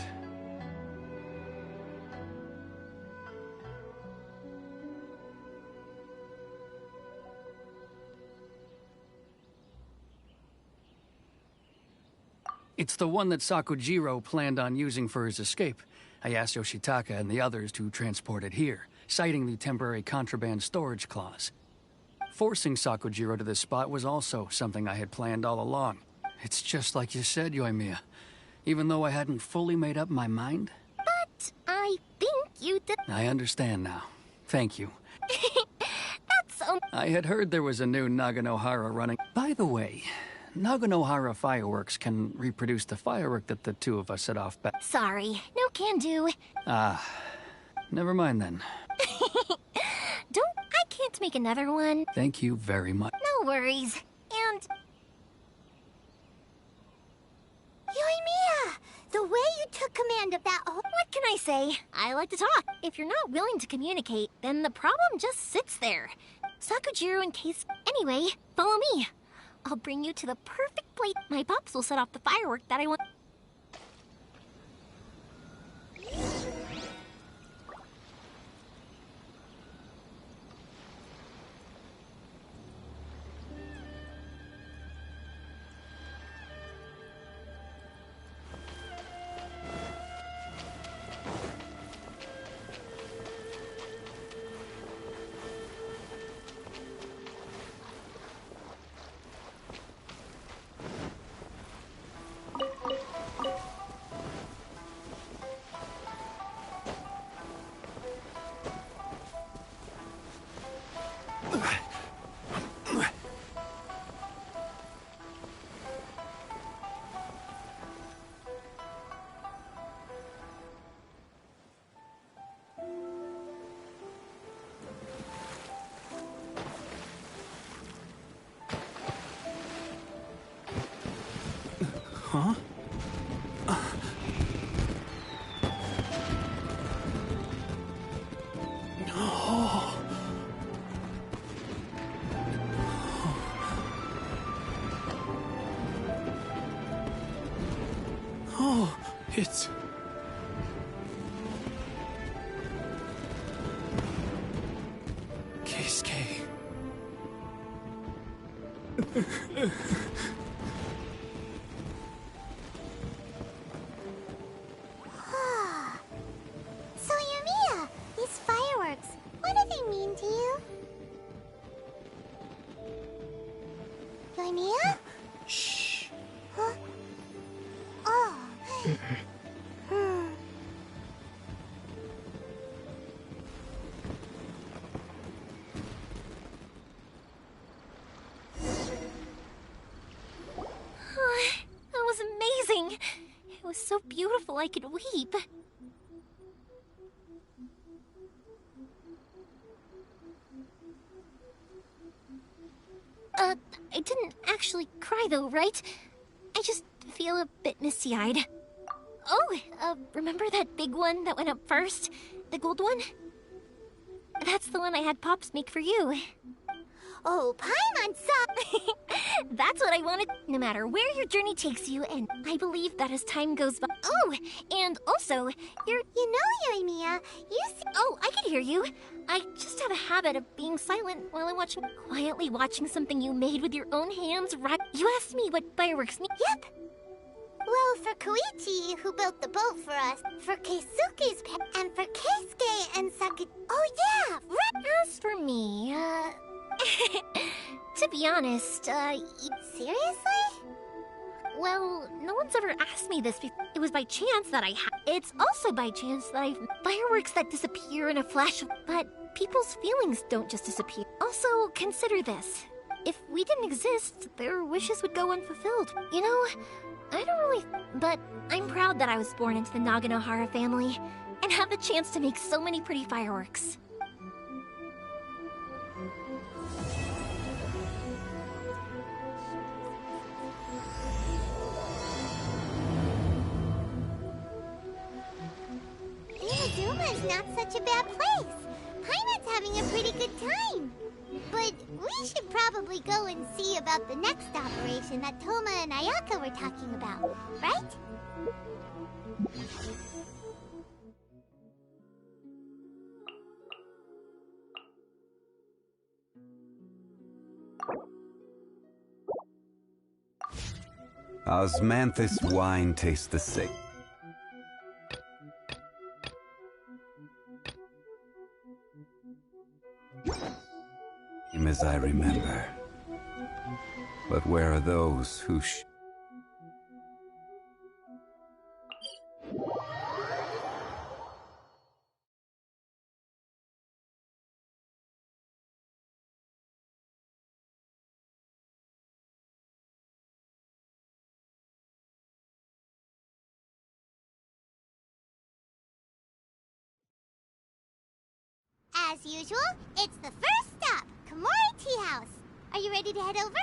It's the one that Sakujiro planned on using for his escape. I asked Yoshitaka and the others to transport it here, citing the temporary contraband storage clause. Forcing Sakujiro to this spot was also something I had planned all along. It's just like you said, Yoimiya. Even though I hadn't fully made up my mind. But I think you did. I understand now. Thank you. That's I had heard there was a new Naganohara running. By the way, Naganohara fireworks can reproduce the firework that the two of us set off back. Sorry, no can do. Never mind then. I can't make another one. Thank you very much. No worries. And... Yoimiya! The way you took command of that whole... What can I say? I like to talk. If you're not willing to communicate, then the problem just sits there. Sakujiro and Case... Anyway, follow me. I'll bring you to the perfect place. My pops will set off the firework that I want... Huh? Oh, it's... Keisuke. So, Yoimiya, these fireworks, what do they mean to you? Yoimiya? Shh. Huh? Oh. was so beautiful I could weep. I didn't actually cry though, right? I just feel a bit misty-eyed. Oh, remember that big one that went up first? The gold one? That's the one I had Pops make for you. Oh, Paimon saw... That's what I wanted. No matter where your journey takes you, and I believe that as time goes by... Oh, and also, You know, Yoimiya, you see... Oh, I can hear you. I just have a habit of being silent while I'm quietly watching something you made with your own hands, right? You asked me what fireworks mean. Yep. Well, for Koichi, who built the boat for us, for Keisuke's pet, and for Keisuke and Saki... Oh, yeah, right! As for me, to be honest, Seriously? Well, no one's ever asked me this before. It was by chance that I It's also by chance that I've... Fireworks that disappear in a flash of... But people's feelings don't just disappear. Also, consider this. If we didn't exist, their wishes would go unfulfilled. You know, I don't really... But I'm proud that I was born into the Naganohara family and have the chance to make so many pretty fireworks. Inazuma's not such a bad place. Paimon's having a pretty good time. But we should probably go and see about the next operation that Toma and Ayaka were talking about, right? Osmanthus wine tastes the same. As I remember. But where are those who As usual, it's the first stop, Komori Tea House. Are you ready to head over?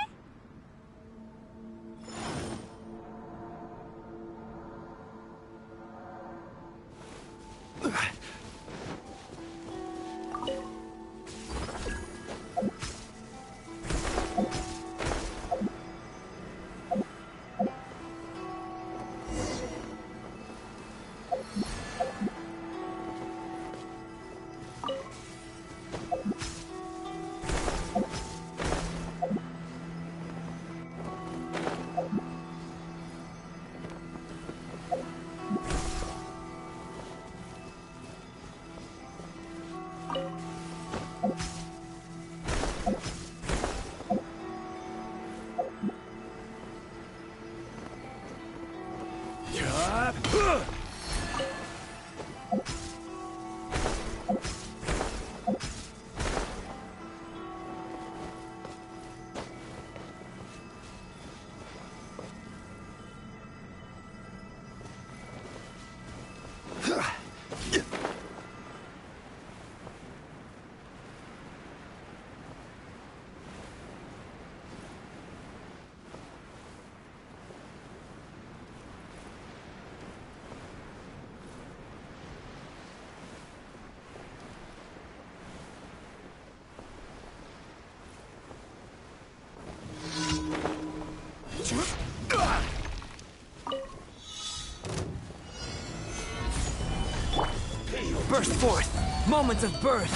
Burst forth! Moments of birth!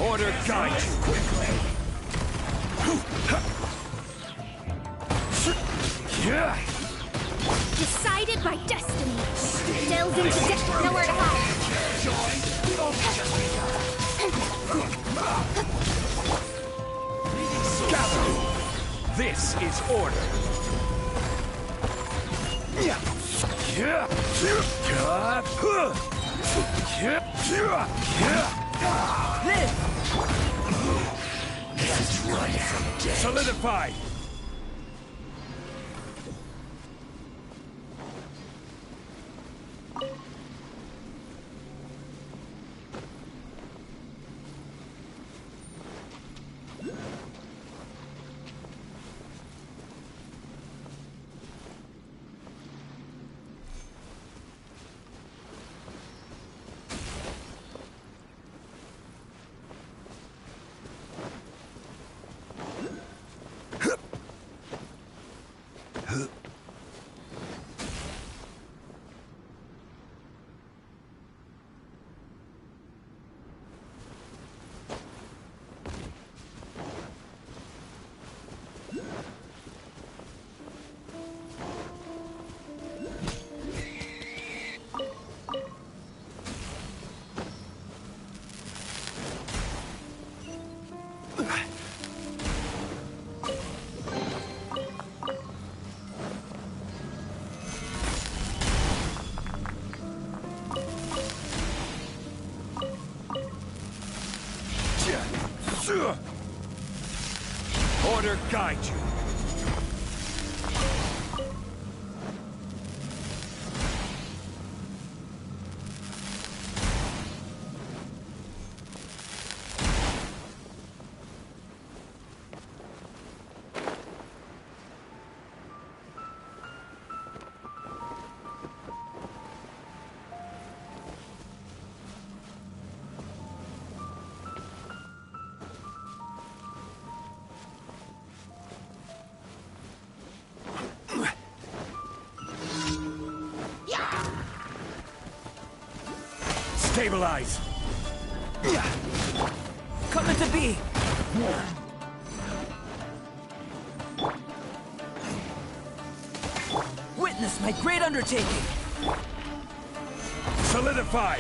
Order guide you quickly! Decided by destiny! Delve into depth, nowhere to hide! Gather! This is order! Solidify! guide you. Stabilize! Coming to be! Witness my great undertaking! Solidify!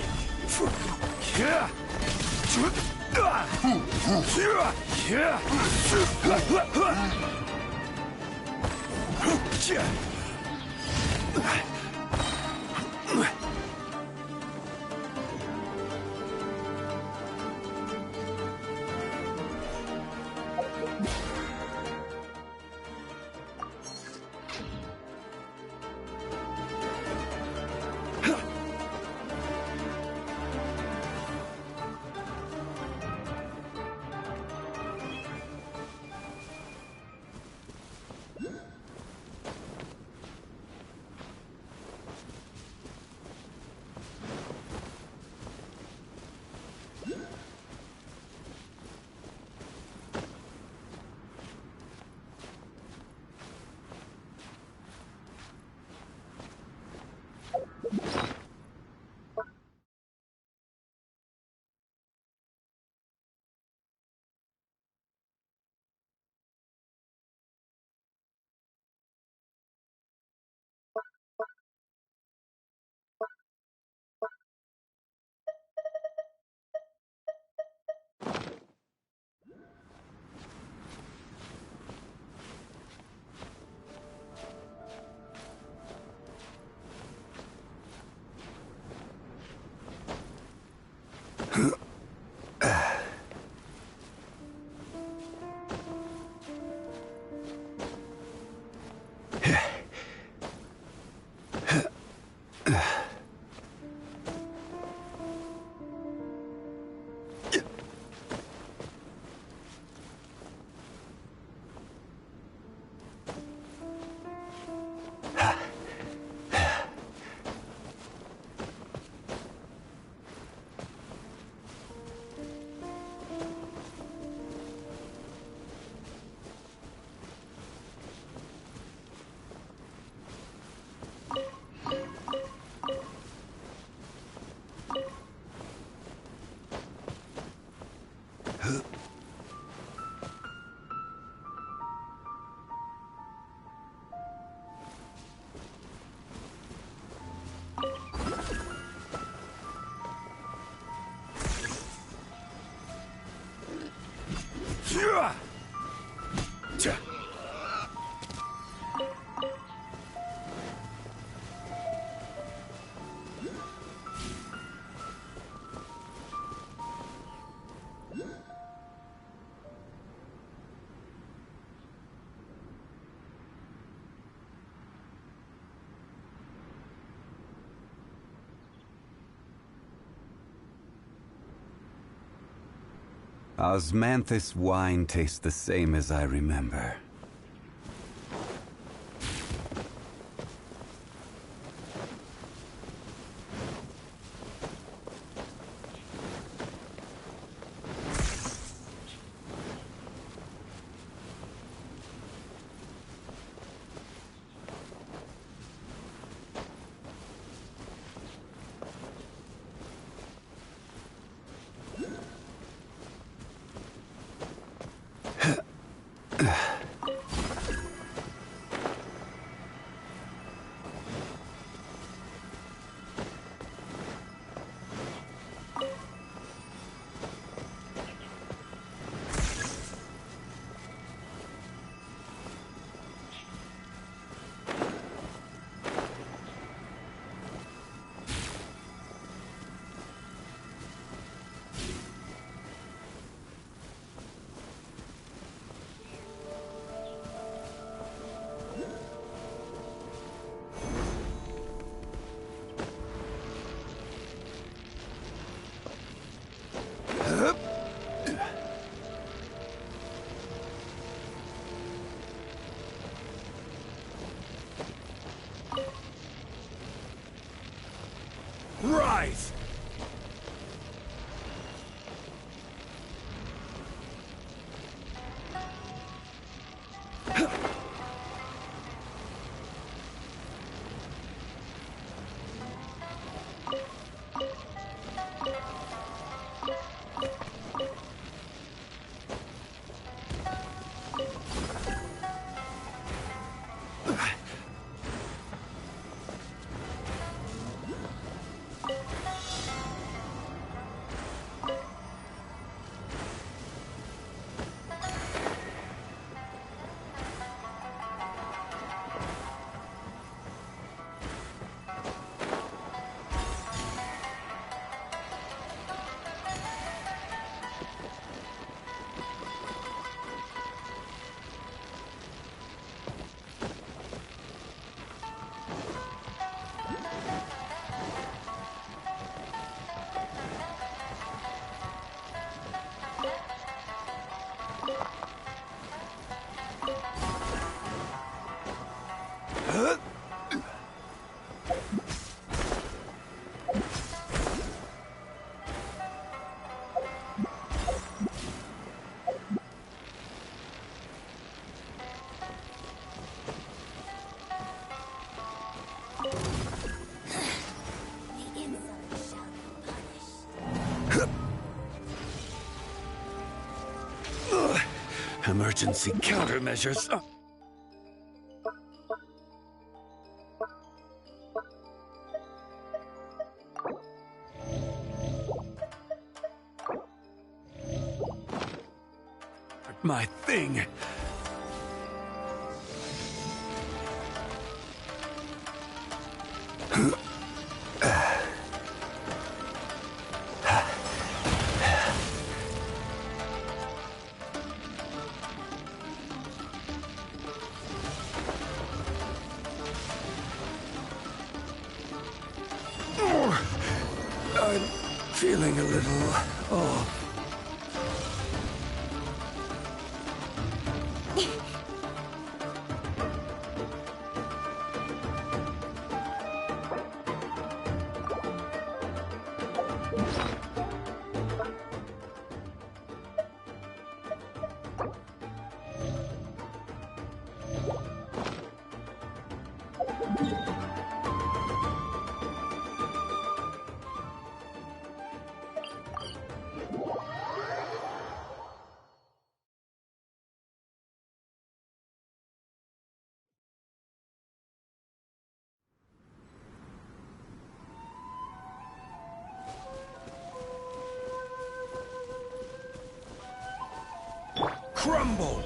Osmanthus wine tastes the same as I remember. rise! Emergency countermeasures. My thing. I'm feeling a little off. Crumble!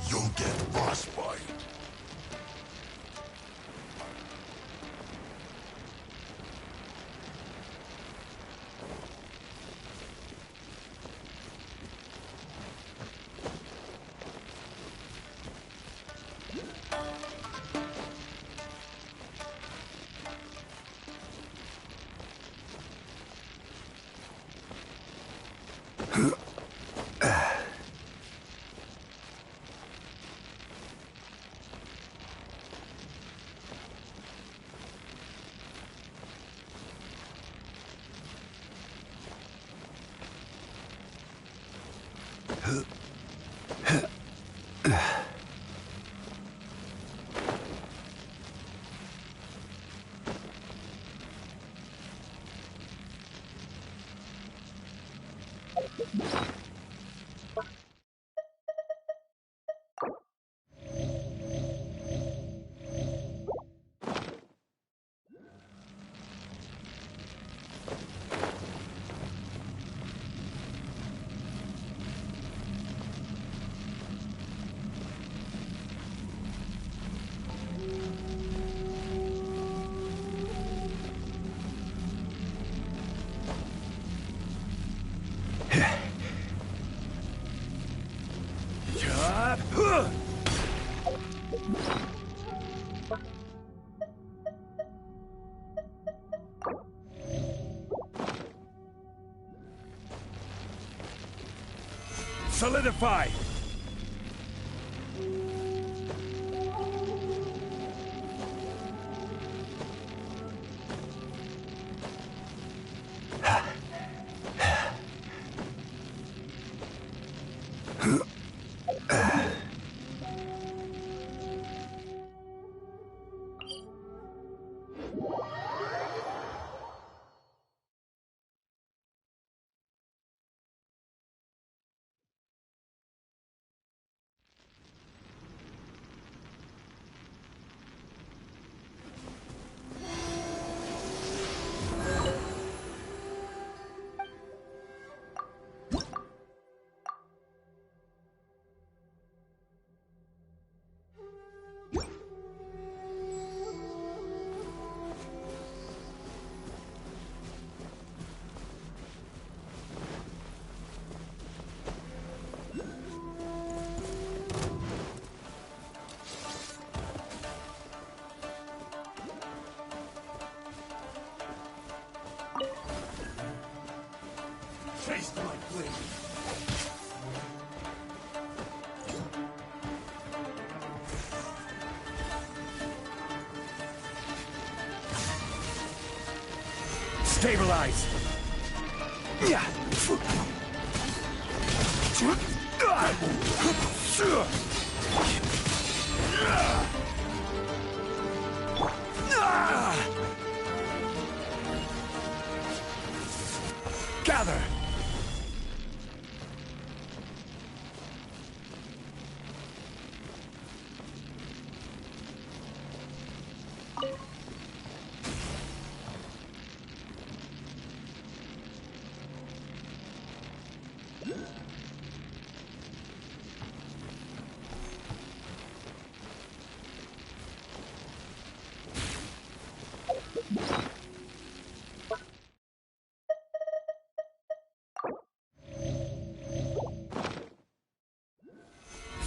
You'll get frostbite. Solidify! Taste my blade. Stabilize. Yeah. Gather.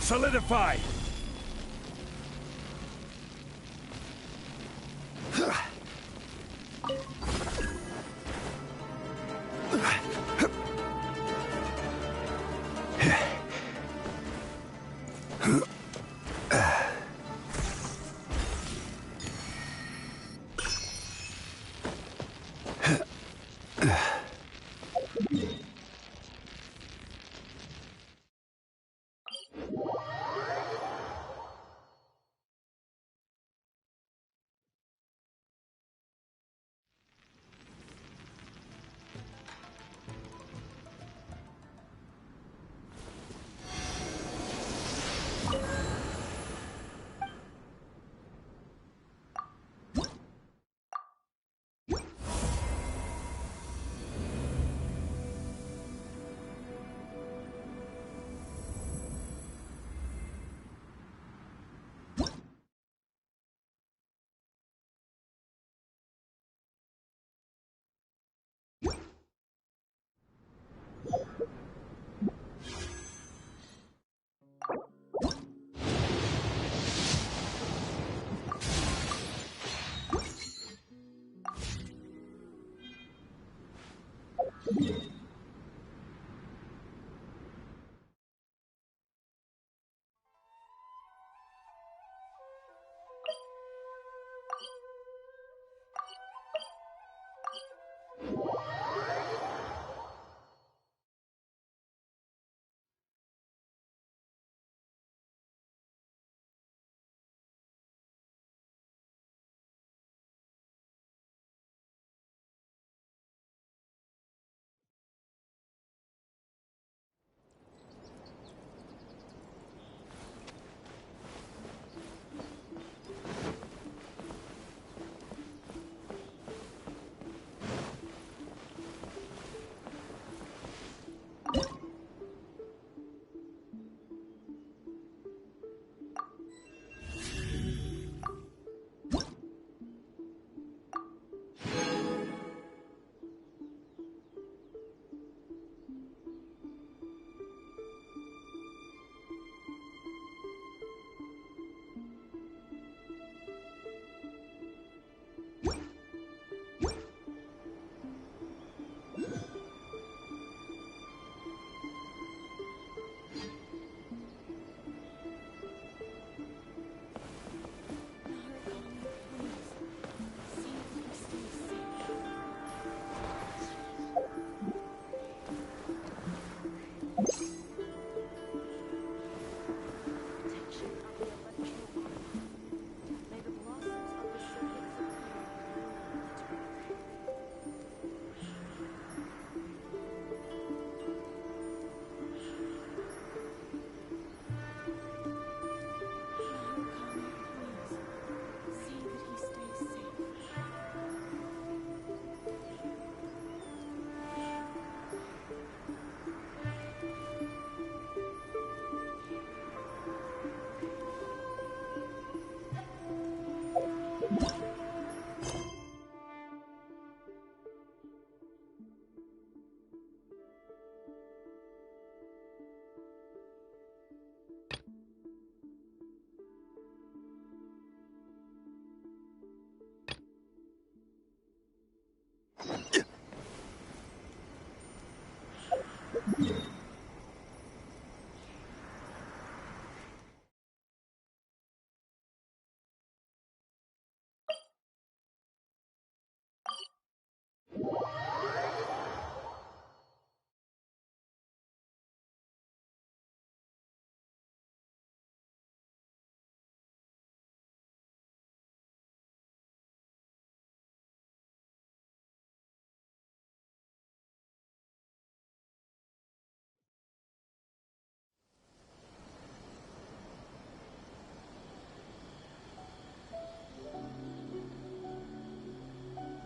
Solidify!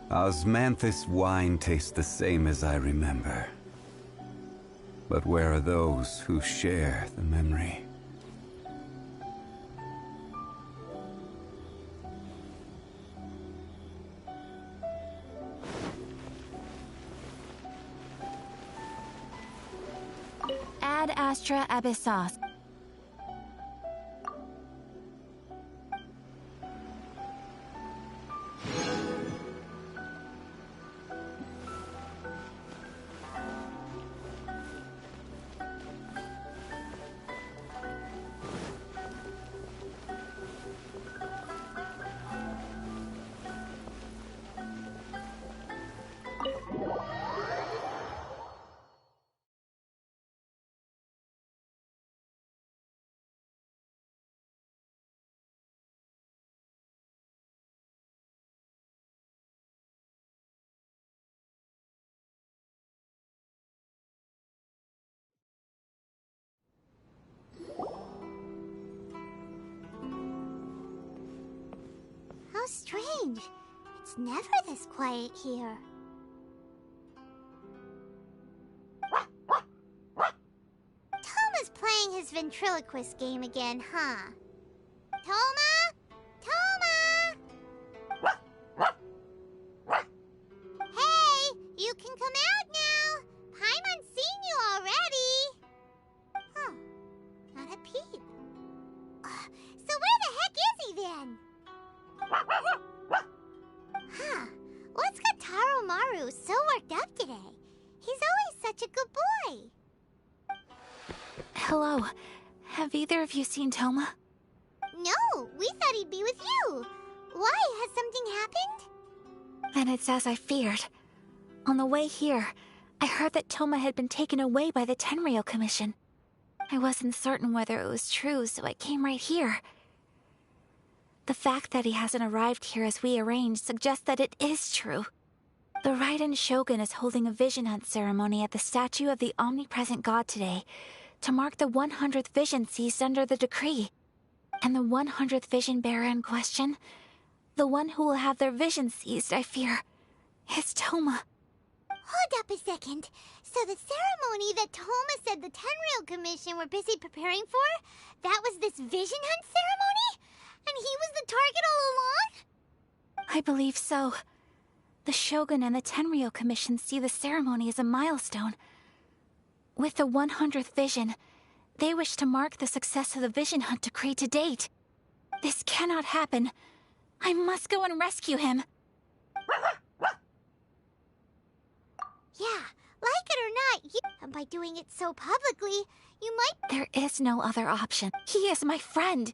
Osmanthus wine tastes the same as I remember. But where are those who share the memory? Ad Astra Abyssos. How strange. It's never this quiet here. Toma's playing his ventriloquist game again, huh? Toma? Toma! Hey, you can come out now. Paimon's seen you already. Huh, not a peep. So where the heck is he then? Huh, what's got Taro Maru so worked up today? He's always such a good boy. Hello. Have either of you seen Toma? No, we thought he'd be with you. Why? Has something happened? Then it's as I feared. On the way here, I heard that Toma had been taken away by the Tenryou Commission. I wasn't certain whether it was true, so I came right here. The fact that he hasn't arrived here as we arranged suggests that it is true. The Raiden Shogun is holding a vision hunt ceremony at the statue of the omnipresent god today to mark the 100th vision seized under the decree. And the 100th vision bearer in question, the one who will have their vision seized, I fear, is Toma. Hold up a second. So the ceremony that Toma said the Tenryou Commission were busy preparing for, that was this vision hunt ceremony? And he was the target all along? I believe so. The Shogun and the Tenryou Commission see the ceremony as a milestone. With the 100th vision, they wish to mark the success of the vision hunt decree to date. This cannot happen. I must go and rescue him. Yeah, like it or not, and by doing it so publicly, you might... There is no other option. He is my friend.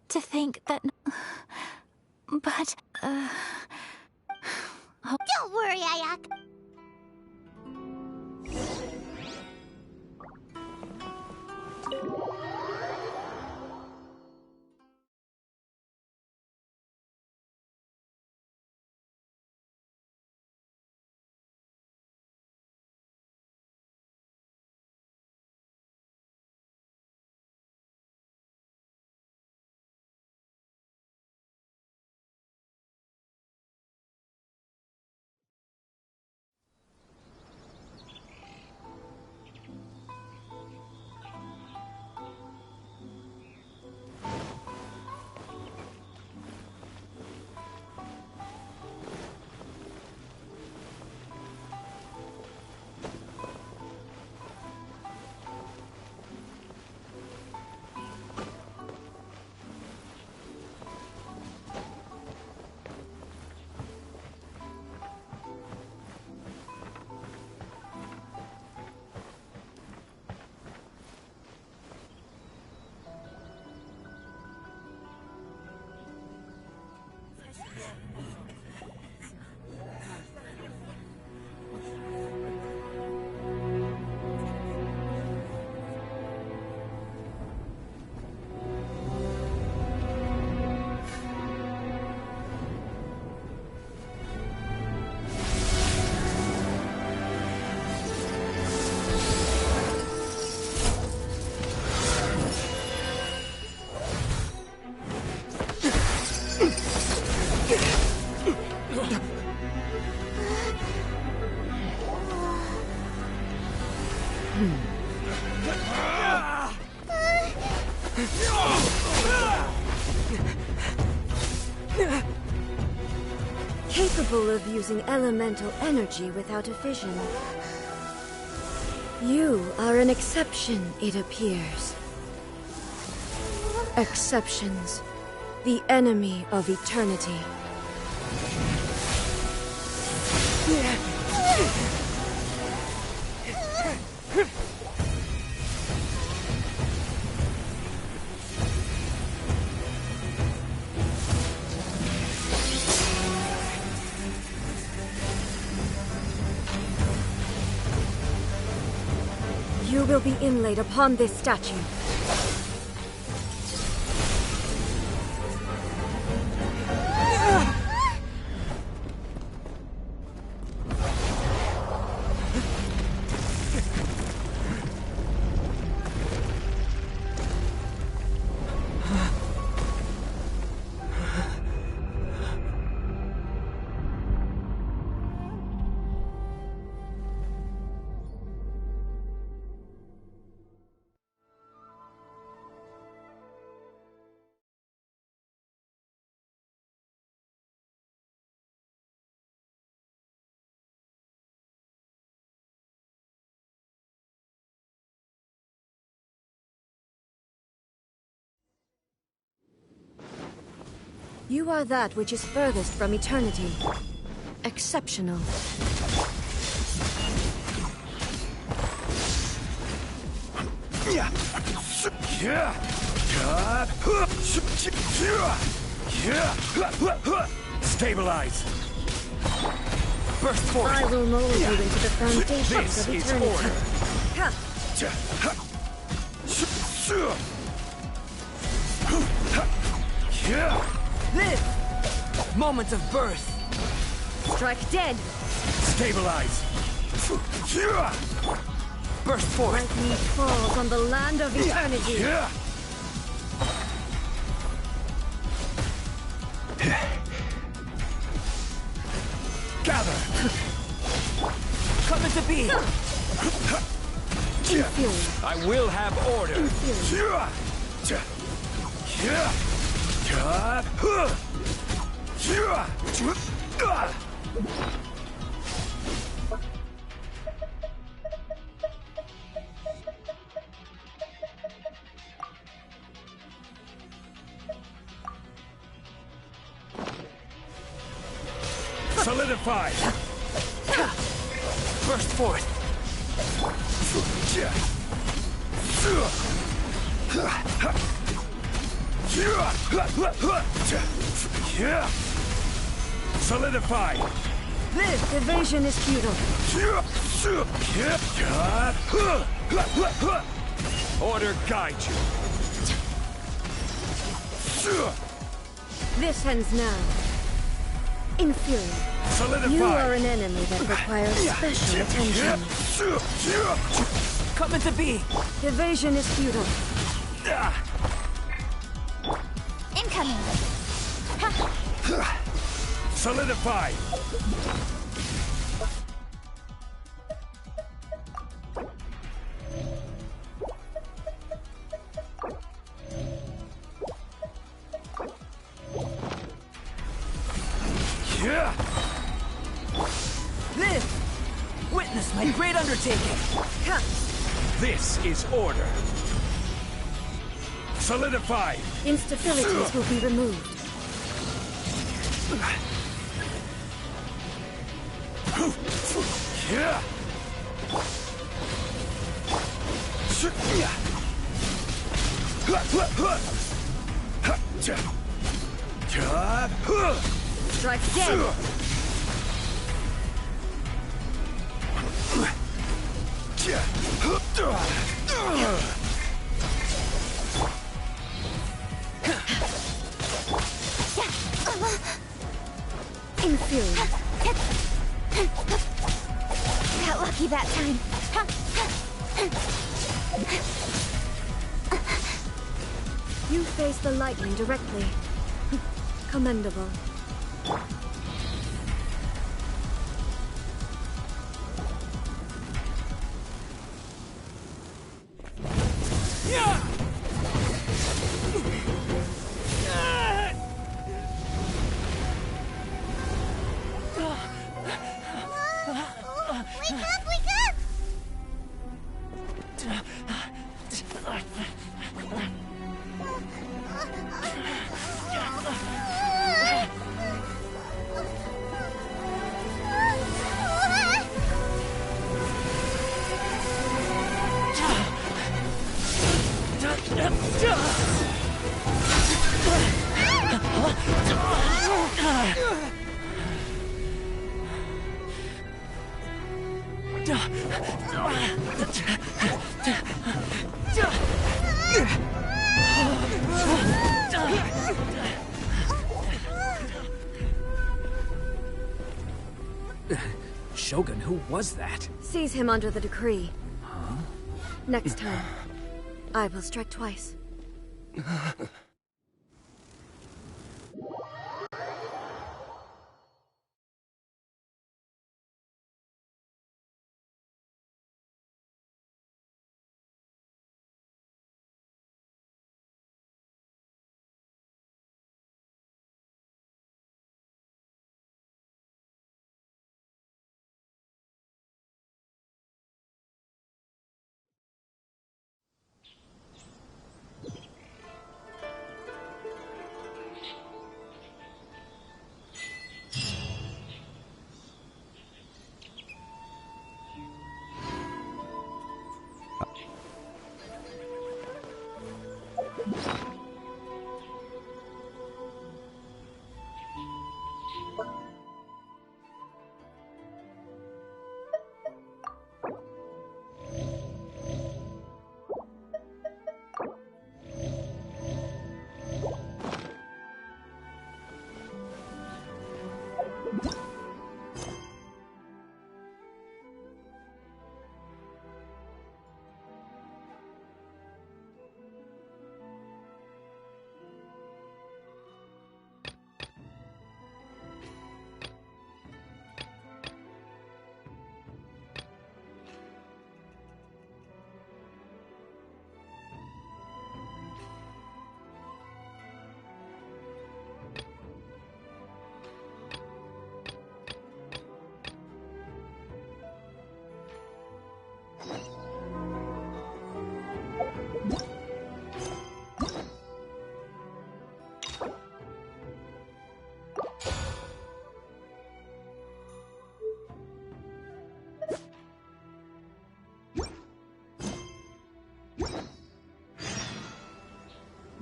To think that... But, oh. Don't worry, Ayaka. Capable of using elemental energy without a fission. You are an exception, it appears. Exceptions. The enemy of eternity. You will be inlaid upon this statue. You are that which is furthest from eternity. Exceptional. Stabilize. Burst forth. I will mold you into the foundations This of is eternity. order. This! Moment of birth. Strike dead. Stabilize. Burst forth. Lightning falls on the land of eternity. Gather. Come into being. I will have order. Solidify. Burst forth. Solidify. This evasion is futile. Order guide you. This ends now. Inferior. Solidify. You are an enemy that requires special attention. Come into being. Evasion is futile. Incoming. Solidify. Live! Witness my great undertaking. This is order. Solidify. Instabilities will be removed. Strike dead. Inferior. Got lucky that time. You face the lightning directly. Commendable. Shogun, who was that? Seize him under the decree. Huh? Next time, I will strike twice.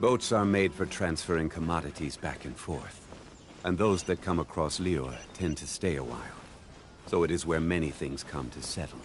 Boats are made for transferring commodities back and forth. And those that come across Lior tend to stay a while. So it is where many things come to settle.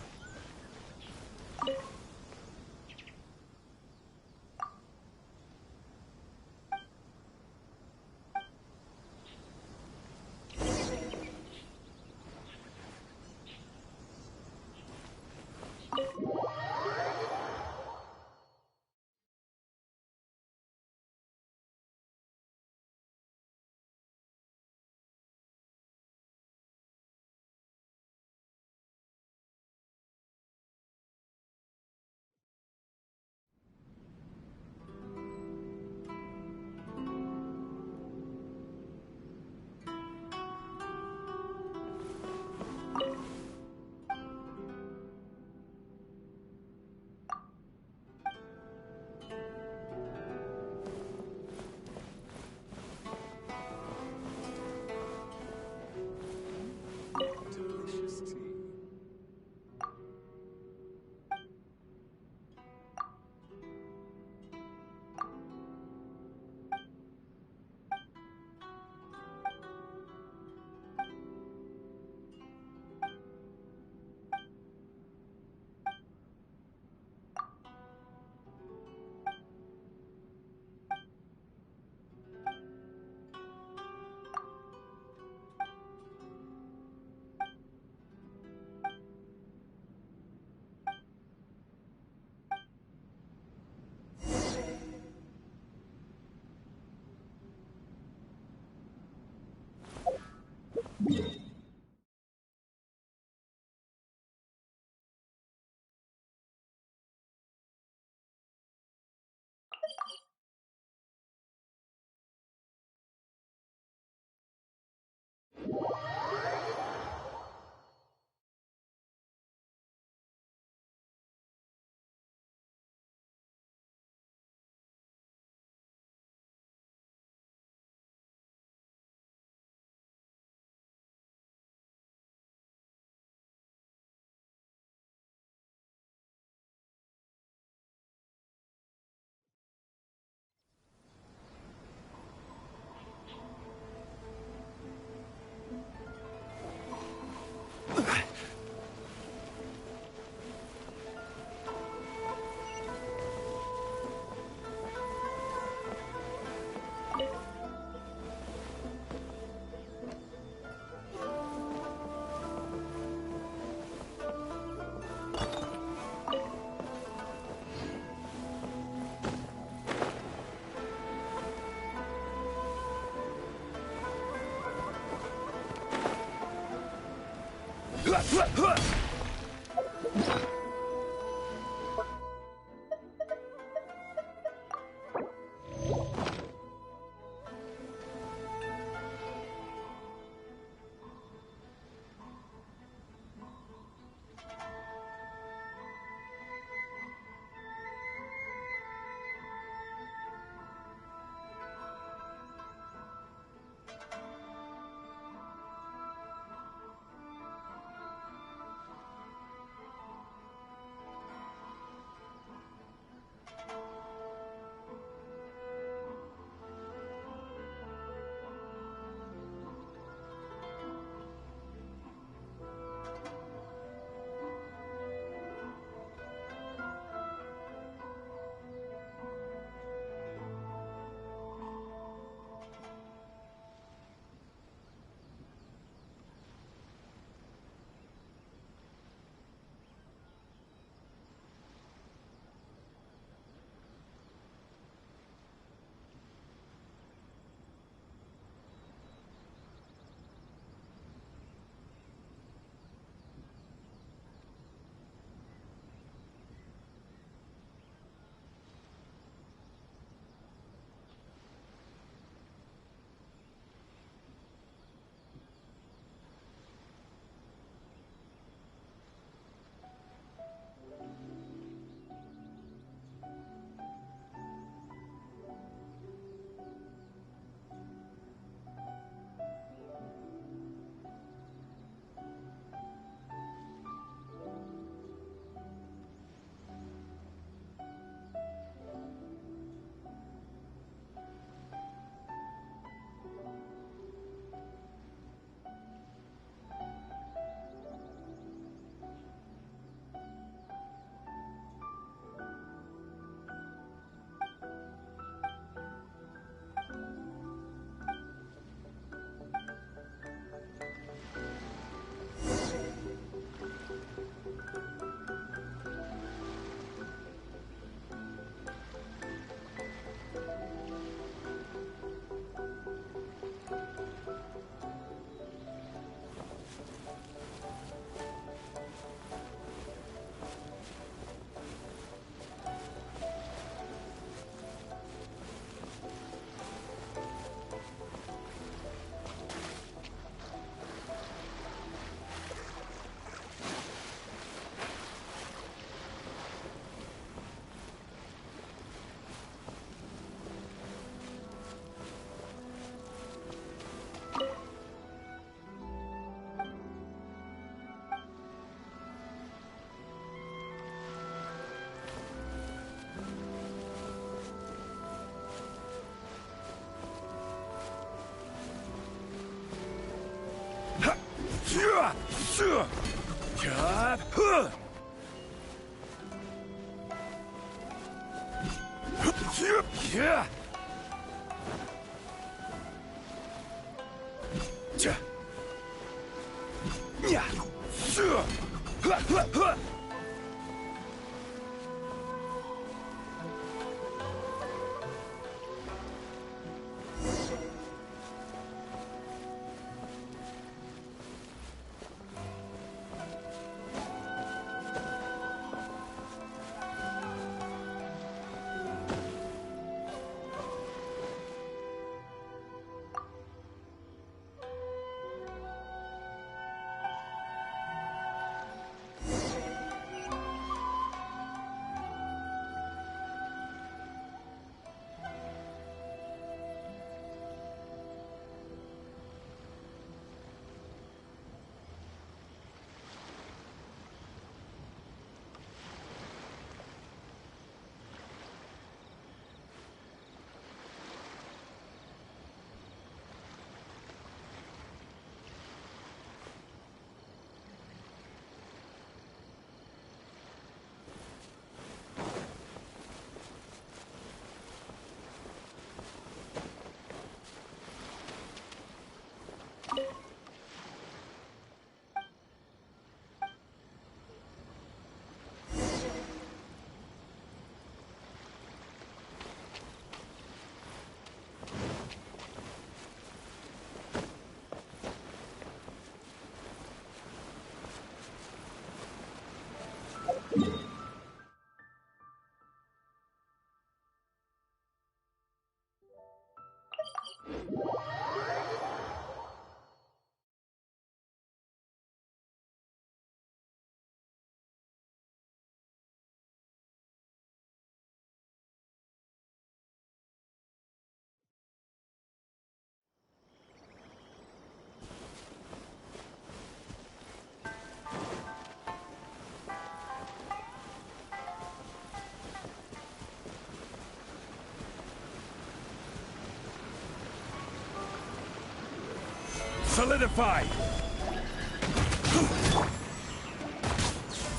Solidify!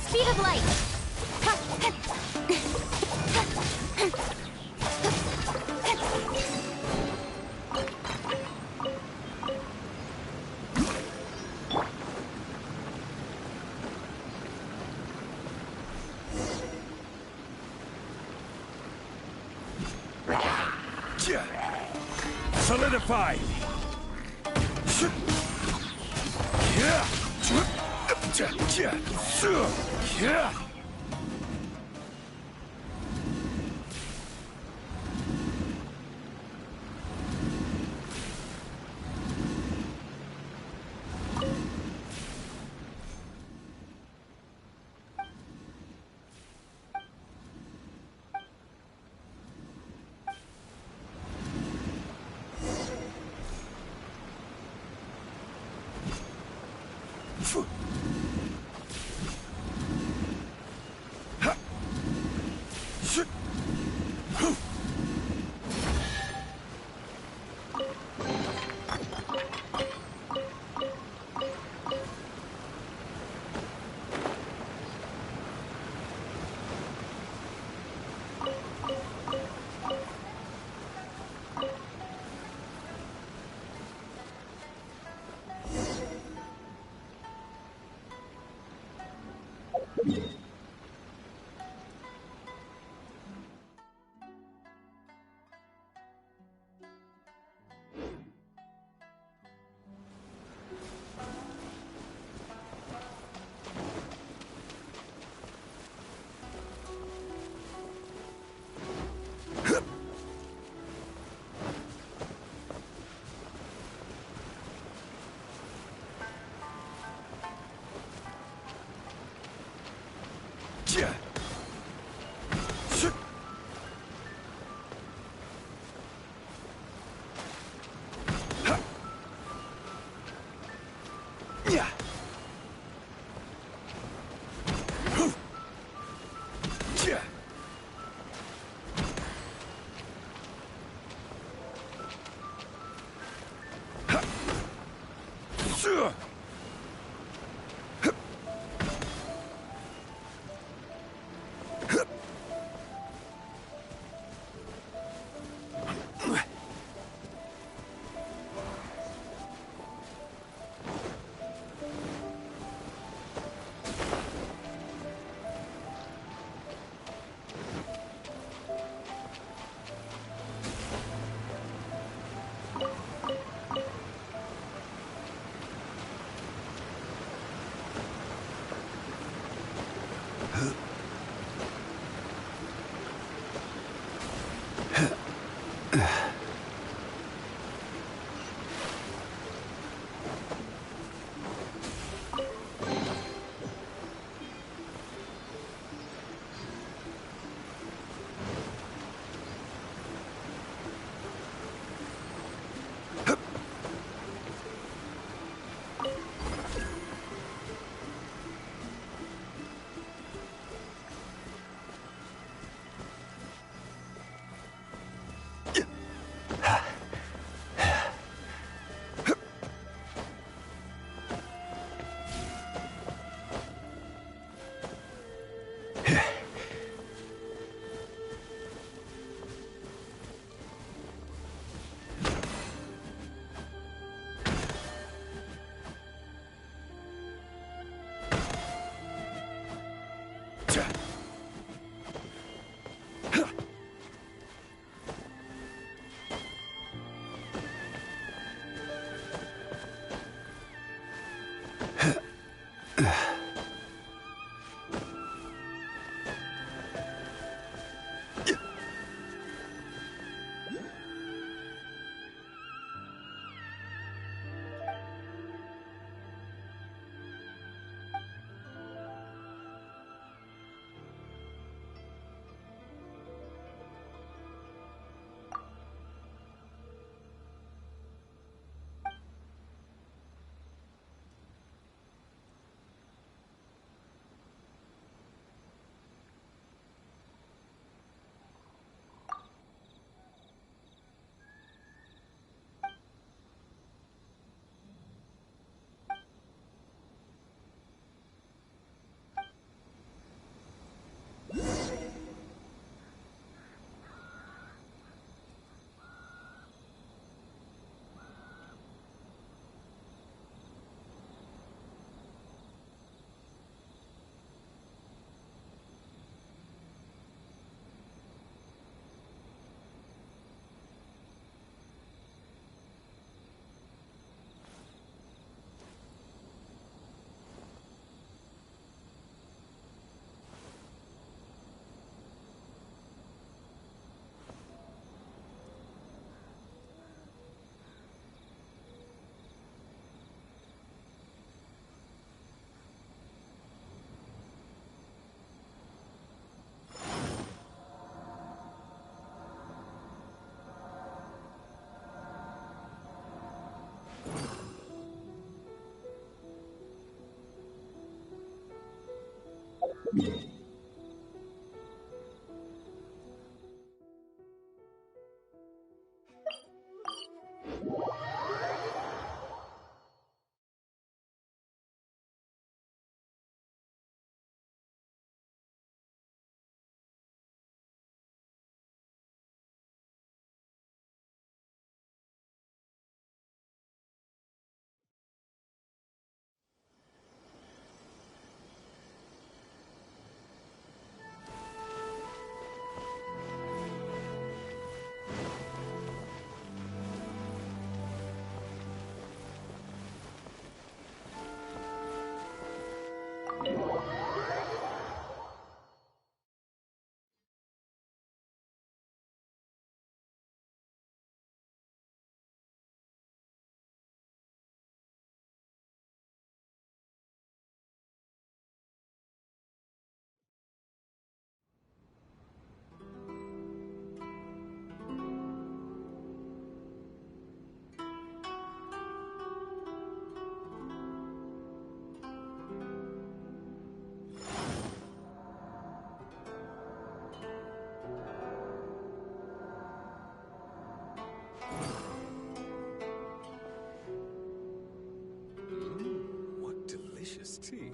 Speed of light! Solidify! What delicious tea.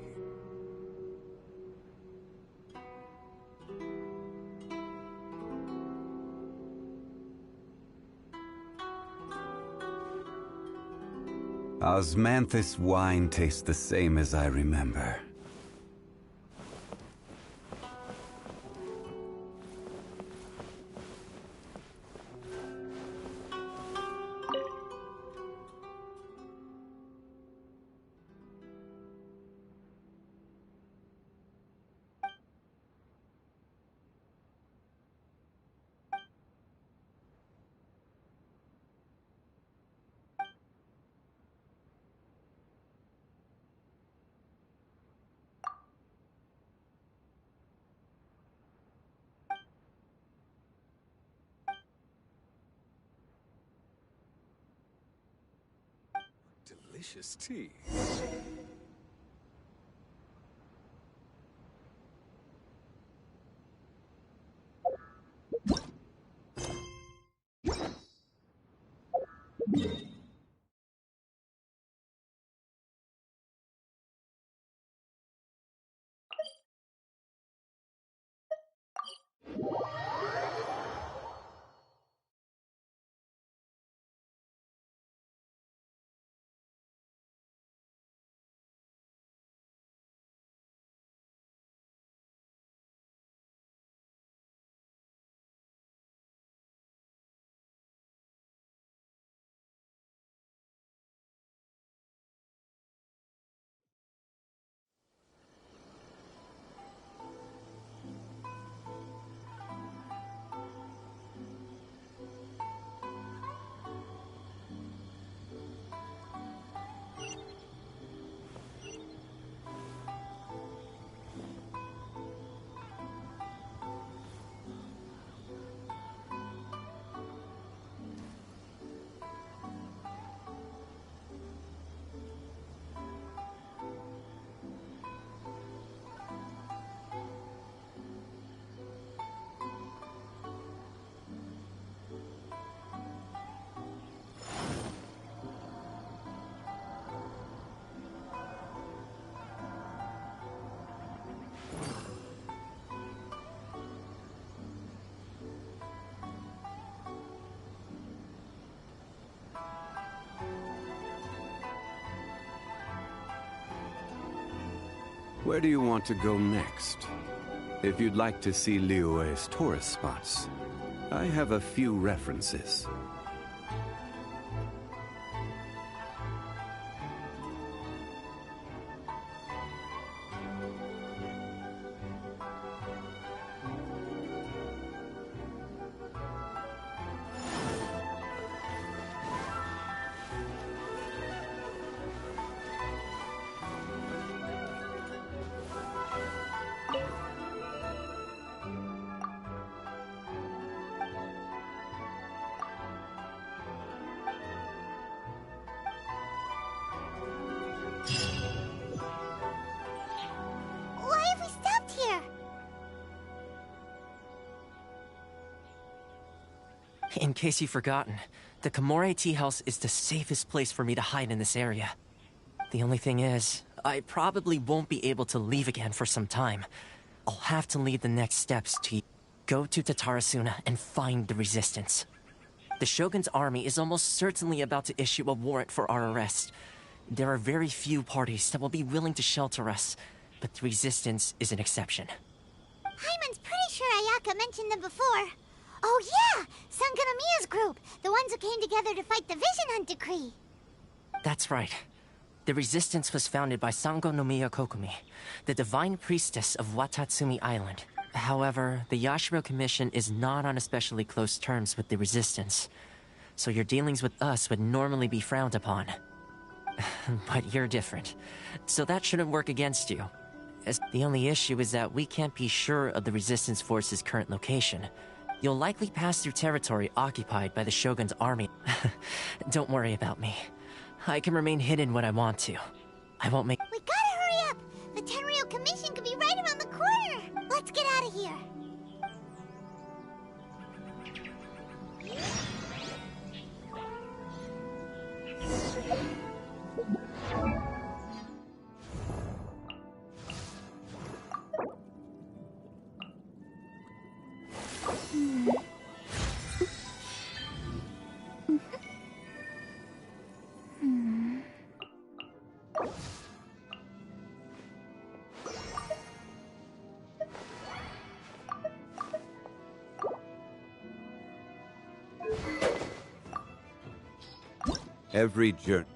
Osmanthus wine tastes the same as I remember. Delicious tea. Where do you want to go next? If you'd like to see Liyue's tourist spots, I have a few references. Why have we stopped here? In case you've forgotten, The Komore tea house is the safest place for me to hide in this area. The only thing is, I probably won't be able to leave again for some time. I'll have to lead the next steps to go to Tatarasuna and find the resistance. The Shogun's army is almost certainly about to issue a warrant for our arrest. There are very few parties that will be willing to shelter us, but the resistance is an exception. Paimon's pretty sure Ayaka mentioned them before. Oh yeah! Sangonomiya's group! The ones who came together to fight the Vision Hunt Decree! That's right. The resistance was founded by Sangonomiya Kokumi, the divine priestess of Watatsumi Island. However, the Yashiro Commission is not on especially close terms with the resistance, so your dealings with us would normally be frowned upon. But you're different, so that shouldn't work against you. As the only issue is that we can't be sure of the resistance force's current location. You'll likely pass through territory occupied by the Shogun's army. Don't worry about me. I can remain hidden when I want to. I won't make— We gotta hurry up! The Tenryou Commission could be right around the corner! Let's get out of here! Every journey.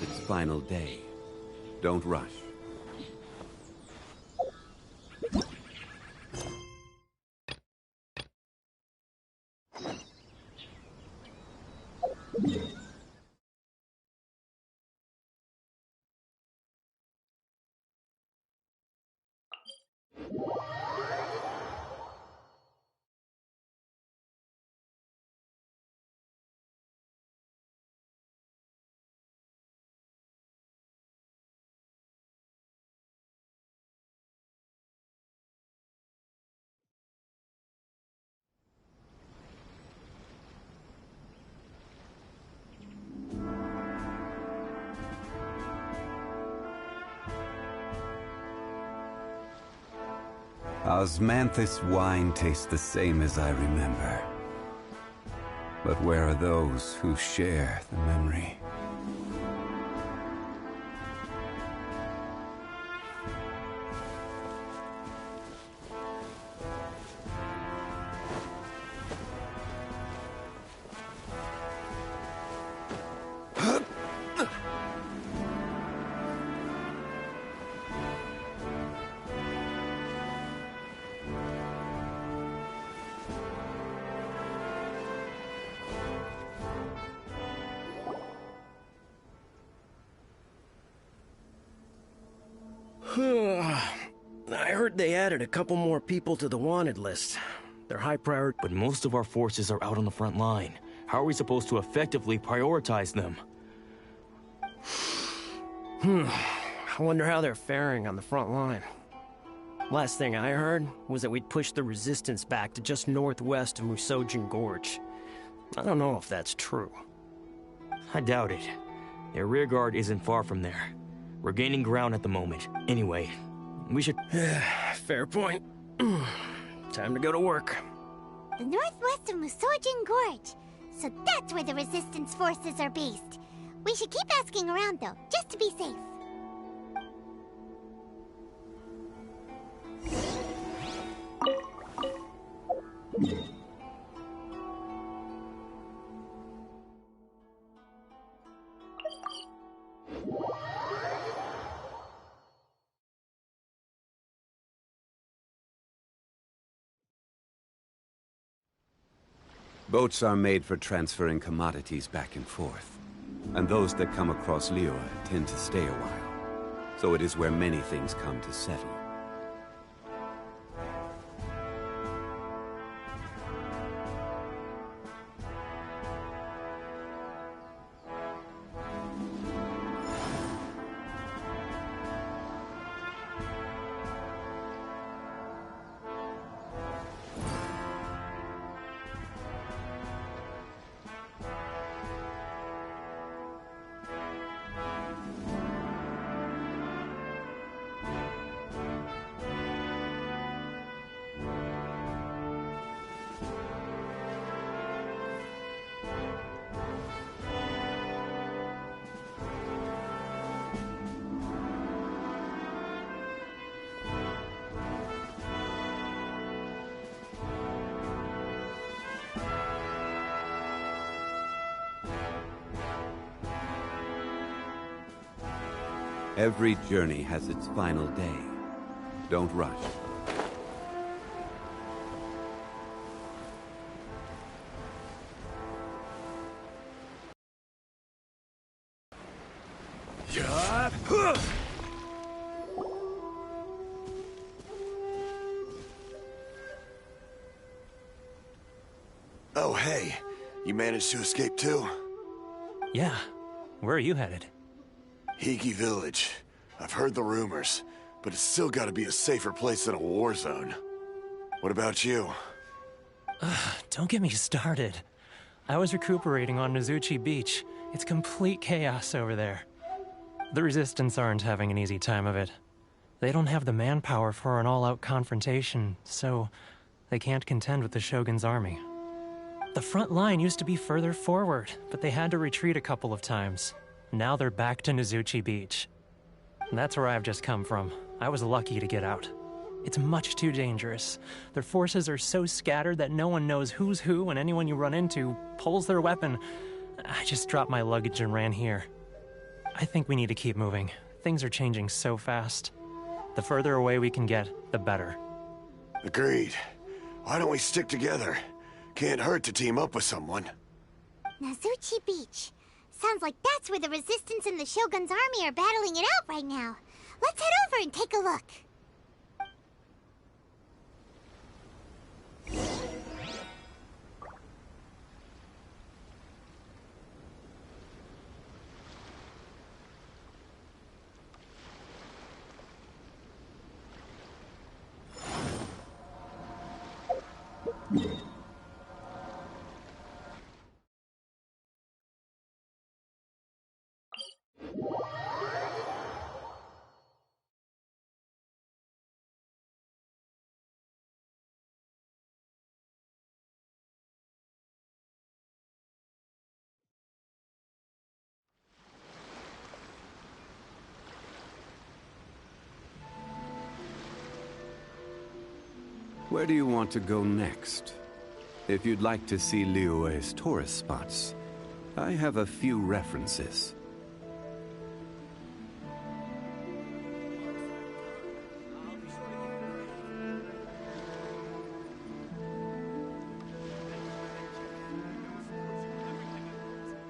Its final day. Don't rush. Osmanthus wine tastes the same as I remember. But where are those who share the memory? I heard they added a couple more people to the wanted list. They're high priority. But most of our forces are out on the front line. How are we supposed to effectively prioritize them? I wonder how they're faring on the front line. Last thing I heard was that we'd pushed the resistance back to just northwest of Musojin Gorge. I don't know if that's true. I doubt it. Their rearguard isn't far from there. We're gaining ground at the moment. Anyway, we should... Fair point. Time to go to work. The northwest of Musojin Gorge. So that's where the Resistance forces are based. We should keep asking around, though, just to be safe. Boats are made for transferring commodities back and forth. And those that come across Liyue tend to stay a while. So it is where many things come to settle. Every journey has its final day. Don't rush. Oh, hey. You managed to escape too? Yeah. Where are you headed? Higi Village. I've heard the rumors, but it's still gotta be a safer place than a war zone. What about you? Don't get me started. I was recuperating on Nozuchi Beach. It's complete chaos over there. The Resistance aren't having an easy time of it. They don't have the manpower for an all-out confrontation, so they can't contend with the Shogun's army. The front line used to be further forward, but they had to retreat a couple of times. Now they're back to Nozuchi Beach. That's where I've just come from. I was lucky to get out. It's much too dangerous. Their forces are so scattered that no one knows who's who, and anyone you run into pulls their weapon. I just dropped my luggage and ran here. I think we need to keep moving. Things are changing so fast. The further away we can get, the better. Agreed. Why don't we stick together? Can't hurt to team up with someone. Nozuchi Beach. Sounds like that's where the Resistance and the Shogun's army are battling it out right now. Let's head over and take a look. Where do you want to go next? If you'd like to see Liyue's tourist spots, I have a few references.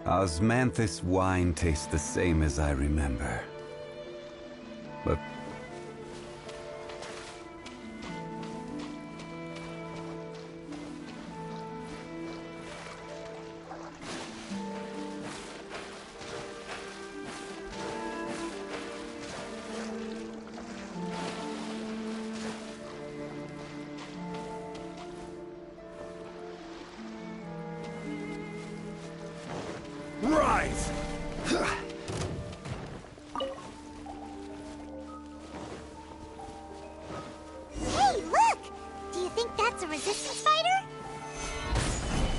Osmanthus wine tastes the same as I remember. But Rise! Hey, look! Do you think that's a Resistance fighter?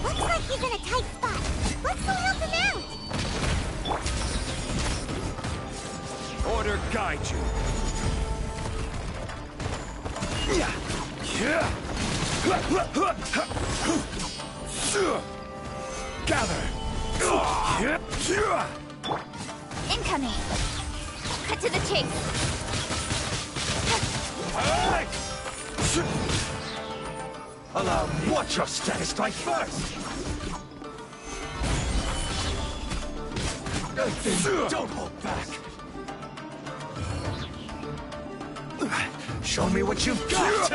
Looks like he's in a tight spot. guide you. Gather. Incoming! Cut to the chase! Allow me. Watch your status strike first. Don't hold back. Show me what you've got.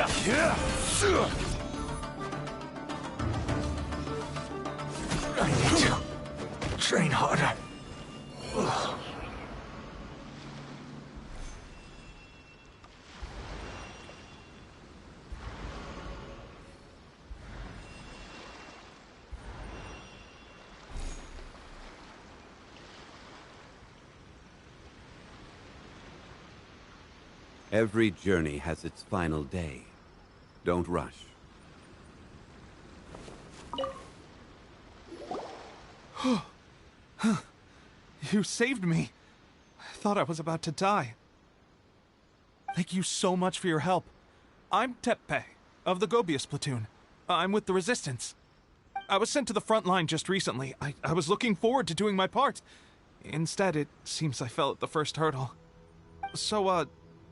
I need to train harder. Every journey has its final day. Don't rush. You saved me. I thought I was about to die. Thank you so much for your help. I'm Tepe, of the Gobius platoon. I'm with the Resistance. I was sent to the front line just recently. I was looking forward to doing my part. Instead, it seems I fell at the first hurdle. So,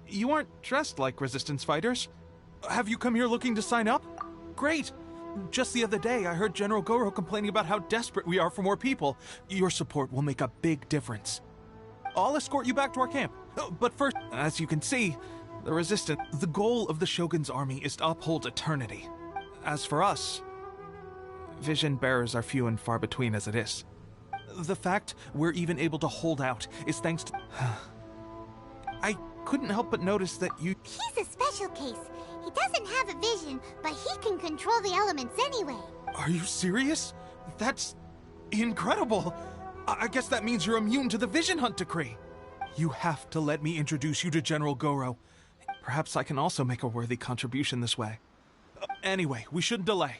you aren't dressed like Resistance fighters? Have you come here looking to sign up? Great! Just the other day, I heard General Goro complaining about how desperate we are for more people. Your support will make a big difference. I'll escort you back to our camp. But first, as you can see, the Resistance, the goal of the Shogun's army is to uphold eternity. As for us, vision bearers are few and far between as it is. The fact we're even able to hold out is thanks to... I couldn't help but notice that you... He's a special case. He doesn't have a vision, but he can control the elements anyway. Are you serious? That's incredible. I guess that means you're immune to the Vision Hunt decree. You have to let me introduce you to General Goro. Perhaps I can also make a worthy contribution this way. Anyway, we shouldn't delay.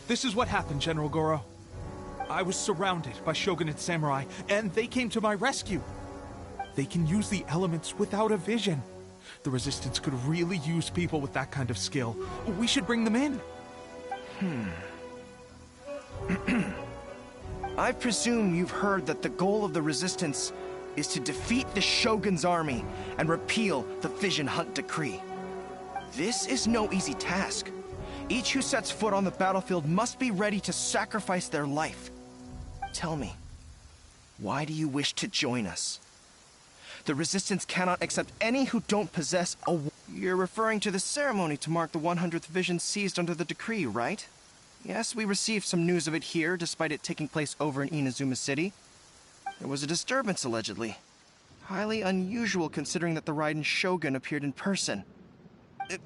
This is what happened, General Goro. I was surrounded by shogunate samurai, and they came to my rescue. They can use the elements without a vision. The Resistance could really use people with that kind of skill. We should bring them in. I presume you've heard that the goal of the Resistance is to defeat the Shogun's army and repeal the Vision Hunt decree. This is no easy task. Each who sets foot on the battlefield must be ready to sacrifice their life. Tell me, why do you wish to join us? The Resistance cannot accept any who don't possess a... You're referring to the ceremony to mark the 100th Vision seized under the decree, right? Yes, we received some news of it here, despite it taking place over in Inazuma City. There was a disturbance, allegedly. Highly unusual considering that the Raiden Shogun appeared in person.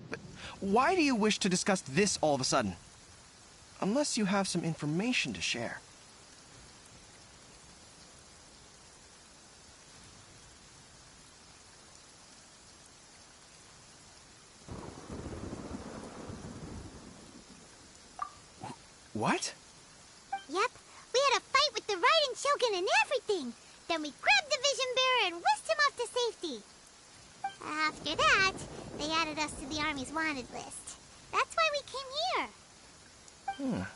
But why do you wish to discuss this all of a sudden? Unless you have some information to share. What? Yep, we had a fight with the Raiden Shogun and everything. Then we grabbed the Vision Bearer and whisked him off to safety. After that, they added us to the Army's wanted list. That's why we came here.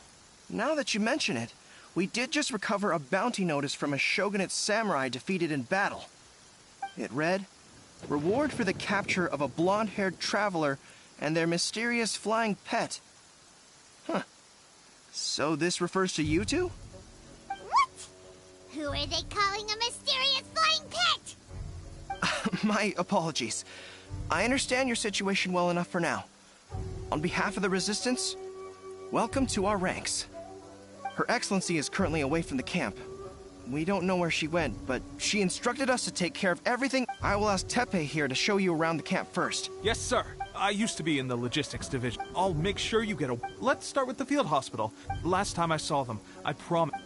Now that you mention it, We did just recover a bounty notice from a shogunate samurai defeated in battle. It read, "Reward for the capture of a blonde-haired traveler and their mysterious flying pet." Huh. So this refers to you two? What? Who are they calling a mysterious flying pet? My apologies. I understand your situation well enough for now. On behalf of the Resistance, welcome to our ranks. Her Excellency is currently away from the camp. We don't know where she went, but she instructed us to take care of everything. I will ask Teppei here to show you around the camp first. Yes, sir. I used to be in the logistics division. I'll make sure you get a... Let's start with the field hospital. Last time I saw them, I promised...